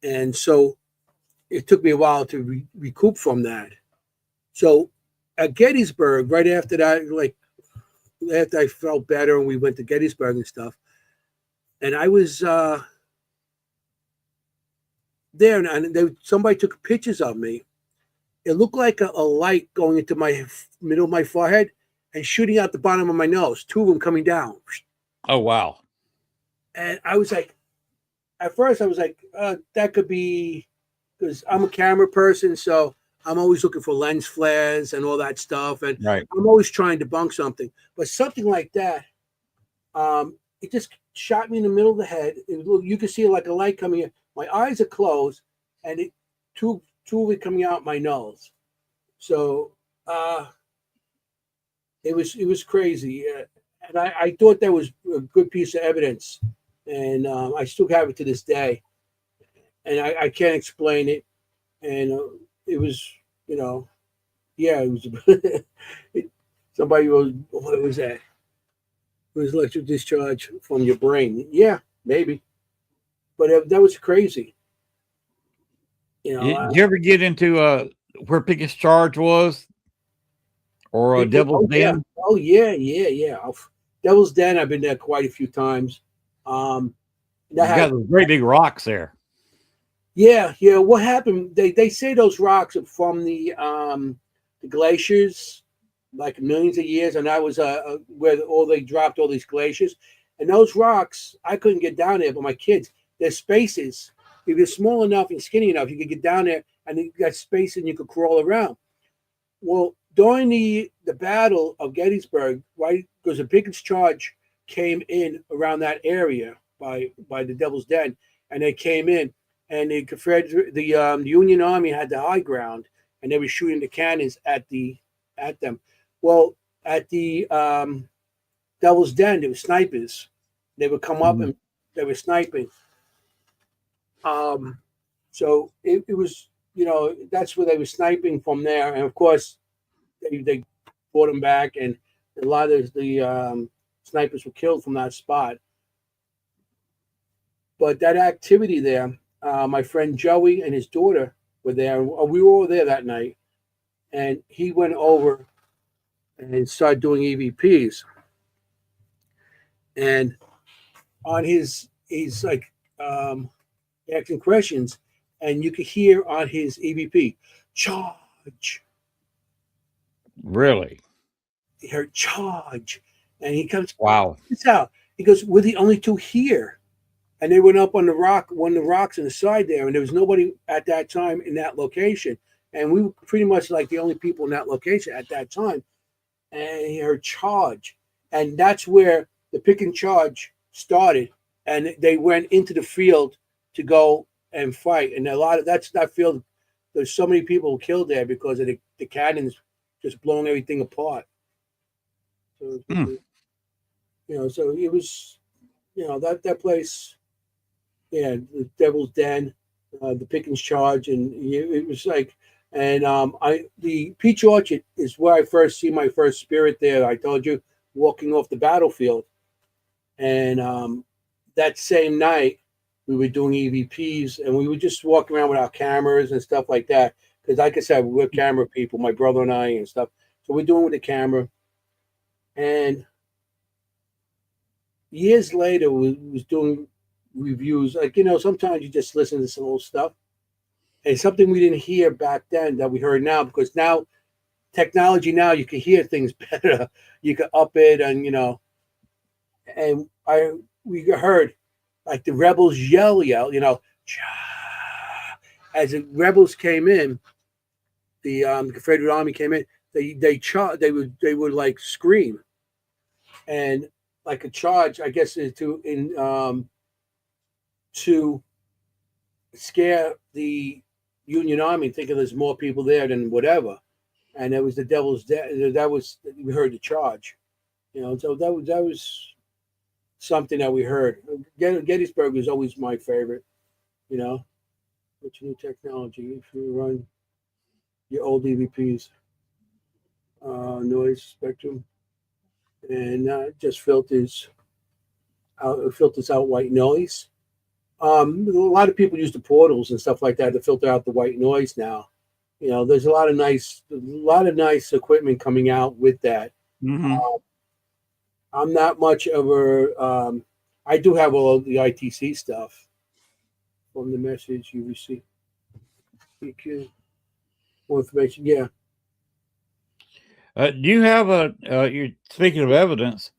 and so it took me a while to recoup from that. So at Gettysburg, right after that, like after I felt better and we went to Gettysburg and stuff, and I was there, and somebody took pictures of me. It looked like a light going into my middle of my forehead and shooting out the bottom of my nose, two of them coming down. Oh, wow. And I was like, at first I was like, that could be because I'm a camera person, so I'm always looking for lens flares and all that stuff, and Right. I'm always trying to debunk something. But something like that, it just shot me in the middle of the head. You could see like a light coming in. My eyes are closed, and two of it coming out my nose. So it was crazy, and I thought that was a good piece of evidence, and I still have it to this day, and I can't explain it, and it was, yeah, it was. Somebody was, what was that? It was electric discharge from your brain. Yeah, maybe, but that was crazy. Did you ever get into where Pickett's Charge was, or Devil's Den? Oh yeah. Devil's Den. I've been there quite a few times. You got those great big rocks there. Yeah. What happened? They say those rocks are from the glaciers, like millions of years, and that was where they dropped all these glaciers. And those rocks, I couldn't get down there, but my kids, there's spaces. If you're small enough and skinny enough, you could get down there, and you got space, and you could crawl around. Well, during the Battle of Gettysburg, right, because the Pickett's Charge came in around that area by the Devil's Den, and they came in, and the Union Army had the high ground, and they were shooting the cannons at them. Well, at the Devil's Den, there were snipers. They would come up and they were sniping. So it was, that's where they were sniping from there, and of course, they fought them back, and a lot of the snipers were killed from that spot. But that activity there, my friend Joey and his daughter were there. We were all there that night, and he went over and started doing EVPs. And on he's like asking questions, and you could hear on his EVP, charge. Really? He heard charge, and he comes. Wow! It's out. He goes, "We're the only two here," and they went up on one of the rocks on the side there, and there was nobody at that time in that location, and we were pretty much like the only people in that location at that time. And he heard charge, and that's where the pick and charge started, and they went into the field to go and fight, and that's that field. There's so many people killed there because of the cannons just blowing everything apart. So, so it was, that place, the Devil's Den, the Pickens Charge, and it was like, and the Peach Orchard is where I first see my first spirit there. I told you, walking off the battlefield, and that same night we were doing EVPs, and we would just walk around with our cameras and stuff like that. Because, like I said, we're camera people, my brother and I, and stuff. So we're doing with the camera. And years later, we was doing reviews. Like, sometimes you just listen to some old stuff. And something we didn't hear back then that we heard now, because now, technology now, you can hear things better. You can up it, and, and we heard, like, the rebels yell, as the rebels came in, the Confederate Army came in. They would like scream, and like a charge, I guess, to scare the Union Army, thinking there's more people there than whatever. And it was the Devil's Den. We heard the charge, So that was something that we heard. Gettysburg was always my favorite, What's new technology? If you run your old EVPs, noise spectrum, and just filters out white noise. A lot of people use the portals and stuff like that to filter out the white noise now. There's a lot of nice equipment coming out with that. Mm-hmm. I'm not much of a. I do have all of the ITC stuff from the message you receive. More information, yeah. Do you have you're speaking of evidence,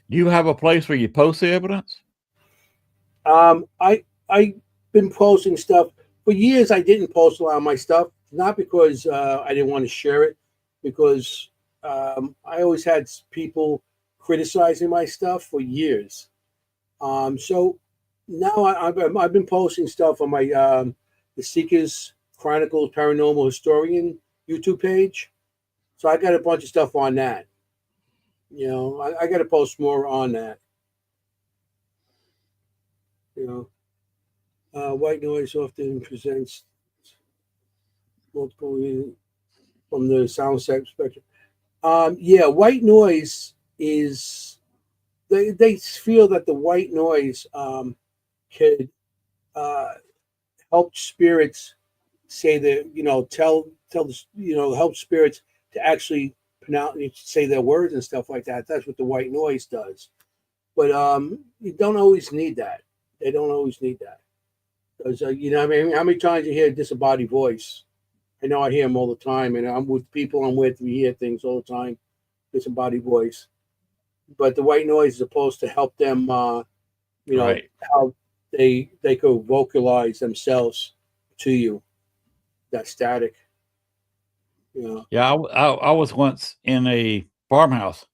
do you have a place where you post the evidence? I've been posting stuff for years I didn't post a lot of my stuff, not because I didn't want to share it, because I always had people criticizing my stuff for years. So now I've been posting stuff on my the Seekers Chronicles Paranormal Historian YouTube page. So I got a bunch of stuff on that. You know, I got to post more on that. You know, white noise often presents multiple from the sound spectrum. Yeah, white noise is they feel that the white noise could help spirits say that, you know, tell the, you know, help spirits to actually pronounce, say their words and stuff like that. That's what the white noise does. But you don't always need that. They don't always need that, because you know, I mean, how many times you hear a disembodied voice? I know I hear them all the time, and I'm with people I'm with. We hear things all the time, disembodied voice. But the white noise is supposed to help them, you know, Right. how they could vocalize themselves to you. That static, you know. Yeah, I was once in a farmhouse,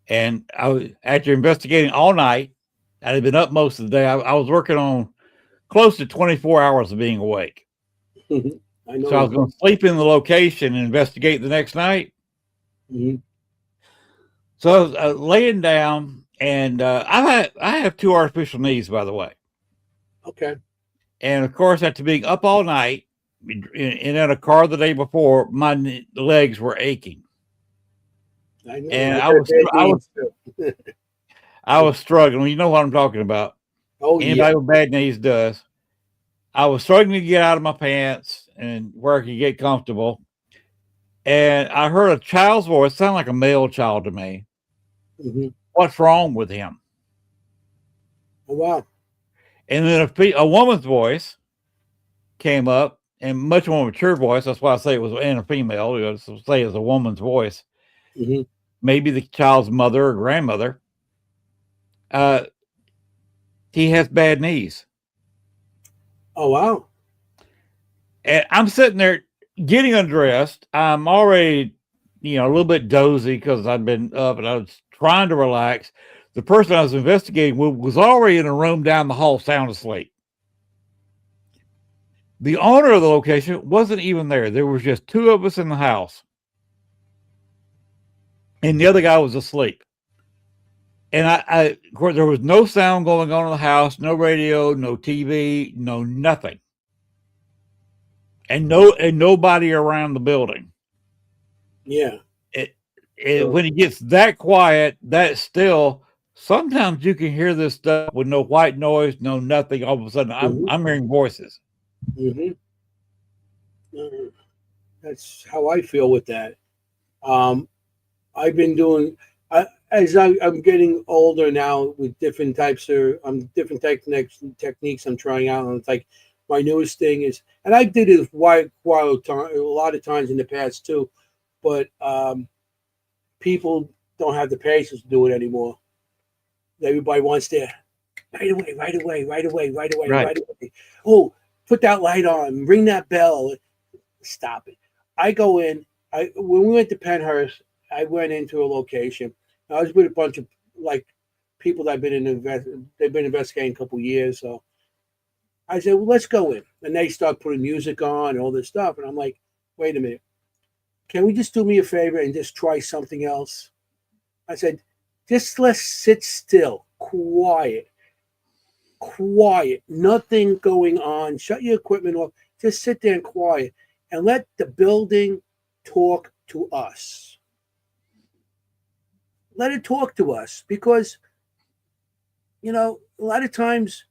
and I was, after investigating all night, I had been up most of the day. I was working on close to 24 hours of being awake. I know. So I was going to sleep in the location and investigate the next night. Mhm. So I was laying down, and I have two artificial knees, by the way. Okay. And of course, after being up all night and in a car the day before, my legs were aching, I know. and I got bad knees, too. I was struggling. You know what I'm talking about. Oh yeah. Anybody with bad knees does. I was struggling to get out of my pants and where I could get comfortable. And I heard a child's voice, sound like a male child to me. Mm-hmm. What's wrong with him? Oh wow. And then a woman's voice came up, and much more mature voice. That's why I say it was in a female. You know, so say it's a woman's voice. Mm-hmm. Maybe the child's mother or grandmother. He has bad knees. Oh wow. And I'm sitting there getting undressed. I'm already, you know, a little bit dozy because I'd been up and I was trying to relax. The person I was investigating with was already in a room down the hall, sound asleep. The owner of the location wasn't even there. There was just two of us in the house, and the other guy was asleep. And of course, there was no sound going on in the house, no radio, no TV, no nothing, and nobody around the building. Yeah. When it gets that quiet, that still, sometimes you can hear this stuff with no white noise, no nothing. All of a sudden, I'm hearing voices. Mm-hmm. That's how I feel with that. I've been doing, as I'm getting older now with different types of different techniques I'm trying out. And it's like my newest thing is, and I did it a lot of times in the past too, but people don't have the patience to do it anymore. Everybody wants their right away. Oh, put that light on, ring that bell. Stop it. I go in. When we went to Penhurst, I went into a location. I was with a bunch of like people that they've been investigating a couple of years. So I said, well, let's go in. And they start putting music on and all this stuff. And I'm like, wait a minute. Can we just do me a favor and just try something else? I said, just let's sit still, quiet, nothing going on. Shut your equipment off. Just sit there and quiet and let the building talk to us. Let it talk to us, because, you know, a lot of times,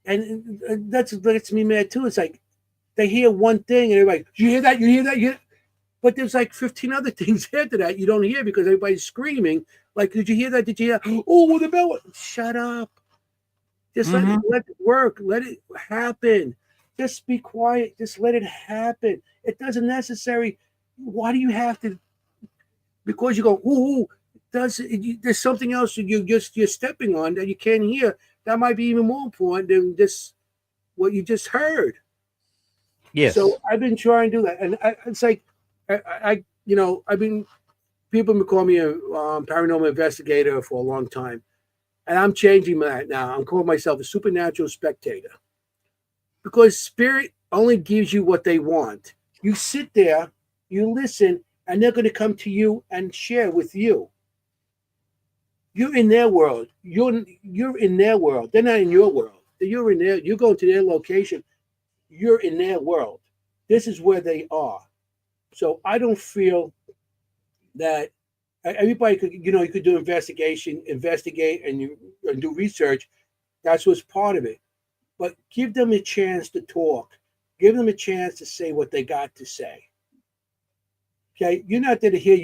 and that's me mad too. It's like they hear one thing and they're like, you hear that? You hear that? Yeah. But there's like 15 other things after that you don't hear because everybody's screaming. Like, did you hear that? Did you hear? Oh, the bell. Shut up. Just let it work. Let it happen. Just be quiet. Just let it happen. It doesn't necessarily. Why do you have to? Because you go, ooh, there's something else you're stepping on that you can't hear. That might be even more important than just what you just heard. Yes. So I've been trying to do that, and it's like I've been people have been calling me a paranormal investigator for a long time, and I'm changing that now. I'm calling myself a supernatural spectator because spirit only gives you what they want. You sit there, you listen, and they're going to come to you and share with you. You're in their world. You're in their world. They're not in your world. You're in their. You go to their location. You're in their world. This is where they are. So I don't feel that everybody could. You could do investigate, and do research. That's what's part of it. But give them a chance to talk. Give them a chance to say what they got to say. Okay, you're not there to hear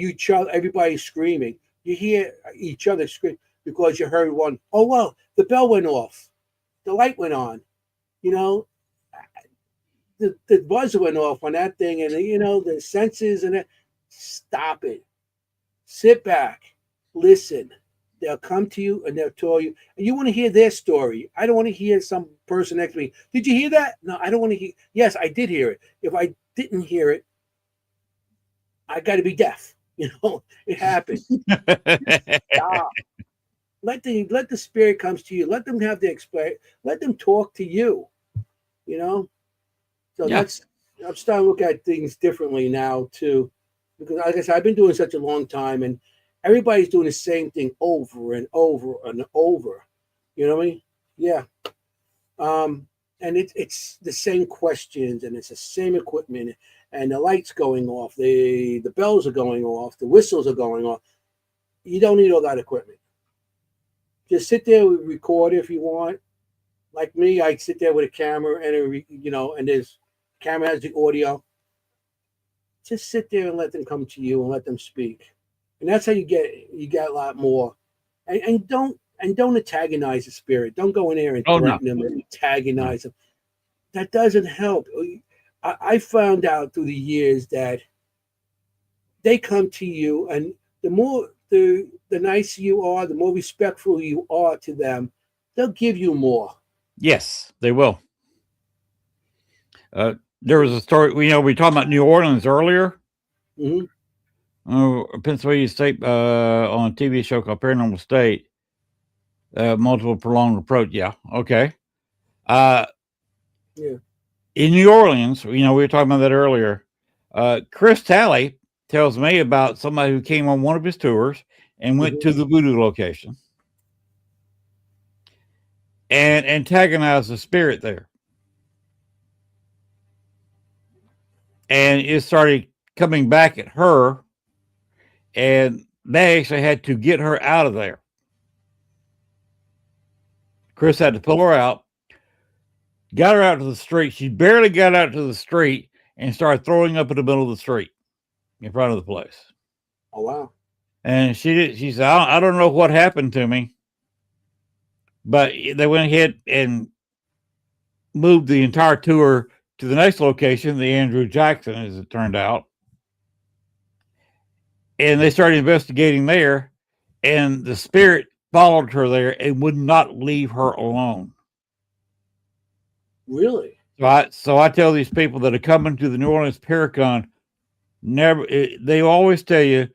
everybody screaming. You hear each other scream because you heard one. Oh well, the bell went off, the light went on. You know, the buzzer went off on that thing, and the senses and it. Stop it. Sit back, listen. They'll come to you and they'll tell you, and you want to hear their story. I don't want to hear some person next to me. Did you hear that? No, I don't want to hear. Yes, I did hear it. If I didn't hear it, I got to be deaf. It happened. Stop. Let the spirit comes to you. Let them have their explain. Let them talk to you. So Yeah. I'm starting to look at things differently now too, because like I said, I've been doing such a long time, and everybody's doing the same thing over and over and over. You know what I mean? Yeah. And it's the same questions, and it's the same equipment, and the lights going off, the bells are going off, the whistles are going off. You don't need all that equipment. Just sit there, record if you want. Like me, I sit there with a camera, and and there's camera has the audio. Just sit there and let them come to you and let them speak, and that's how you get a lot more. And don't antagonize the spirit. Don't go in there and threaten them and antagonize them. That doesn't help. I found out through the years that they come to you, and the more the nicer you are, the more respectful you are to them, they'll give you more. Yes, they will. There was a story. We were talking about New Orleans earlier. Mm-hmm. Pennsylvania State on a TV show called Paranormal State. Multiple prolonged approach. Yeah. Okay. Yeah. In New Orleans, we were talking about that earlier. Chris Talley tells me about somebody who came on one of his tours and went to the voodoo location and antagonized the spirit there. And it started coming back at her, and they actually had to get her out of there. Chris had to pull her out, got her out to the street. She barely got out to the street and started throwing up in the middle of the street in front of the place. Oh, wow. And she said, I don't know what happened to me, but they went ahead and moved the entire tour to the next location, the Andrew Jackson, as it turned out. And they started investigating there, and the spirit followed her there and would not leave her alone. Really? So I tell these people that are coming to the New Orleans Paracon, they always tell you,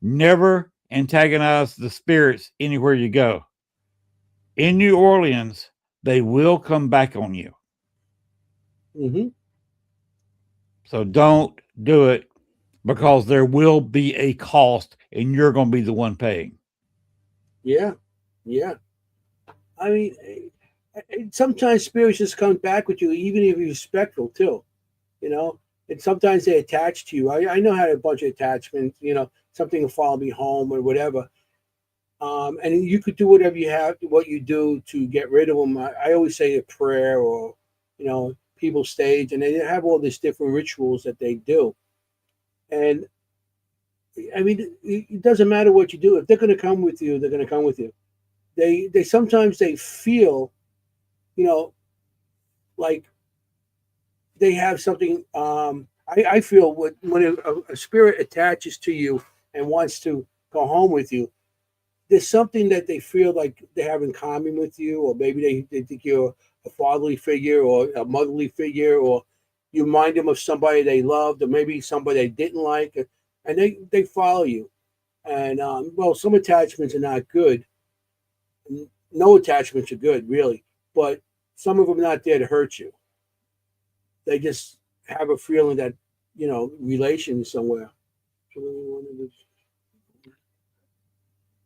never antagonize the spirits anywhere you go. In New Orleans, they will come back on you. Mm-hmm. So don't do it, because there will be a cost and you're going to be the one paying. Yeah. Yeah. I mean, sometimes spirits just come back with you, even if you're respectful too, and sometimes they attach to you. I know how a bunch of attachments, something will follow me home or whatever. And you could do whatever what you do to get rid of them. I always say a prayer, or, people stage, and they have all these different rituals that they do. And I mean, it doesn't matter what you do. If they're going to come with you, they're going to come with you. They sometimes they feel, like they have something. I feel when a spirit attaches to you and wants to go home with you, there's something that they feel like they have in common with you, or maybe they think you're a fatherly figure or a motherly figure, or you remind them of somebody they loved, or maybe somebody they didn't like, and they follow you. And well, some attachments are not good. No attachments are good, really, but some of them are not there to hurt you. They just have a feeling that, relation somewhere.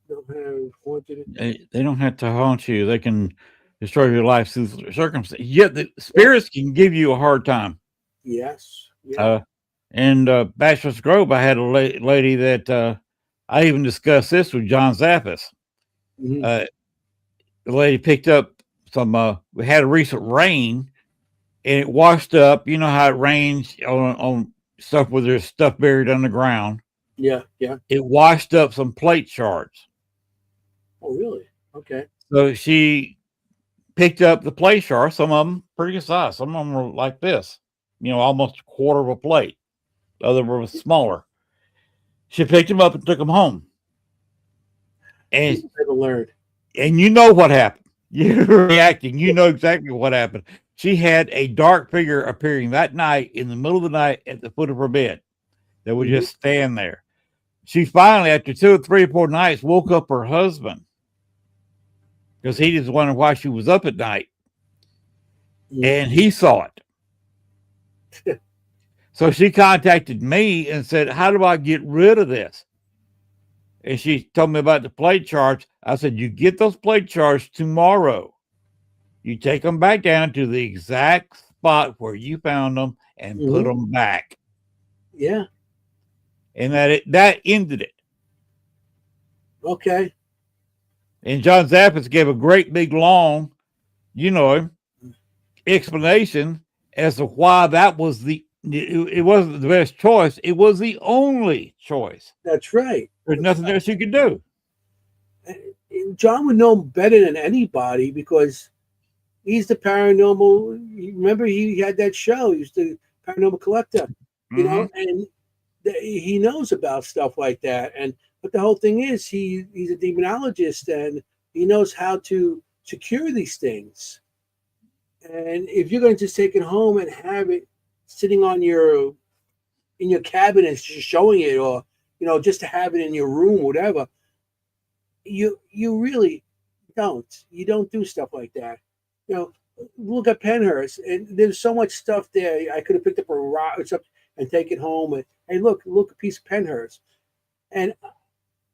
Don't have haunted. They don't have to haunt you. They can destroy your life through circumstances. Yet the spirits can give you a hard time. Yes. Yeah. And Bachelor's Grove, I had a lady that I even discussed this with John Zappas. Mhm. The lady picked up some, we had a recent rain and it washed up. You know how it rains on stuff where there's stuff buried underground. Yeah. Yeah. It washed up some plate shards. Oh, really? Okay. So she picked up the plate shards, some of them pretty good size. Some of them were like this, almost a quarter of a plate. The other were smaller. She picked them up and took them home. And Never learned. And you know what happened. You're reacting. You know exactly what happened. She had a dark figure appearing that night in the middle of the night at the foot of her bed that would just stand there. She finally, after 2 or 3 or 4 nights, woke up her husband because he just wondered why she was up at night. And he saw it. So she contacted me and said, how do I get rid of this? And she told me about the plate charts. I said, you get those plate charts tomorrow. You take them back down to the exact spot where you found them and put them back. Yeah. And that ended it. Okay. And John Zappas gave a great big long, explanation as to why that was it wasn't the best choice. It was the only choice. That's right. There's nothing else you could do. John would know better than anybody because he's the paranormal. Remember, he had that show. He was the paranormal collector, and he knows about stuff like that. But the whole thing is, he's a demonologist and he knows how to secure these things. And if you're going to just take it home and have it sitting in your cabinet, just showing it, or just to have it in your room, whatever, you really don't. You don't do stuff like that. Look at Penhurst, and there's so much stuff there. I could have picked up a rock or something and take it home. And hey, look, a piece of Penhurst, and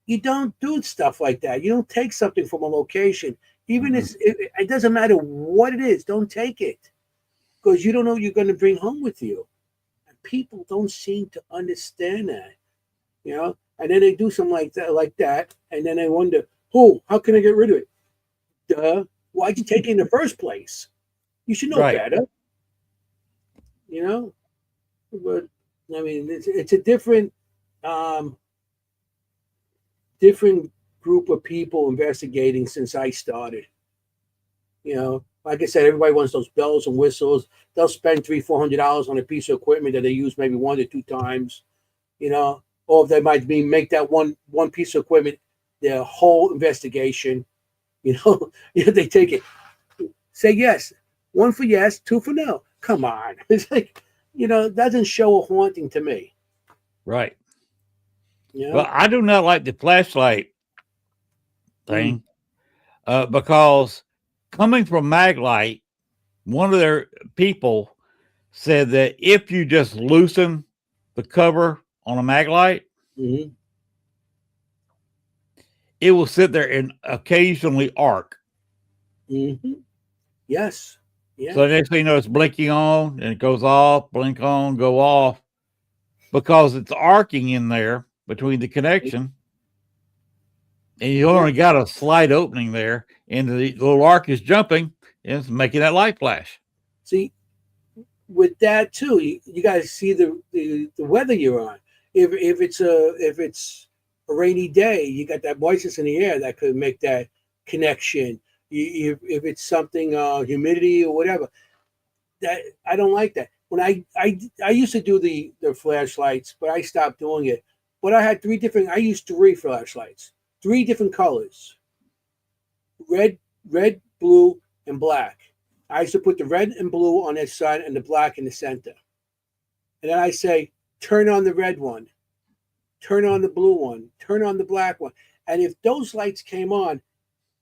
you don't do stuff like that. You don't take something from a location, even if it doesn't matter what it is. Don't take it because you don't know what you're going to bring home with you. And people don't seem to understand that, And then they do something like that, and then they wonder, how can I get rid of it? Duh. Why'd you take it in the first place? You should know better. But I mean, it's a different group of people investigating since I started. Like I said, everybody wants those bells and whistles. They'll spend $300-400 on a piece of equipment that they use maybe 1 or 2 times, or they might make that one piece of equipment their whole investigation. They take it. Say yes. 1 for yes, 2 for no. Come on. It's like, doesn't show a haunting to me. Right. Well, I do not like the flashlight thing because coming from Maglite, one of their people said that if you just loosen the cover on a Maglite, it will sit there and occasionally arc. Yes. Yeah. So next thing you know, it's blinking on and it goes off, blink on, go off, because it's arcing in there between the connection. And you only got a slight opening there, and the little arc is jumping and it's making that light flash. See, with that too, you guys see the weather you're on. If it's a rainy day, you got that moisture in the air that could make that connection. If it's something humidity or whatever, that I don't like that. When I used to do the flashlights, but I stopped doing it. But I had I used 3 flashlights, 3 different colors: red, blue, and black. I used to put the red and blue on that side and the black in the center. And then I say, turn on the red one, turn on the blue one, turn on the black one. And if those lights came on,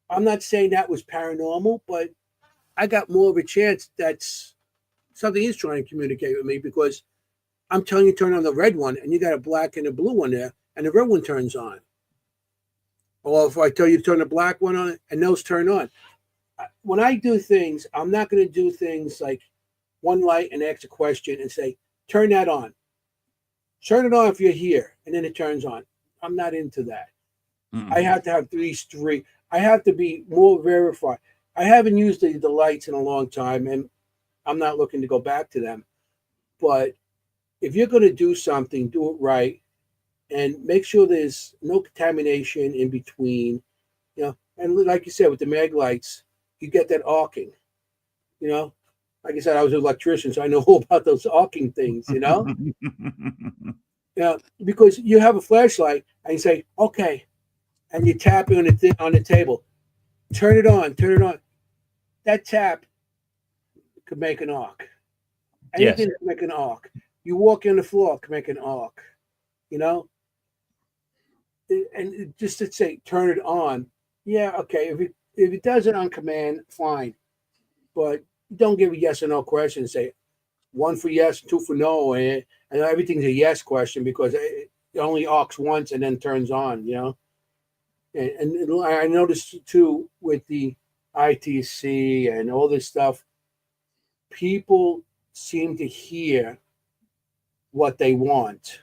I'm not saying that was paranormal, but I got more of a chance that's something is trying to communicate with me, because I'm telling you turn on the red one and you got a black and a blue one there, and the red one turns on. Or if I tell you to turn the black one on and those turn on. When I do things, I'm not going to do things like one light and ask a question and say, turn that on. Turn it on if you're here, and then it turns on. I'm not into that. I have to have at least three. I have to be more verified. I haven't used the lights in a long time, and I'm not looking to go back to them. But if you're going to do something, do it right, and make sure there's no contamination in between. You know, and like you said, with the mag lights, you get that arcing. You know, like I said, I was an electrician, so I know all about those arcing things. You know, yeah, because you have a flashlight and you say, okay, and you tap it on the table, turn it on, turn it on. That tap could make an arc. Anything can make an arc. You walk on the floor, can make an arc. You know, and just to say turn it on, yeah, okay. If it does it on command, fine, but don't give a yes or no question. Say one for yes, two for no, and everything's a yes question, because it only arcs once and then turns on. You know, and I noticed too with the ITC and all this stuff, people seem to hear what they want.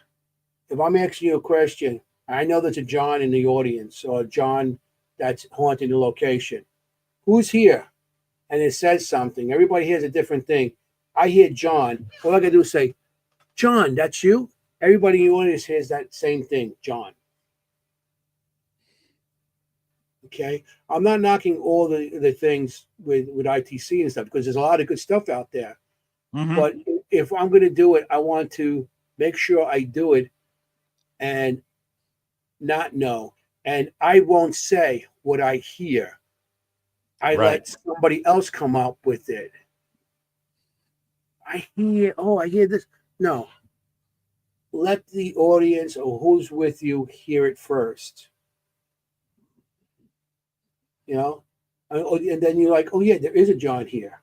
If I'm asking you a question, I know there's a John in the audience, or a John that's haunting the location. Who's here? And it says something. Everybody hears a different thing. I hear John. All I gotta do is say, John, that's you? Everybody in the audience hears that same thing, John. Okay? I'm not knocking all the things with ITC and stuff, because there's a lot of good stuff out there. Mm-hmm. But if I'm going to do it, I want to make sure I do it and not know. And I won't say what I hear. I let somebody else come up with it. I hear this. No. Let the audience or who's with you hear it first. You know? And then you're like, oh, yeah, there is a John here.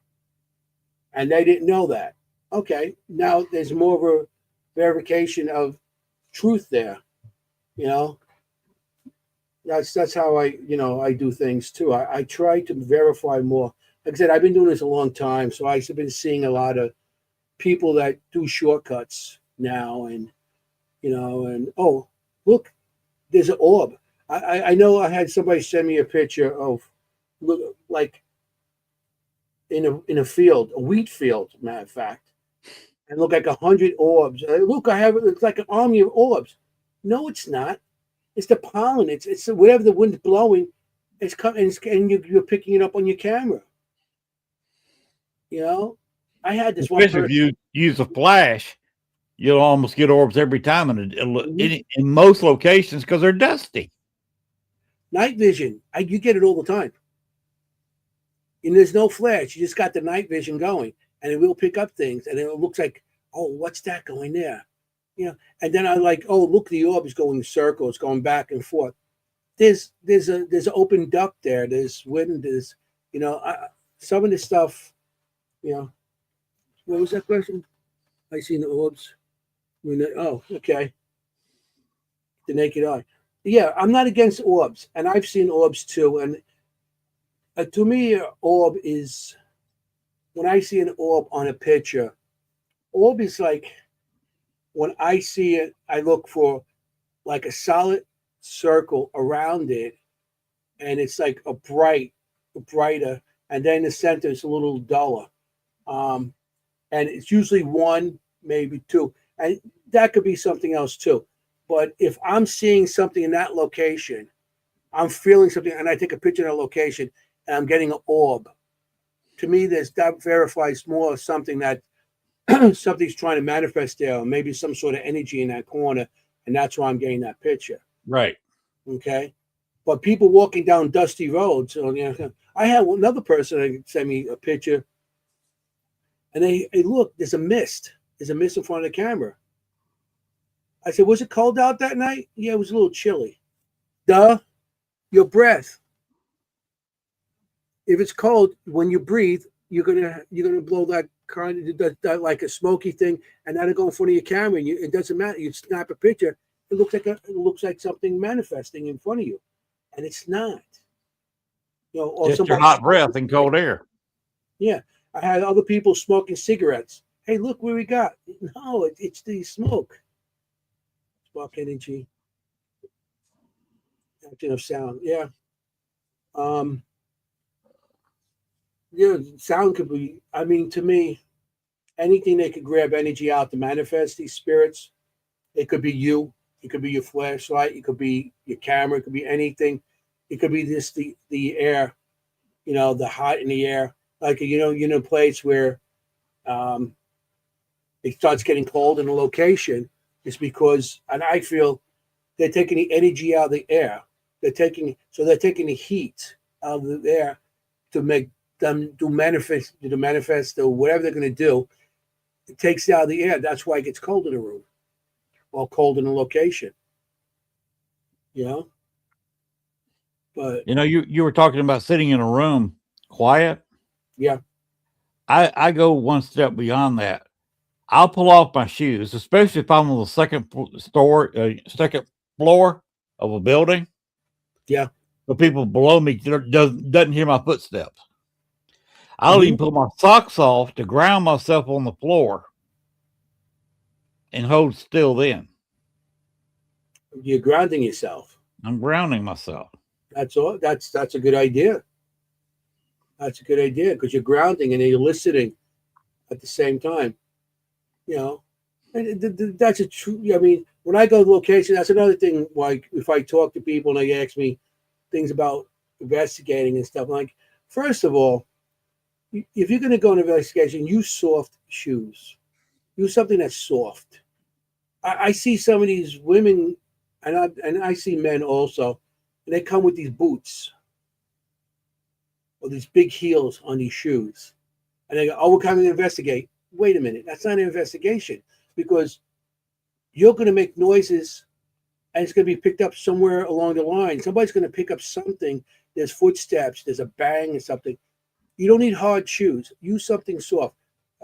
And they didn't know that. Okay, now there's more of a verification of truth there. You know, that's how I do things too. I try to verify more. Like I said, I've been doing this a long time, so I've been seeing a lot of people that do shortcuts now, and oh, look, there's an orb. I know I had somebody send me a picture of, look, like in a field, a wheat field, matter of fact, and look like 100 orbs. Look, it's like an army of orbs. No, it's not. It's the pollen. It's whatever the wind's blowing. It's coming, and you're picking it up on your camera. You know, I had this one person. If you use a flash, you'll almost get orbs every time, and in most locations, because they're dusty. Night vision, you get it all the time. And there's no flash. You just got the night vision going, and it will pick up things, and it looks like, oh, what's that going there? You know, and then I like, oh, look, the orb is going in circles, going back and forth. There's an open duct there. There's wind. There's, some of the stuff. You know, what was that question? I seen the orbs. Oh, okay. The naked eye. Yeah, I'm not against orbs, and I've seen orbs too. And to me, an orb is, when I see an orb on a picture, orb is like, when I see it, I look for like a solid circle around it, and it's like brighter, and then the center is a little duller. And it's usually one, maybe two, and that could be something else too. But if I'm seeing something in that location, I'm feeling something, and I take a picture of that location, and I'm getting an orb, to me, that verifies more of something that something's trying to manifest there, or maybe some sort of energy in that corner, and that's why I'm getting that picture. Right. Okay. But people walking down dusty roads, I had another person that sent me a picture, and hey, look, there's a mist. There's a mist in front of the camera. I said, was it cold out that night? Yeah, it was a little chilly. Duh, your breath. If it's cold, when you breathe, you're gonna blow that that like a smoky thing, and that'll go in front of your camera. And it doesn't matter. You snap a picture. It looks like something manifesting in front of you, and it's not. You know, or Just your somebody hot breath and cold air. Yeah, I had other people smoking cigarettes. Hey, look where we got. No, it's the smoke. Spark energy. Action of sound. Yeah. Yeah, sound could be, I mean, to me, anything that could grab energy out to manifest these spirits. It could be you, it could be your flashlight, it could be your camera, it could be anything. It could be just the air, you know, the hot in the air. Like, you know, you're in a place where it starts getting cold in a location. It's because, and I feel they're taking the energy out of the air. They're taking the heat out of the air to make them to manifest or whatever they're going to do. It takes it out of the air. That's why it gets cold in a room or cold in a location. You know? But You know, you were talking about sitting in a room quiet. yeah. I go one step beyond that. I'll pull off my shoes, especially if I'm on the second floor of a building. Yeah. The people below me doesn't hear my footsteps. I'll Mhm. even pull my socks off to ground myself on the floor and hold still then. You're grounding yourself. I'm grounding myself. That's all. That's a good idea. That's a good idea because you're grounding and you're listening at the same time. You know, and that's a true. I mean, when I go to location, that's another thing. Like if I talk to people and they ask me things about investigating and stuff, like first of all, if you're going to go on an investigation, use soft shoes. Use something that's soft. I see some of these women, and I see men also, and they come with these boots or these big heels on these shoes, and they go, "Oh, we're coming to investigate." Wait a minute, that's not an investigation because you're going to make noises, and it's going to be picked up somewhere along the line. Somebody's going to pick up something. There's footsteps. There's a bang or something. You don't need hard shoes. Use something soft.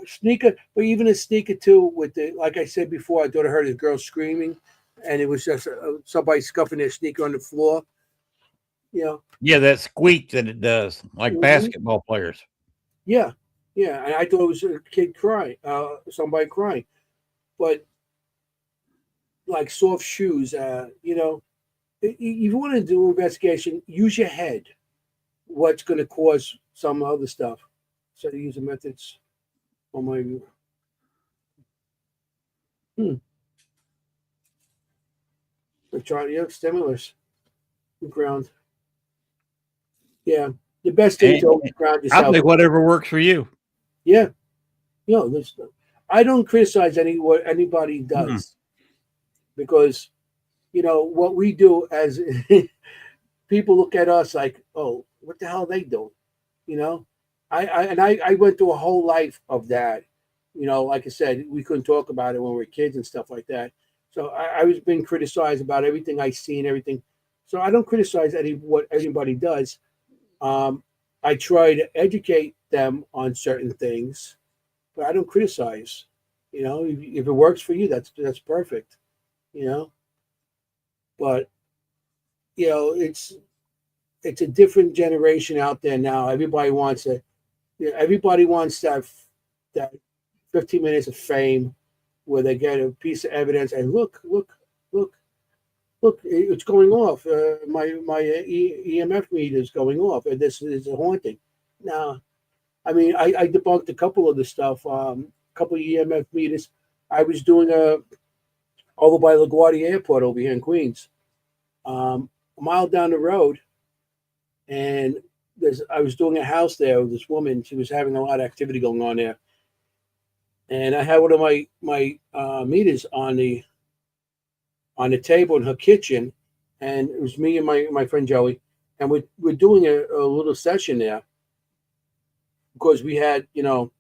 A sneaker, but even a sneaker too. With the, like I said before, I thought I heard a girl screaming, and it was just somebody scuffing their sneaker on the floor. You know. Yeah, that squeak that it does, like Mhm. basketball players. Yeah, yeah. And I thought it was a kid crying, somebody crying, but like soft shoes. You know, if you want to do an investigation, use your head. What's going to cause some other stuff? So use the methods. On my electronic stimulus ground. Yeah, the best thing to always ground I'll yourself. take whatever works for you. Yeah, you know, I don't criticize what anybody does because you know what we do as people look at us like, oh, what the hell are they doing? You know, I went through a whole life of that. You know, like I said, we couldn't talk about it when we were kids and stuff like that. So I was being criticized about everything I see and everything. So I don't criticize what anybody does. I try to educate them on certain things, but I don't criticize. You know, if it works for you, that's perfect. You know, but you know, it's a different generation out there now. Everybody wants everybody wants that 15 minutes of fame where they get a piece of evidence and look, it's going off. My EMF meter is going off, and this is a haunting. Now, I mean, I debunked a couple of the stuff, couple of EMF meters. I was doing over by LaGuardia Airport over here in Queens, a mile down the road, and I was doing a house there with this woman. She was having a lot of activity going on there. And I had one of my meters on the table in her kitchen, and it was me and my friend Joey, and we're doing a little session there because we had, you know,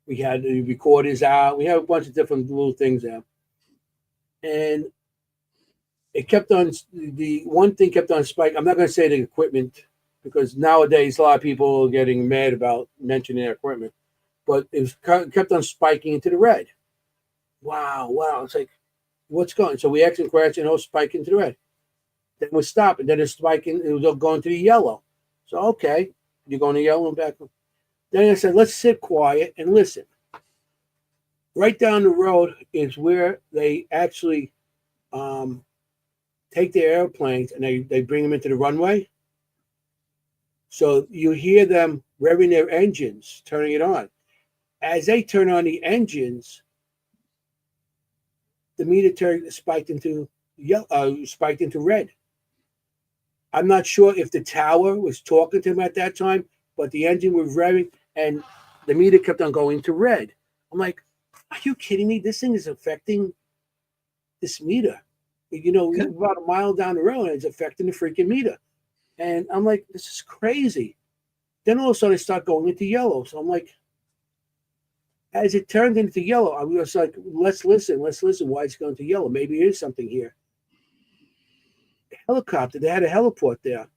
We had the recorders out. We had a bunch of different little things out. And it kept on, the one thing kept on spiking. I'm not going to say the equipment because nowadays a lot of people are getting mad about mentioning their equipment, but it was kept on spiking into the red. Wow. It's like, what's going on? So we asked the question, spike into the red. Then we stop, and then it's spiking, it was going to the yellow. So, okay, you're going to yellow and back. Then I said, let's sit quiet and listen. Right down the road is where they actually take their airplanes and they bring them into the runway. So you hear them revving their engines, turning it on. As they turn on the engines, the meter spiked into red. I'm not sure if the tower was talking to them at that time, but the engine was revving and the meter kept on going to red. I'm like, are you kidding me? This thing is affecting this meter. We're about a mile down the road and it's affecting the freaking meter. And I'm like, this is crazy. Then all of a sudden it started going into yellow. So I'm like, as it turned into yellow, I was like, let's listen. Why it's going to yellow? Maybe there is something here. Helicopter, they had a heliport there.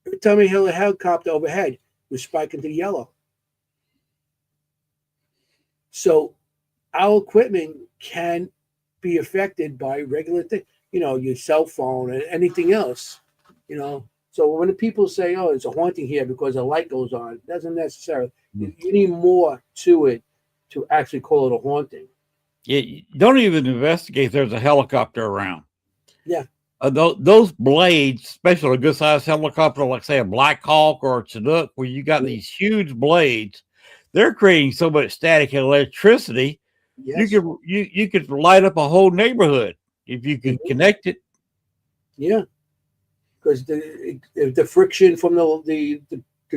Every time we had a helicopter overhead, it was spiking to yellow. So our equipment can be affected by regular things, your cell phone and anything else, So when the people say, oh, it's a haunting here because a light goes on, it doesn't necessarily. You need more to it to actually call it a haunting. Yeah, don't even investigate if there's a helicopter around. Yeah. Those blades, especially a good sized helicopter, like say a Black Hawk or a Chinook, where you got these huge blades, they're creating so much static and electricity. Yes. You could light up a whole neighborhood if you could connect it. Yeah, because the friction from the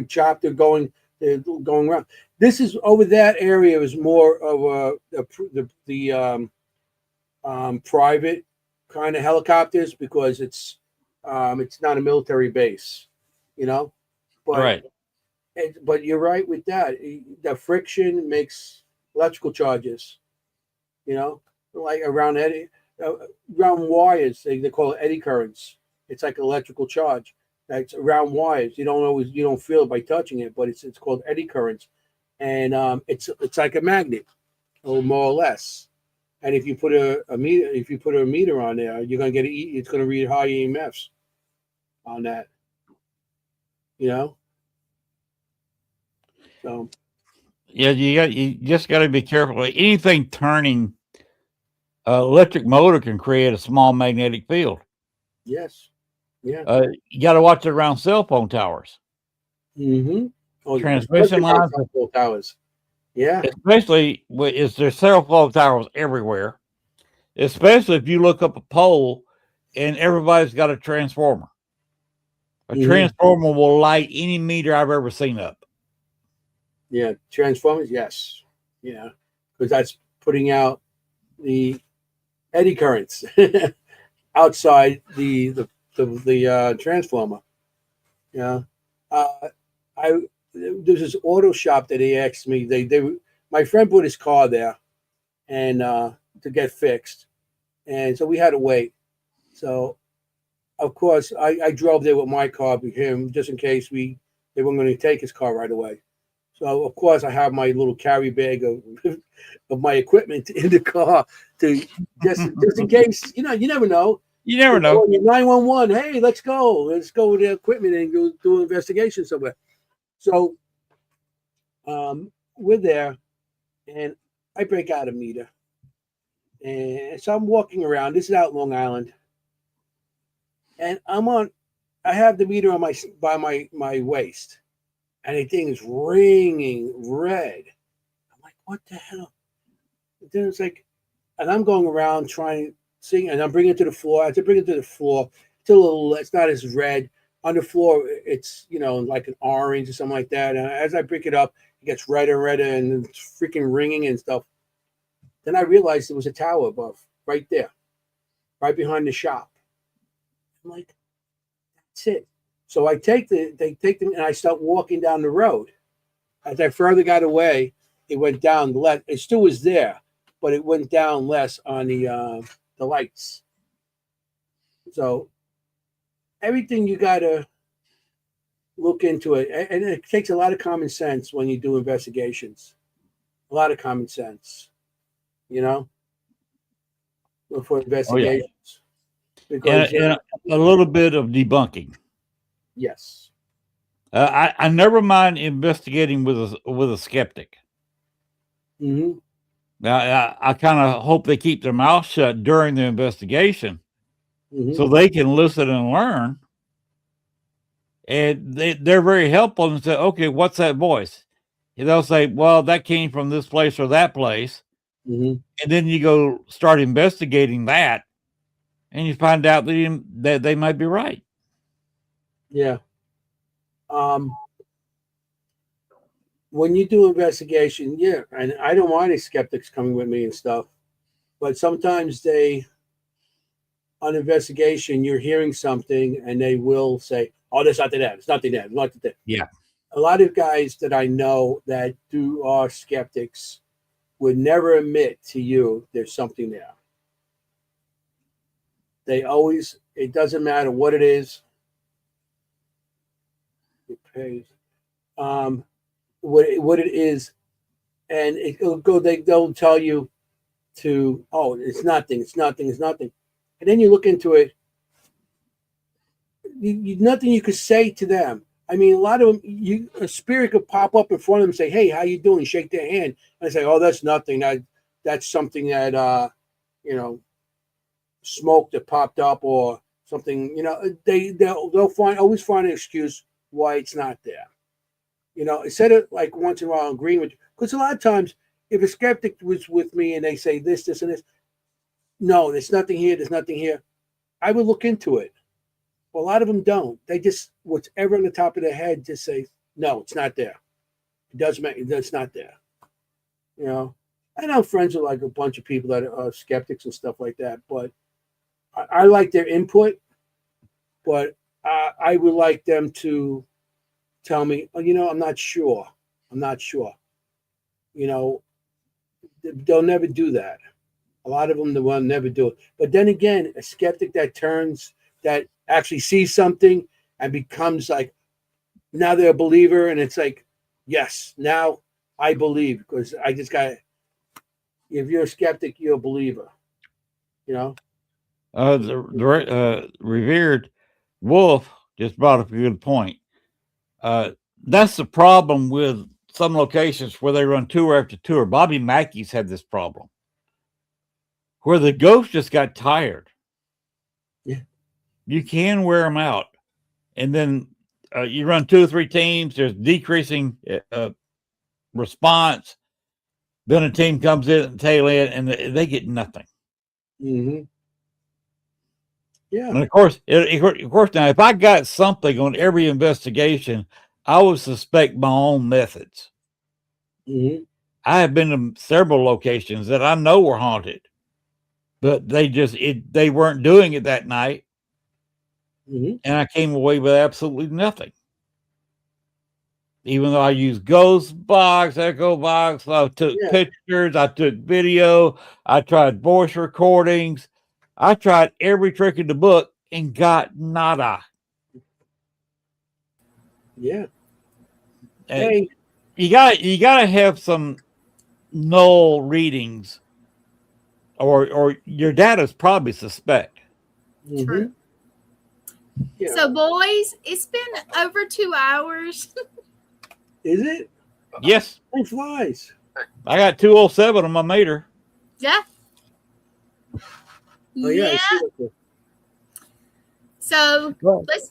chopper going around. This is over that area is more of the private kind of helicopters because it's not a military base, But Right. But you're right with that. The friction makes electrical charges, like around wires. They call it eddy currents. It's like electrical charge. That's around wires. You don't feel it by touching it, but it's called eddy currents, and it's like a magnet, or more or less. And if you put a meter on there, you're gonna it's gonna read high EMFs on that. So Yeah, you just got to be careful. Anything turning electric motor can create a small magnetic field. yes, yeah. You got to watch it around cell phone towers. Mm-hmm. Oh, Transmission lines, towers. Yeah. Especially is there cell phone towers everywhere. Especially if you look up a pole and everybody's got a transformer. A transformer will light any meter I've ever seen up. Yeah, transformers. Yes, yeah, because that's putting out the eddy currents outside the transformer. Yeah, there's this auto shop that he asked me. My friend put his car there, and to get fixed, and so we had to wait. So, of course, I drove there with my car with him just in case they weren't going to take his car right away. So of course I have my little carry bag of my equipment in the car to just in case, you never know. You never know. 911, hey, let's go with the equipment and go do an investigation somewhere. So we're there and I break out a meter. And so I'm walking around. This is out Long Island. And I have the meter on my waist. And the thing is ringing red. I'm like, what the hell? And then it's like, and I'm going around trying to see, and I'm bringing it to the floor. As I bring it to the floor, it's not as red. On the floor, it's, like an orange or something like that. And as I break it up, it gets redder and redder and it's freaking ringing and stuff. Then I realized there was a tower above, right there, right behind the shop. I'm like, that's it. So they take them and I start walking down the road. As I further got away, it went down less. It still was there, but it went down less on the lights. So everything you gotta look into it, and it takes a lot of common sense when you do investigations. A lot of common sense, you know, for investigations. Because and a little bit of debunking. yes, I never mind investigating with a skeptic. mm-hmm. Now, I kind of hope they keep their mouth shut during the investigation, Mm-hmm. so they can listen and learn. And they're very helpful and say, okay, what's that voice? And they'll say, well, that came from this place or that place. Mm-hmm. And then you go start investigating that, and you find out that they might be right. Yeah. When you do investigation, yeah, and I don't want any skeptics coming with me and stuff, but sometimes on investigation, you're hearing something and they will say, oh, there's nothing there. There's nothing there. There's nothing there. Yeah. A lot of guys that I know that are skeptics would never admit to you there's something there. They always, it doesn't matter what it is. It pays. What it is, and it'll go. They'll tell you it's nothing. It's nothing. It's nothing. And then you look into it. Nothing you could say to them. I mean, a lot of them, a spirit could pop up in front of them and say, "Hey, how you doing?" Shake their hand, and I say, "Oh, that's nothing. That's something that smoke that popped up or something." They'll always find an excuse why it's not there. Instead of like once in a while agreeing with you, because a lot of times if a skeptic was with me and they say this, and this, no, there's nothing here. There's nothing here. I would look into it. Well, a lot of them don't. They just, whatever on the top of their head, just say, no, it's not there. It doesn't matter. It's not there. And I'm friends with like a bunch of people that are skeptics and stuff like that. But I like their input. But I would like them to tell me, I'm not sure. I'm not sure. They'll never do that. A lot of them, will never do it. But then again, a skeptic that actually sees something and becomes like, now they're a believer, and it's like, yes, now I believe because I just got. If you're a skeptic, you're a believer. The revered Wolf just brought up a good point. That's the problem with some locations where they run tour after tour. Bobby Mackey's had this problem where the ghost just got tired. Yeah. You can wear them out. And then you run 2 or 3 teams, there's decreasing response. Then a team comes in at the tail end and they get nothing. Mm-hmm. Yeah. And of course, now, if I got something on every investigation, I would suspect my own methods. Mm-hmm. I have been to several locations that I know were haunted, but they weren't doing it that night. Mm-hmm. And I came away with absolutely nothing. Even though I used ghost box, echo box, I took pictures, I took video, I tried voice recordings, I tried every trick in the book and got nada. Yeah. Hey, you gotta have some null readings, or your data's probably suspect. Mm-hmm. True. Yeah. So, boys, it's been over 2 hours. Is it? Yes. Time flies. I got 207 on my meter. Yeah. Oh, yeah. I see that. So,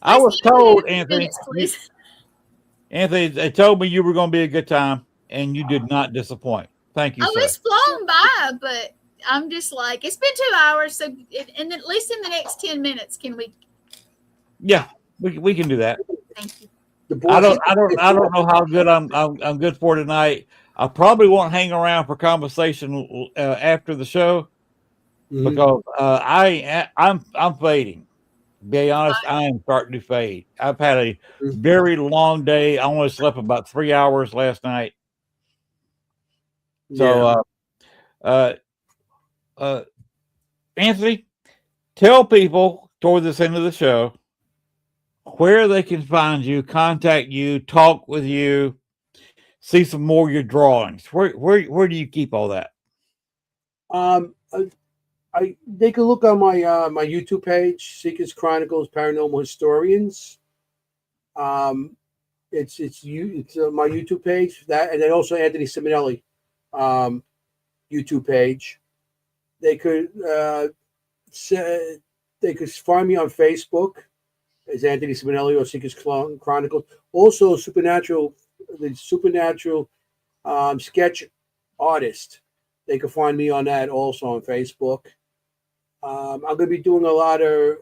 I was told, Anthony. Minutes, please. Anthony, they told me you were going to be a good time, and you did not disappoint. Thank you, sir. It's flown by, but I'm just like, it's been 2 hours, so and at least in the next 10 minutes, can we? Yeah, we can do that. Thank you. I don't know how good I'm good for tonight. I probably won't hang around for conversation after the show because I'm fading. To be honest, I am starting to fade. I've had a very long day. I only slept about 3 hours last night. So, Anthony, tell people toward this end of the show where they can find you, contact you, talk with you, see some more of your drawings. Where do you keep all that? They can look on my my YouTube page, Seekers Chronicles Paranormal Historians. It's my YouTube page, that, and then also Anthony Simonelli YouTube page. They could find me on Facebook as Anthony Simonelli or Seekers Chronicles. Also, the supernatural sketch artist. They can find me on that also on Facebook. I'm going to be doing a lot of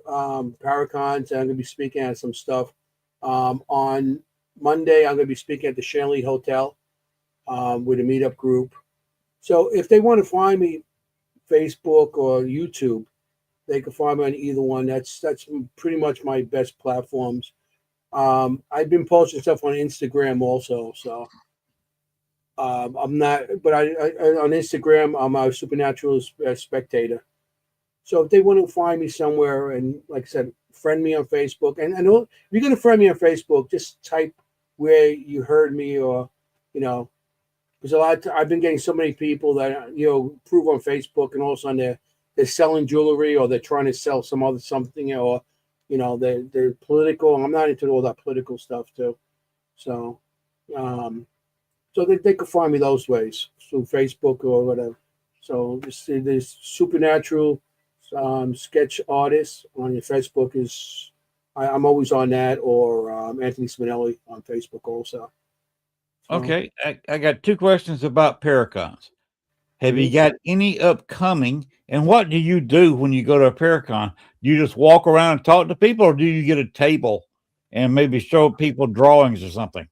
Paracons. I'm going to be speaking at some stuff. On Monday, I'm going to be speaking at the Shanley Hotel with a meetup group. So if they want to find me, Facebook or YouTube, they can find me on either one. That's pretty much my best platforms. I've been posting stuff on Instagram also. So I'm not, but I on Instagram, I'm a supernatural spectator. So if they want to find me somewhere, and like I said, friend me on Facebook, and if you're going to friend me on Facebook, just type where you heard me, or because I've been getting so many people that prove on Facebook, and all of a sudden they're selling jewelry, or they're trying to sell something, or they're political. I'm not into all that political stuff too, so they could find me those ways through Facebook or whatever. So this supernatural sketch artist on your Facebook is I'm always on that, or Anthony Simonelli on Facebook also. So, okay, I got two questions about Paracons. Have you got any upcoming? And what do you do when you go to a Paracon? Do you just walk around and talk to people, or do you get a table and maybe show people drawings or something?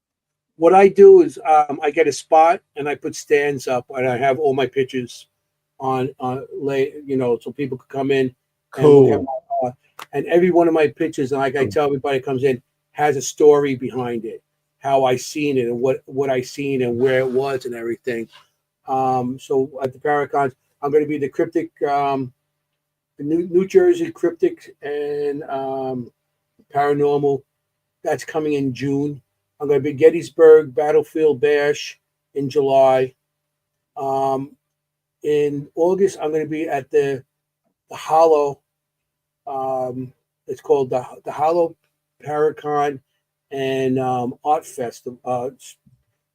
What I do is I get a spot and I put stands up, and I have all my pictures on so people could come in. Cool. And every one of my pictures, and like I tell everybody that comes in, has a story behind it, how I seen it, and what I seen, and where it was, and everything. So at the Paracons, I'm going to be the cryptic, the New Jersey cryptic and paranormal. That's coming in June. I'm going to be Gettysburg Battlefield Bash in July. In August, I'm going to be at the Hollow. It's called the Hollow Paracon and Art Festival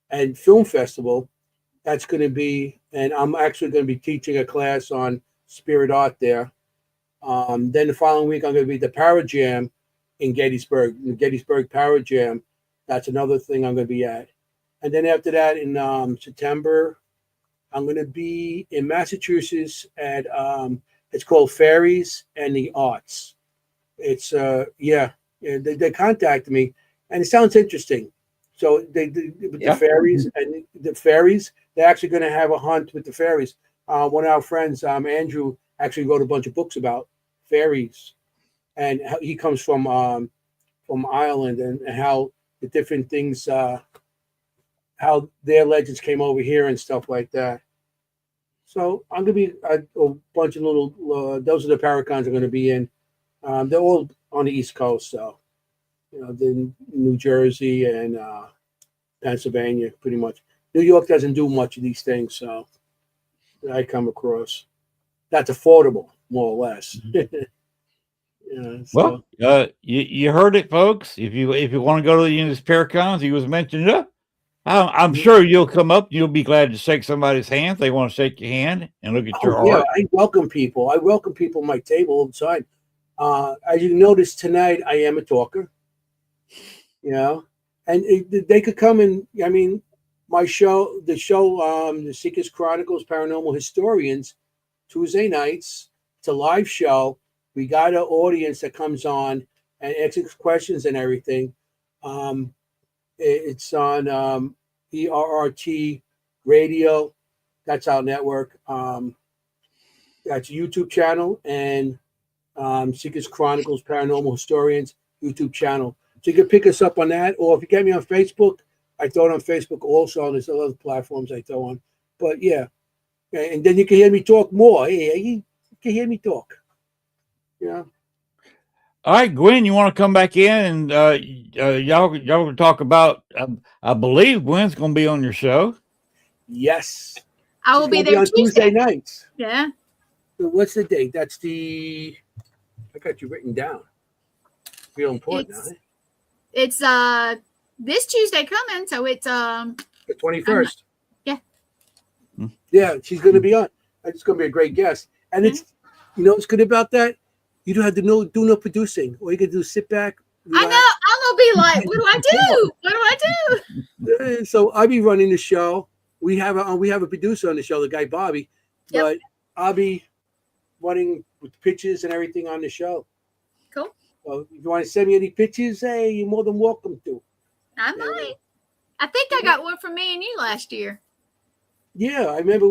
and Film Festival. That's going to be, and I'm actually going to be teaching a class on spirit art there. Then the following week, I'm going to be the Parajam in Gettysburg, the Gettysburg Parajam. That's another thing I'm going to be at. And then after that, in September, I'm going to be in Massachusetts at it's called Fairies and the Arts. It's they contacted me, and it sounds interesting. So the fairies and the fairies, they're actually going to have a hunt with the fairies. One of our friends, Andrew, actually wrote a bunch of books about fairies, and he comes from Ireland, and how the different things, how their legends came over here and stuff like that. So I'm going to be a bunch of little, those are the Paracons I'm going to be in. They're all on the East Coast, so, then New Jersey and Pennsylvania, pretty much. New York doesn't do much of these things, so I come across. That's affordable, more or less. Well, you heard it, folks. If you want to go to these Paracons, he was mentioning it. I'm sure you'll come up. You'll be glad to shake somebody's hand. They want to shake your hand and look at your art. Yeah, I welcome people. I welcome people at my table all the time. As you notice tonight, I am a talker. And they could come and, my show, the Seekers Chronicles Paranormal Historians, Tuesday nights. It's a live show. We got an audience that comes on and asks questions and everything. It's on ERRT Radio. That's our network. That's a YouTube channel, and Seekers Chronicles Paranormal Historians YouTube channel. So you can pick us up on that, or if you get me on Facebook, I throw it on Facebook also. There's other platforms I throw on. But yeah, and then you can hear me talk more. Yeah, you can hear me talk. You know. All right, Gwen, you want to come back in and y'all gonna talk about? I believe Gwen's going to be on your show. Yes. I will She's be gonna there on Tuesday Tuesday. nights. Yeah. So what's the date? That's the. I got you written down. Real important. It's this Tuesday coming, so it's The 21st. Yeah. Yeah, she's gonna be on. It's gonna be a great guest. And it's, you know what's good about that? You don't have to do no producing. All you can do is sit back. I know. I'm gonna be like, what do I do? What do I do? So I'll be running the show. We have a producer on the show, the guy Bobby. Yep. But I'll be running with pictures and everything on the show. Cool. So if you want to send me any pictures, hey, you're more than welcome to. I might. I think I got one from me and you last year. Yeah, I remember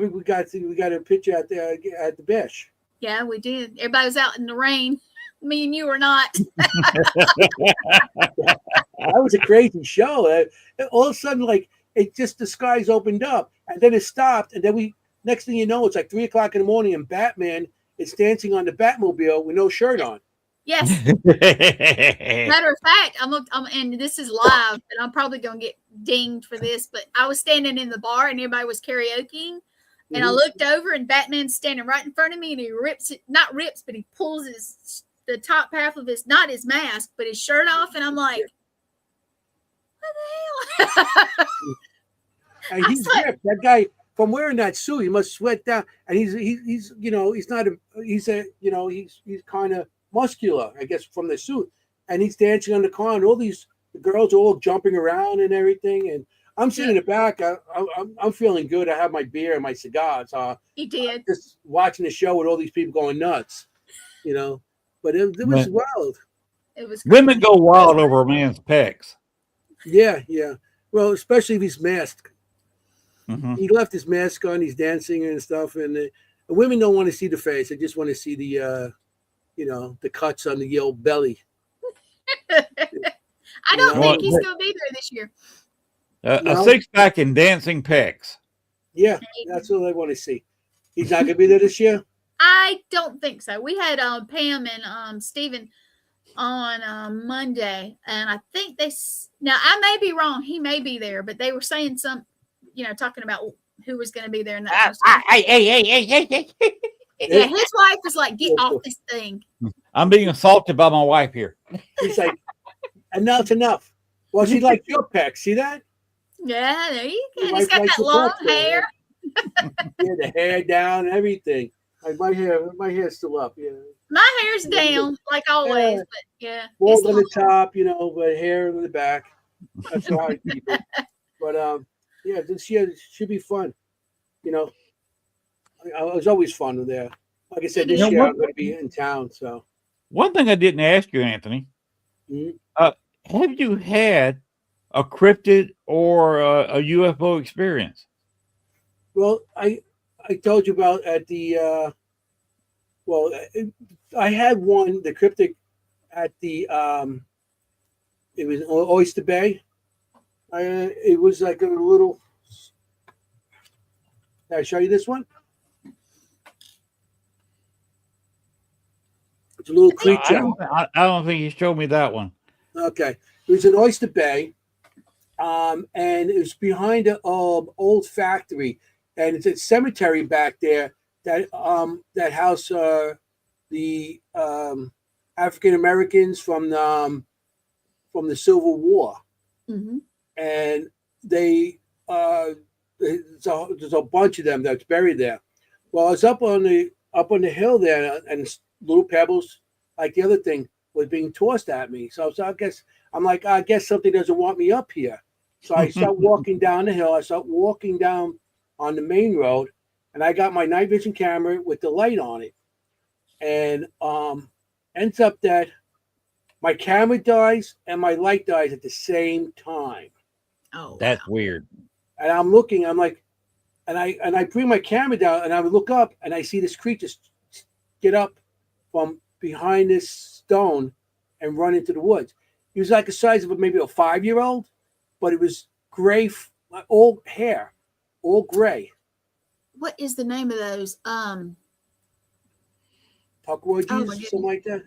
we got a picture at the Bash. Yeah, we did. Everybody was out in the rain. Me and you were not. That was a crazy show. All of a sudden, like the skies opened up, and then it stopped, and then next thing you know, it's like 3:00 in the morning, and Batman is dancing on the Batmobile with no shirt on. Yes. Matter of fact, I'm and this is live, and I'm probably gonna get dinged for this, but I was standing in the bar and everybody was karaokeing, and I looked over and Batman's standing right in front of me, and he but he pulls the top half of not his mask, but his shirt off, and I'm like, what the hell? And he's ripped. That guy, from wearing that suit, he must sweat down, and he's kind of muscular, I guess, from the suit, and he's dancing on the car, and all the girls are all jumping around and everything, and I'm sitting in the back. I'm feeling good. I have my beer and my cigars. He did. Just watching the show with all these people going nuts, you know. But it was wild. It was Women go wild over a man's pecs. Yeah. Well, especially if he's masked. Mm-hmm. He left his mask on. He's dancing and stuff, and the women don't want to see the face. They just want to see the cuts on the old belly. I don't think he's going to be there this year. A six-pack and dancing pecs. Yeah, that's what I want to see. He's not going to be there this year? I don't think so. We had Pam and Stephen on Monday, and I think now I may be wrong. He may be there, but they were saying talking about who was going to be there. And that Hey. Yeah, his wife was like, get off this thing. I'm being assaulted by my wife here. He's like, enough. Well, she likes your pecs. See that? Yeah, there you go. He's got that long hair. Yeah, the hair down, everything. Like my hair's still up. Yeah. My hair's down, like always, but yeah. Bald on the top, but hair in the back. That's how I keep it. But yeah, this year should be fun. It was always fun there. Like I said, this year I'm going to be in town. So one thing I didn't ask you, Anthony, have you had a cryptid or a UFO experience? Well, I told you about at the I had one, the cryptic at the it was Oyster Bay. It was like a little. Can I show you this one? It's a little creature. I don't think you showed me that one. Okay, it was in Oyster Bay, and it was behind an old factory, and it's a cemetery back there that house the African Americans from the Civil War, and they there's a bunch of them that's buried there. Well, I was up on the hill there, and little pebbles, like the other thing, was being tossed at me. So I guess something doesn't want me up here. So I start walking down the hill. I start walking down on the main road, and I got my night vision camera with the light on it. And ends up that my camera dies and my light dies at the same time. Oh, that's weird. And I'm looking, I'm like, and I bring my camera down, and I would look up, and I see this creature get up from behind this stone and run into the woods. He was like the size of maybe a 5-year-old, but it was gray, all hair, all gray. what is the name of those? Puckroids, Oh my something goodness. like that.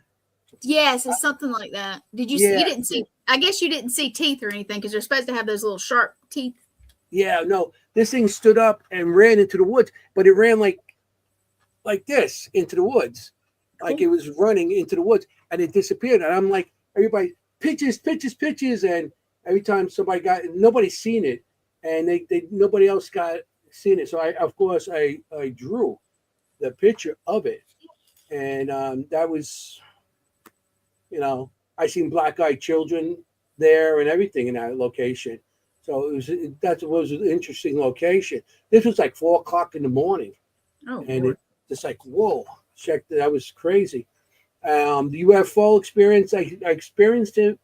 Yes, it's something like that. Did you see? Yeah. You didn't see. I guess you didn't see teeth or anything because they're supposed to have those little sharp teeth. Yeah, no, this thing stood up and ran into the woods, but it ran like this into the woods, like it was running into the woods, and it disappeared. And I'm like, everybody, pitches, and every time somebody nobody's seen it, and they nobody else got seen it. So I drew the picture of it, and that was, I seen black-eyed children there and everything in that location. So that was an interesting location. This was like 4:00 in the morning, and it's like, whoa, check that was crazy. The UFO experience, I experienced it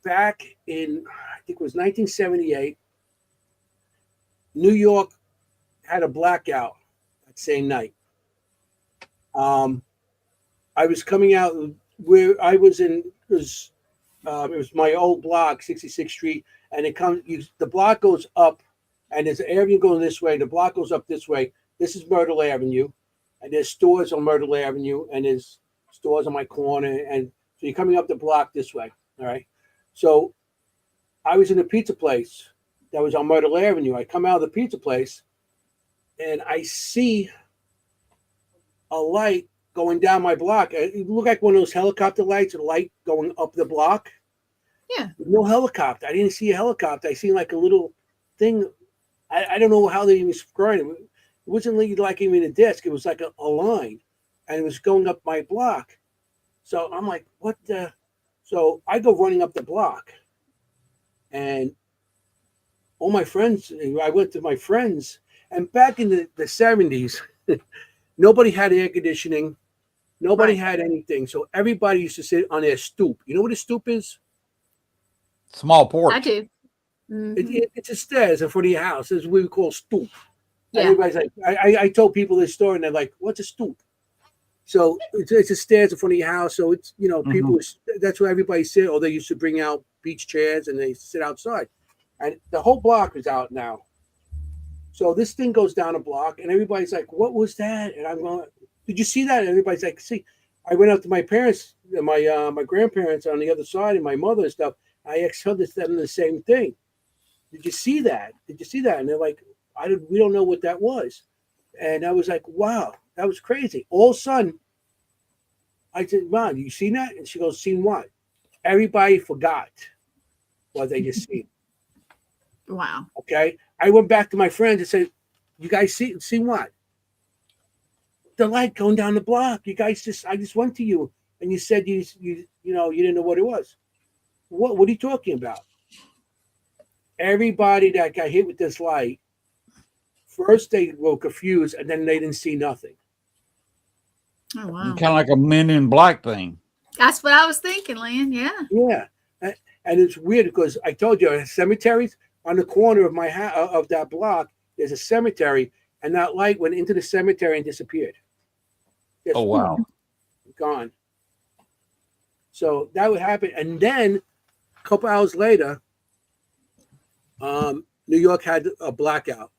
back in, I think it was 1978. New York had a blackout that same night. I was coming out where I was in, it was my old block, 66th Street, and the block goes up, and there's an avenue going this way. The block goes up this way. This is Myrtle Avenue, and there's stores on Myrtle Avenue, and there's stores on my corner, and so you're coming up the block this way. All right. So I was in a pizza place that was on Myrtle Avenue. I come out of the pizza place, and I see a light going down my block. It looked like one of those helicopter lights, a light going up the block. Yeah. No helicopter. I didn't see a helicopter. I seen like a little thing. I don't know how they even described it. It wasn't like even a disc. It was like a line, and it was going up my block. So I'm like, what the? So I go running up the block, and all my friends, I went to my friends, and back in the 70s, nobody had air conditioning. Nobody had anything. So everybody used to sit on their stoop. You know what a stoop is? Small porch. I do. Mm-hmm. It's a stairs in front of your house. This is what we call stoop. Yeah. Everybody's like, I told people this story, and they're like, what's a stoop? So it's a stairs in front of your house. So it's, people, that's where everybody sit, or they used to bring out beach chairs and they sit outside. And the whole block is out now. So this thing goes down a block, and everybody's like, what was that? And I'm going, did you see that? And everybody's like, see. I went up to my parents, my grandparents on the other side, and my mother and stuff. I asked them the same thing. Did you see that? Did you see that? And they're like, we don't know what that was. And I was like, wow, that was crazy. All of a sudden, I said, Mom, you seen that? And she goes, seen what? Everybody forgot what they just seen. Wow. Okay. I went back to my friends and said, you guys seen what? The light going down the block. You guys I just went to you and you said you didn't know what it was. What are you talking about? Everybody that got hit with this light, first they were confused, and then they didn't see nothing. Oh, wow. Kind of like a Men in Black thing. That's what I was thinking, Len. Yeah. Yeah. And it's weird because I told you, cemeteries on the corner of my of that block, there's a cemetery, and that light went into the cemetery and disappeared. Just, oh, wow. Gone. So that would happen. And then a couple hours later, New York had a blackout.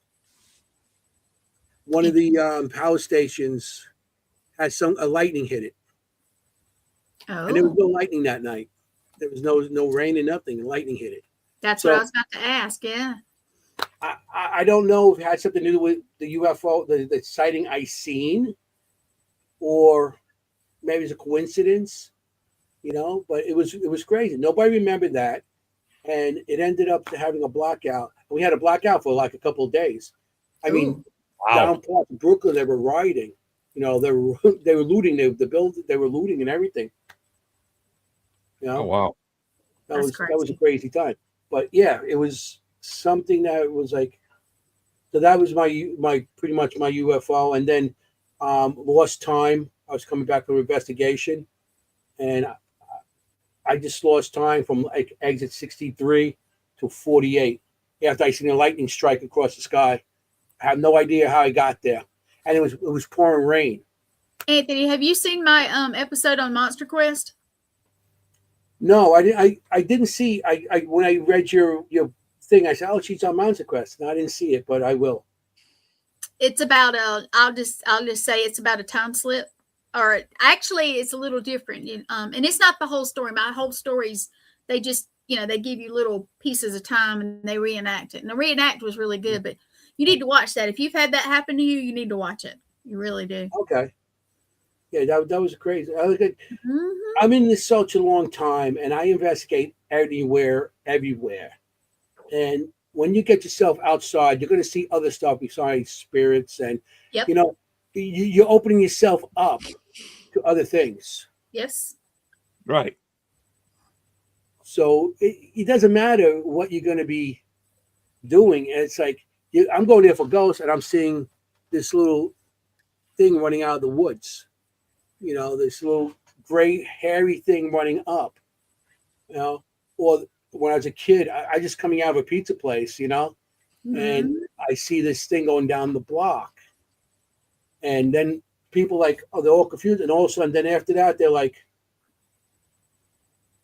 One of the power stations had a lightning hit it. Oh. And there was no lightning that night. There was no rain and nothing. Lightning hit it. That's what I was about to ask. Yeah. I don't know if it had something to do with the UFO, the sighting I seen, or maybe it's a coincidence, but it was crazy. Nobody remembered that. And it ended up having a blackout. We had a blackout for like a couple of days. I mean, down parts of Brooklyn, they were rioting. They were looting the building. They were looting and everything. Oh, wow. That was a crazy time. But yeah, it was something that was like. So that was my pretty much my UFO, and then lost time. I was coming back from investigation, and I just lost time from like exit 63 to 48 after I seen a lightning strike across the sky. I have no idea how I got there, and it was pouring rain. Anthony, have you seen my episode on Monster Quest? No, I didn't see. I when I read your thing, I said, "Oh, she's on Monster Quest," and I didn't see it, but I will. It's about I'll just say it's about a time slip, or actually it's a little different. And it's not the whole story. My whole stories, they just, they give you little pieces of time and they reenact it. And the reenact was really good, but you need to watch that. If you've had that happen to you, you need to watch it. You really do. Okay. Yeah, that was crazy. Mhm. I'm in this such a long time, and I investigate everywhere. And when you get yourself outside, you're going to see other stuff besides spirits, and Yep. you're opening yourself up to other things. Yes. Right. So it doesn't matter what you're going to be doing. And it's like I'm going there for ghosts, and I'm seeing this little thing running out of the woods. This little gray, hairy thing running up. Or when I was a kid, I just coming out of a pizza place, and I see this thing going down the block. And then people they're all confused. And all of a sudden, then after that, they're like,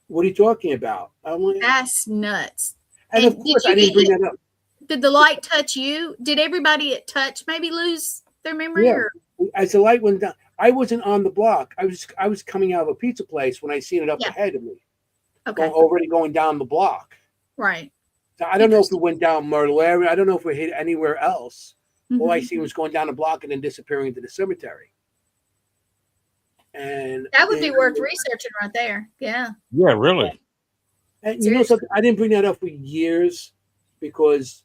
what are you talking about? I'm like, that's nuts. And of course, I didn't bring that up. Did the light touch you? Did everybody at touch maybe lose their memory? Yeah. As the light went down, I wasn't on the block. I was coming out of a pizza place when I seen it up ahead of me. Okay. Already going down the block. Right. So I don't know if we went down Myrtle area. I don't know if we hit anywhere else. Mm-hmm. All I seen was going down the block and then disappearing into the cemetery. And that would be worth researching right there. Yeah. Yeah, really. And you know something? I didn't bring that up for years because,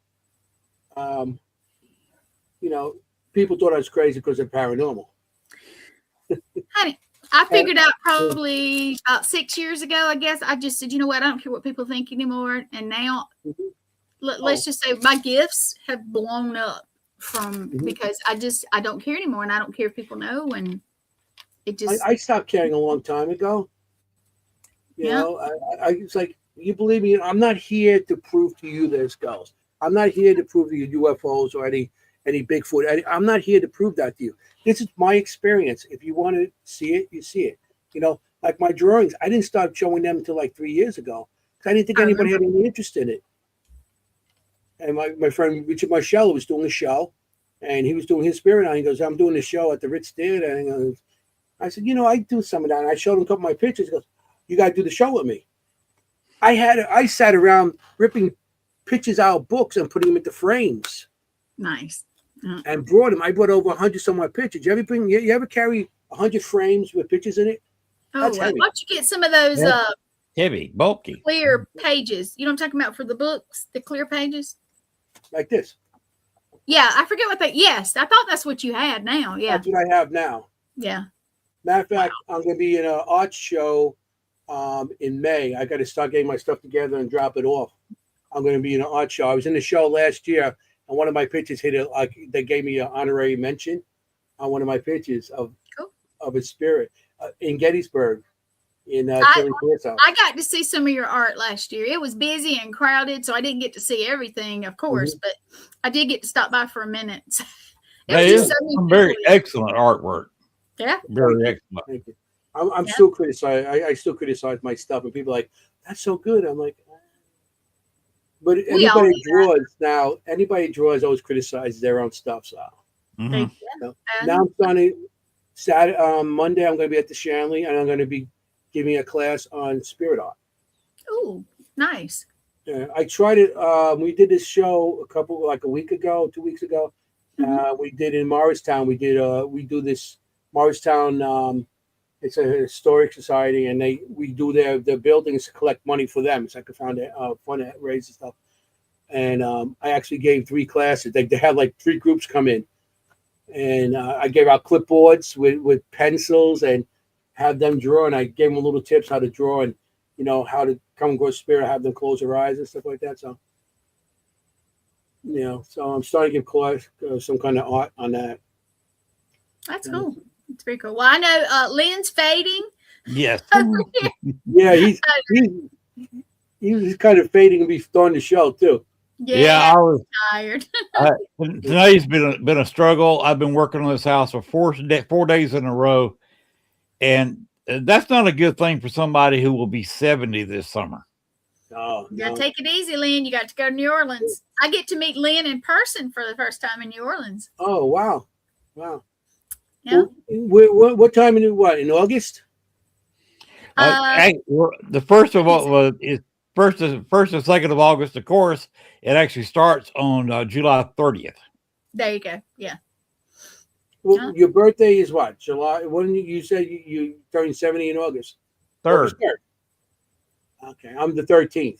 people thought I was crazy because of paranormal. Honey, I figured out probably about 6 years ago, I guess. I just said, you know what? I don't care what people think anymore. And now, let's just say my gifts have blown up because I don't care anymore. And I don't care if people know. And it just. I stopped caring a long time ago. You know, it's like, you believe me, I'm not here to prove to you there's ghosts. I'm not here to prove to you UFOs or any Bigfoot. I'm not here to prove that to you. This is my experience. If you want to see it, you see it. Like my drawings, I didn't start showing them until like 3 years ago because I didn't think anybody had any interest in it. And my friend Richard Marshall was doing a show, and he was doing his spirit on. He goes, I'm doing a show at the Ritz Theater. And I said, I do some of that. And I showed him a couple of my pictures. He goes, you got to do the show with me. I sat around ripping pictures out of books and putting them into frames. Nice. And brought them. I brought over 100 some odd pictures. You ever carry 100 frames with pictures in it? Oh, why don't you get some of those heavy, bulky, clear pages? You know what I'm talking about for the books, the clear pages? Like this. Yeah, I forget what yes, I thought that's what you had now. Yeah. That's what I have now. Yeah. Matter of fact, I'm going to be in an art show in May. I got to start getting my stuff together and drop it off. I'm going to be in an art show. I was in the show last year, and one of my pictures hit it. Like they gave me an honorary mention on one of my pictures of a spirit in Gettysburg in Philly Courthouse. I got to see some of your art last year. It was busy and crowded, so I didn't get to see everything, of course, but I did get to stop by for a minute. That is some very excellent artwork. Yeah, very excellent. Thank you. I'm still criticized. I still criticize my stuff, and people are like, "That's so good." I'm like, but anybody draws always criticizes their own stuff. So now I'm starting. Monday, I'm going to be at the Shanley, and I'm going to be giving a class on spirit art. Oh, nice. I tried it. We did this show a week ago, 2 weeks ago. We did in Morristown. We do this Morristown. It's a historic society, and we do their buildings to collect money for them. It's like a fundraiser stuff. And I actually gave 3 classes. They had like 3 groups come in, and I gave out clipboards with pencils and have them draw. And I gave them little tips how to draw and how to come and go spirit, have them close their eyes and stuff like that. So so I'm starting to give class some kind of art on that. That's cool. It's very cool. Well, I know Len's fading. Yes. Yeah, he's kind of fading and be starting the show too. Yeah, I was tired. Today's been a struggle. I've been working on this house for 4 days in a row, and that's not a good thing for somebody who will be 70 this summer. Oh, You gotta no. take it easy, Lynn. You got to go to New Orleans. I get to meet Lynn in person for the first time in New Orleans. Oh, wow. Wow. Yeah. What time in August? The first of what was is first and 2nd of August. Of course, it actually starts on July 30th. There you go. Yeah. Well, your birthday is what? July? When you said you turned 70 in August? Third. August 3rd. Okay, I'm the 13th.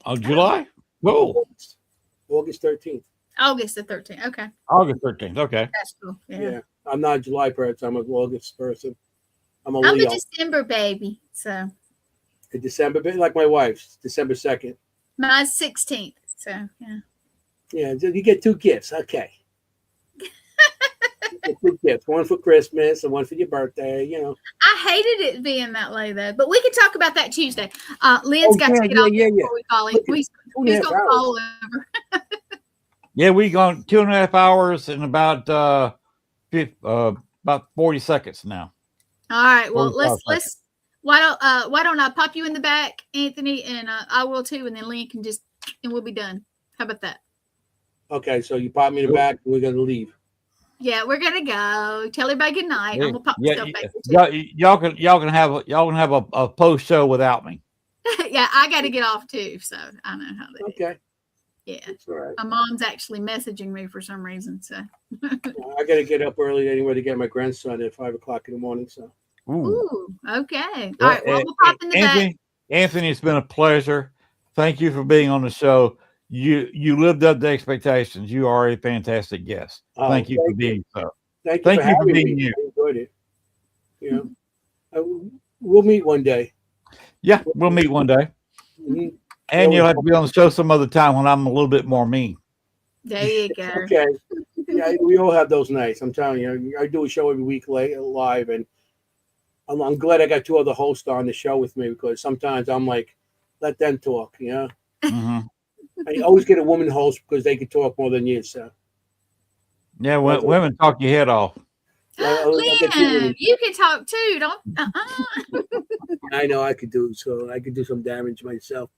Oh, July? Whoa. August 13th. August the 13th. Okay. August 13th. Okay. That's cool. Yeah. I'm not a July person. I'm an August person. I'm a I'm Leo. a December baby. So A December, like my wife's, December 2nd. mine's 16th. So yeah. Yeah, you get 2 gifts. Okay. You get 2 gifts, one for Christmas and one for your birthday. I hated it being that way though, but we can talk about that Tuesday. Lynn's got to get off before we call him. He's going to fall over. Yeah, we gone 2.5 hours and about 40 seconds now. All right. Well, 45 let's. Why don't I pop you in the back, Anthony, and I will too, and then Lynn can and we'll be done. How about that? Okay, so you pop me in the back, and we're gonna leave. Yeah, we're gonna go. Tell everybody good night. I'm gonna pop myself back. Y'all can have a post show without me. Yeah, I got to get off too, so I know how that is. Okay. Yeah. That's all right. My mom's actually messaging me for some reason, so. I got to get up early anyway to get my grandson at 5 o'clock in the morning. So. Ooh, okay. All right. Well, we'll pop in the back. Anthony, it's been a pleasure. Thank you for being on the show. You lived up to expectations. You are a fantastic guest. Thank you for being so. Thank you for being here. I enjoyed it. We'll meet one day. Yeah, we'll meet one day. Mm-hmm. And you'll have to be on the show some other time when I'm a little bit more mean. There you go. Okay. Yeah, we all have those nights. I'm telling you. I do a show every week live, and I'm glad I got 2 other hosts on the show with me, because sometimes I'm like, let them talk, Mm-hmm. I always get a woman host because they can talk more than you. So. Yeah, women talk your head off. Lynn, you can talk too. Don't. I know I could do some damage myself.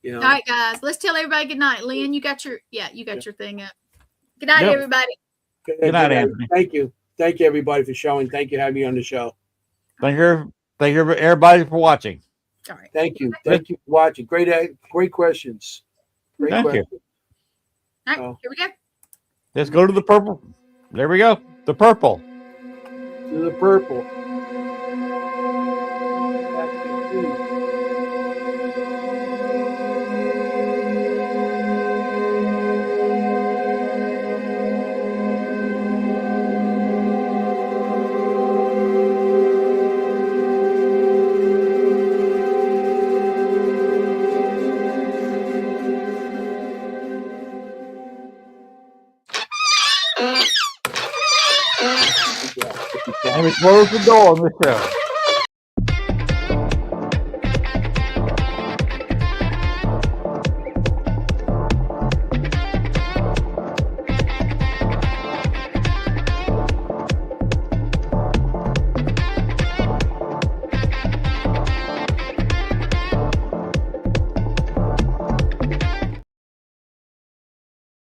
All right, guys. Let's tell everybody good night. Lynn, you got your thing up. Good night, everybody. Good night, Anthony. Thank you, everybody, for showing. Thank you for having me on the show. Thank you, everybody, for watching. All right. Thank you for watching. Great questions. Great questions. All right, here we go. Let's go to the purple. There we go. The purple. To the purple. Let me close the door on this show.